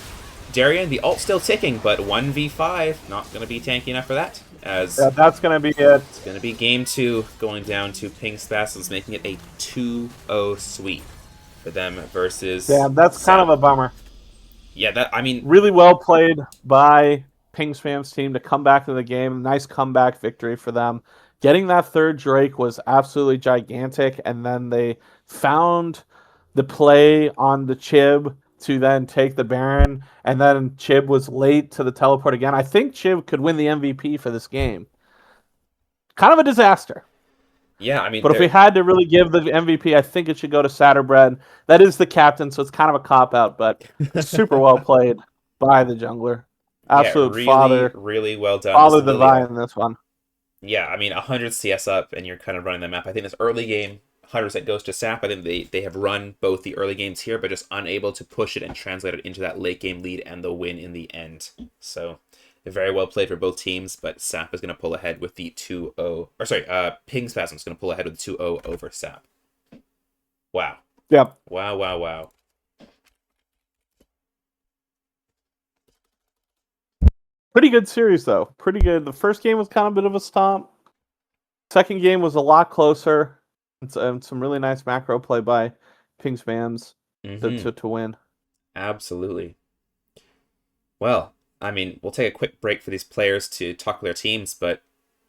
Darian, the ult still ticking, but 1v5, not going to be tanky enough for that. As that's going to be it. It's going to be game 2, going down to Ping Spasms, making it a 2-0 sweep for them versus... Yeah, that's kind of a bummer. Yeah, really well played by Ping Spam's team to come back to the game. Nice comeback victory for them. Getting that third Drake was absolutely gigantic, and then they found the play on the Chib to then take the Baron, and then Chib was late to the teleport again. I think Chib could win the MVP for this game. Kind of a disaster. Yeah, but if we had to really give the MVP, I think it should go to Satterbread. That is the captain, so it's kind of a cop-out, but super well played by the jungler. Absolute really well done. Father the Vi in this one. Yeah, 100 CS up, and you're kind of running the map. I think this early game, 100% goes to SAP. I think they have run both the early games here, but just unable to push it and translate it into that late game lead and the win in the end. So... very well played for both teams, but SAP is going to pull ahead with the 2-0. Or sorry, Ping Spasm is going to pull ahead with the 2-0 over SAP. Wow. Yep. Wow. Pretty good series though. Pretty good. The first game was kind of a bit of a stomp. Second game was a lot closer. It's some really nice macro play by Ping Spams to, Mm-hmm. to to win. Absolutely. Well, I mean, we'll take a quick break for these players to talk to their teams, but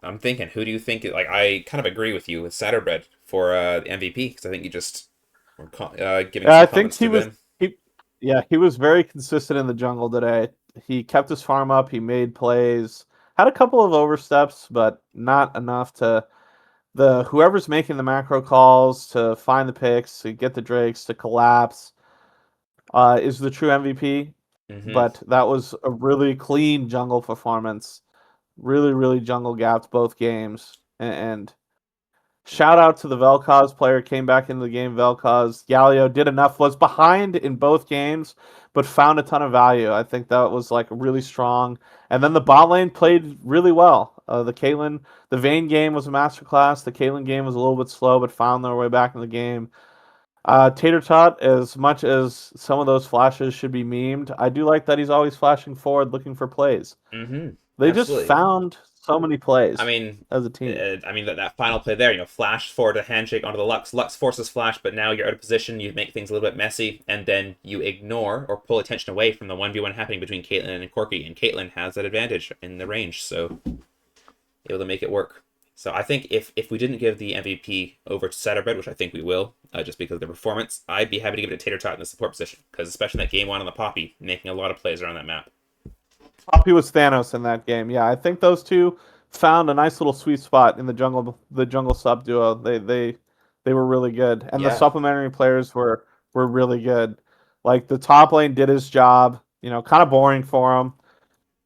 I'm thinking, who do you think? Like, I kind of agree with you with Satterbread for the MVP because I think you just were giving Yeah, some I think comments to them. he yeah, he was very consistent in the jungle today. He kept his farm up, he made plays, had a couple of oversteps, but not enough to the whoever's making the macro calls to find the picks, to get the drakes, to collapse, is the true MVP. Mm-hmm. But that was a really clean jungle performance. Really, really jungle gapped both games. And shout out to the Vel'Koz player, came back into the game. Vel'Koz, Galio did enough, was behind in both games, but found a ton of value. I think that was like really strong. And then the bot lane played really well. The Vayne game was a masterclass. The Caitlyn game was a little bit slow, but found their way back in the game. Tater Tot, as much as some of those flashes should be memed, I do like that he's always flashing forward looking for plays. Mm-hmm. They just Absolutely. found so many I plays mean, as a team. that final play there, flash forward a handshake onto the Lux. Lux forces flash, but now you're out of position. You make things a little bit messy, and then you ignore or pull attention away from the 1v1 happening between Caitlyn and Corki, and Caitlyn has that advantage in the range, so able to make it work. So I think if we didn't give the MVP over to Satterbread, which I think we will, just because of the performance, I'd be happy to give it to Tater Tot in the support position, because especially in that game one on the Poppy, making a lot of plays around that map. Poppy was Thanos in that game. Yeah, I think those two found a nice little sweet spot in the jungle sub duo. They were really good, and the Yeah, supplementary players were really good. Like the top lane did his job. Kind of boring for him,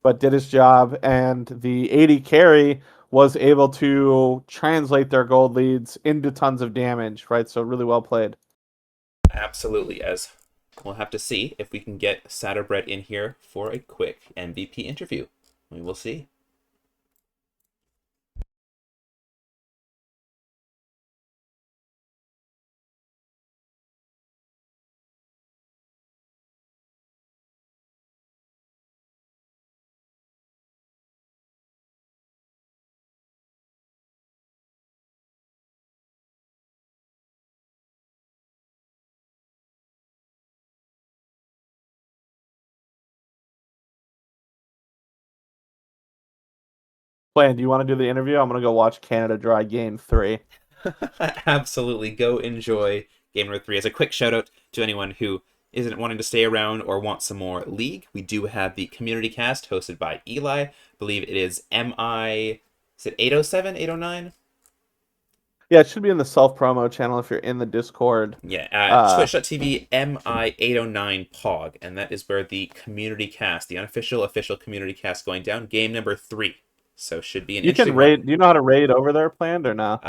but did his job, and the AD carry was able to translate their gold leads into tons of damage. Right, so really well played. absolutely. As we'll have to see if we can get Satterbread in here for a quick MVP interview. We will see. Plan, do you want to do the interview? I'm gonna go watch Canada Dry Game 3. Absolutely. Go enjoy Game Number 3. As a quick shout out to anyone who isn't wanting to stay around or wants some more League, we do have the community cast hosted by Eli. I believe it is MI. Is it 807, 809? Yeah, it should be in the self promo channel if you're in the Discord. Yeah, Uh, twitch.tv MI809 POG. And that is where the community cast, the unofficial, official community cast going down. Game number 3. So should be an you can interesting one. raid. Do you know how to raid over there, planned or not?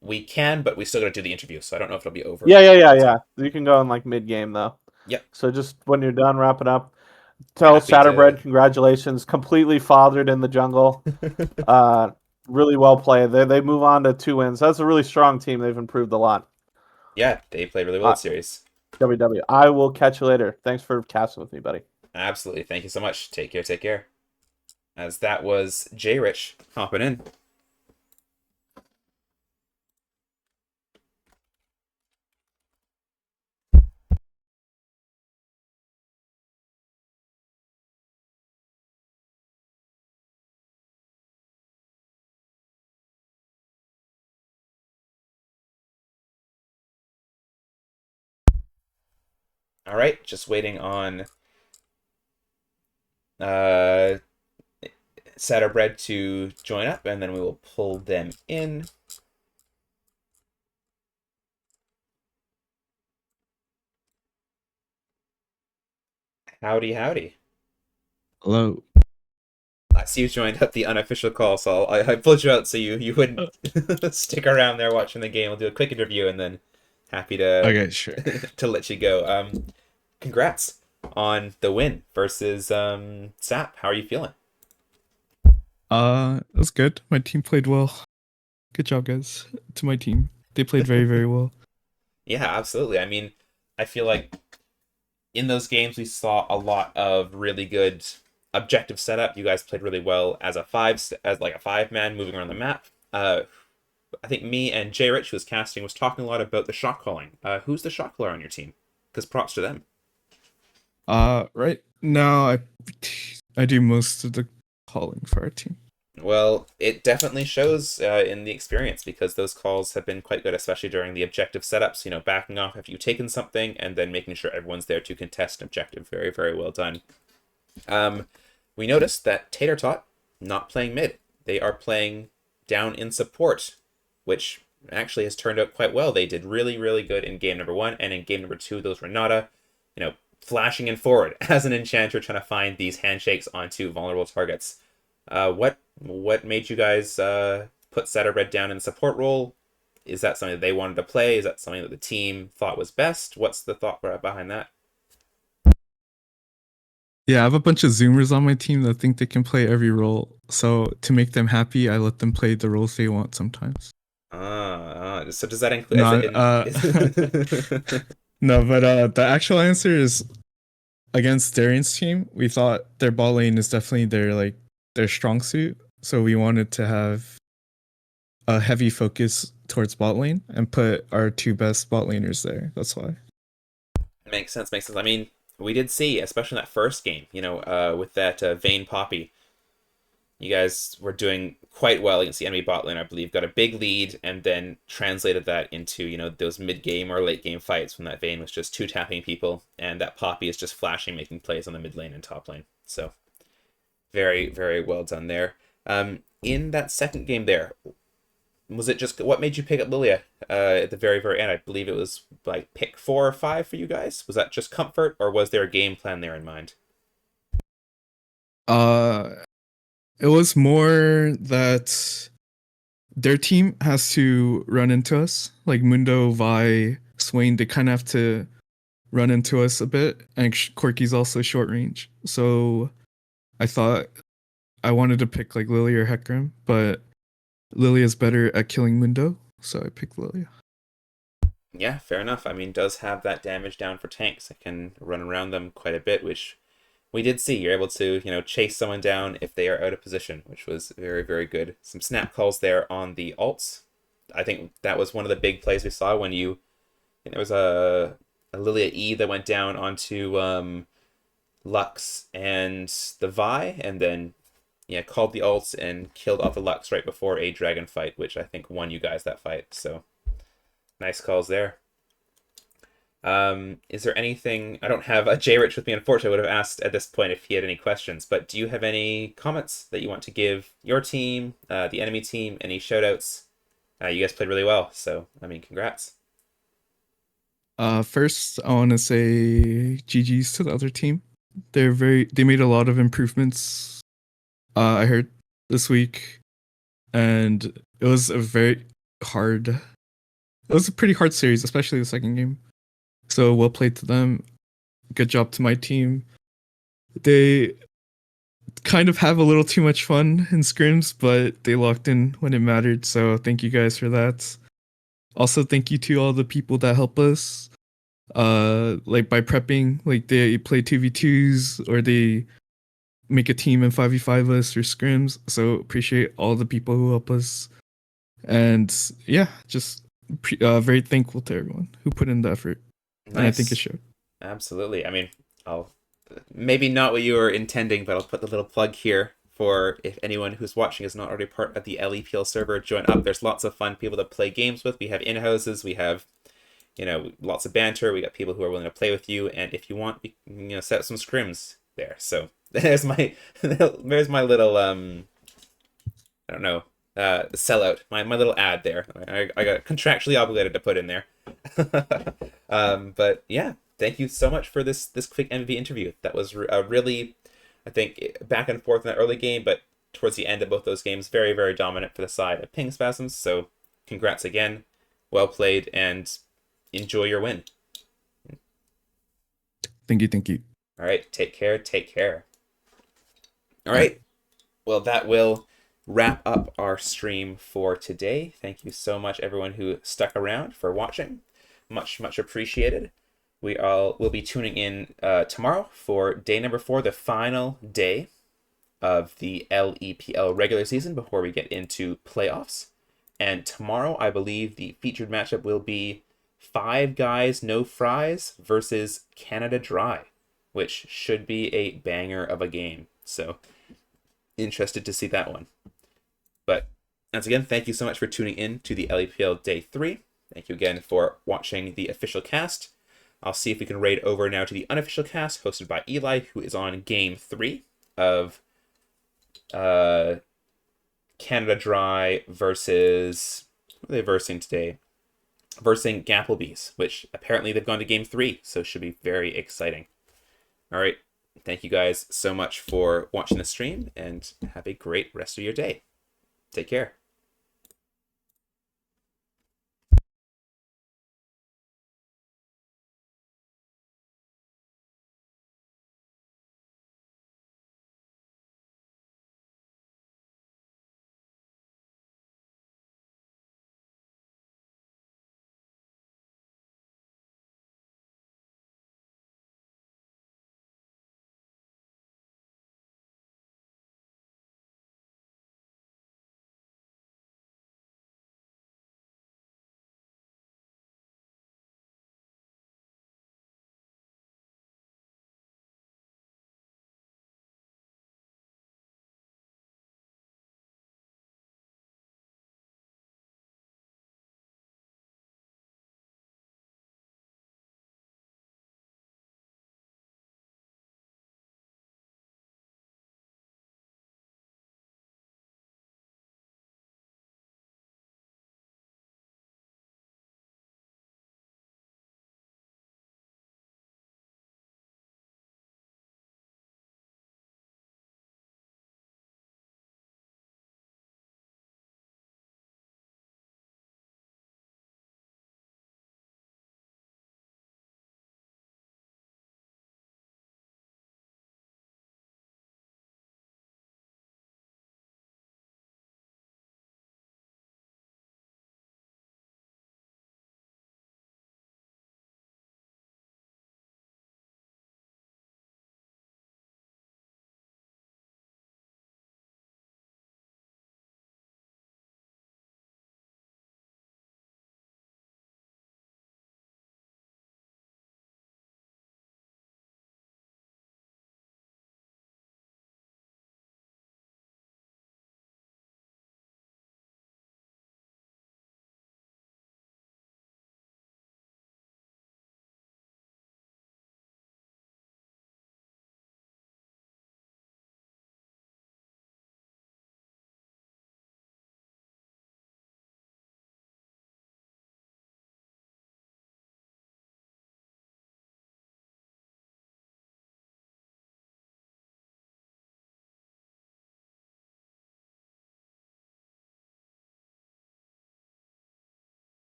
We can, but we still got to do the interview, so I don't know if it'll be over Yeah, yeah, yeah, in time. yeah. You can go in like mid game though. Yep, So just when you're done, wrap it up. Tell happy to. Satterbread congratulations, completely fathered in the jungle. Uh, really well played. They move on to 2 wins. That's a really strong team. They've improved a lot. Yeah, they played really well Uh, at series. WW. I will catch you later. Thanks for casting with me, buddy. Absolutely. Thank you so much. Take care. Take care. As that was J Rich hopping in. All right, just waiting on uh Satterbread to join up, and then we will pull them in. Howdy, howdy. Hello. I see you joined up the unofficial call, so I pulled you out so you wouldn't Uh, stick around there watching the game. We'll do a quick interview, and then happy to Okay, sure. to let you go. Congrats on the win versus SAP. How are you feeling? That's good. My team played well. Good job, guys. To my team. They played very, very well. Yeah, absolutely. I mean, I feel like in those games we saw a lot of really good objective setup. You guys played really well as as like a 5-man moving around the map. I think me and Jay Rich, who was casting, was talking a lot about the shot calling. Who's the shot caller on your team? Because props to them. Right now I do most of the calling for our team. Well, it definitely shows in the experience because those calls have been quite good, especially during the objective setups. Backing off after you've taken something and then making sure everyone's there to contest an objective. Very, very well done. We noticed that Tater Tot not playing mid. They are playing down in support, which actually has turned out quite well. They did really, really good in game number 1, and in game number 2, those Renata, flashing in forward as an enchanter trying to find these handshakes onto vulnerable targets. What made you guys put Saturday Red down in the support role? Is that something that they wanted to play? Is that something that the team thought was best? What's the thought behind that? Yeah, I have a bunch of Zoomers on my team that think they can play every role. So to make them happy, I let them play the roles they want sometimes. So does that include No, is no, but the actual answer is against Darian's team. We thought their bot lane is definitely their strong suit, so we wanted to have a heavy focus towards bot lane and put our 2 best bot laners there. That's why. Makes sense, makes sense. I mean, we did see, especially in that first game, with that Vayne Poppy, you guys were doing quite well against the enemy bot lane, I believe. Got a big lead and then translated that into, those mid-game or late-game fights when that Vayne was just 2-tapping people and that Poppy is just flashing, making plays on the mid lane and top lane. So, very, very well done there. In that second game there, was it just what made you pick up Lilia at the very, very end? I believe it was like pick 4 or 5 for you guys. Was that just comfort, or was there a game plan there in mind? It was more that their team has to run into us. Like Mundo, Vi, Swain, they kind of have to run into us a bit. And Corky's also short range. So I thought I wanted to pick like Lily or Hecarim, but Lilia is better at killing Mundo, so I picked Lilia. Yeah, fair enough. I mean, does have that damage down for tanks. It can run around them quite a bit, which we did see. You're able to, chase someone down if they are out of position, which was very, very good. Some snap calls there on the ults. I think that was one of the big plays we saw when there was a Lilia E that went down onto Lux and the Vi, and then called the ults and killed off the Lux right before a dragon fight, which I think won you guys that fight. So nice calls there. Is there anything? I don't have a J Rich with me, unfortunately. I would have asked at this point if he had any questions, but do you have any comments that you want to give your team, the enemy team, any shout outs? You guys played really well, so I mean, congrats. First, I want to say GG's to the other team. They made a lot of improvements. I heard this week, and it was a pretty hard series, especially the second game. So well played to them. Good job to my team. They kind of have a little too much fun in scrims, but they locked in when it mattered. So thank you guys for that. Also, thank you to all the people that help us. Like by prepping, like they play 2v2s or they make a team and 5v5 us or scrims. So appreciate all the people who help us. And yeah, just very thankful to everyone who put in the effort. Nice. And I think it showed. Absolutely. I mean, I'll maybe not what you were intending, but I'll put the little plug here for if anyone who's watching is not already part of the LEPL server, join up. There's lots of fun people to play games with. We have in-houses, we have lots of banter. We got people who are willing to play with you, and if you want, you can set up some scrims there. So there's my little I don't know, sellout, my little ad there. I got contractually obligated to put in there. But yeah, thank you so much for this quick MVP interview. That was really, I think, back and forth in that early game, but towards the end of both those games, very, very dominant for the side of Ping Spasms. So congrats again, well played, and enjoy your win. Thank you. All right, take care. All right, well, that will wrap up our stream for today. Thank you so much, everyone who stuck around for watching. Much appreciated. We'll be tuning in tomorrow for day number 4, the final day of the LEPL regular season before we get into playoffs. And tomorrow, I believe the featured matchup will be Five Guys No Fries versus Canada Dry, which should be a banger of a game. So, interested to see that one. But once again, thank you so much for tuning in to the LEPL Day 3. Thank you again for watching the official cast. I'll see if we can raid over now to the unofficial cast hosted by Eli, who is on Game 3 of Canada Dry versus... What are they versing today? Versing Gapplebees, which apparently they've gone to Game 3, so should be very exciting. All right, thank you guys so much for watching the stream, and have a great rest of your day. Take care.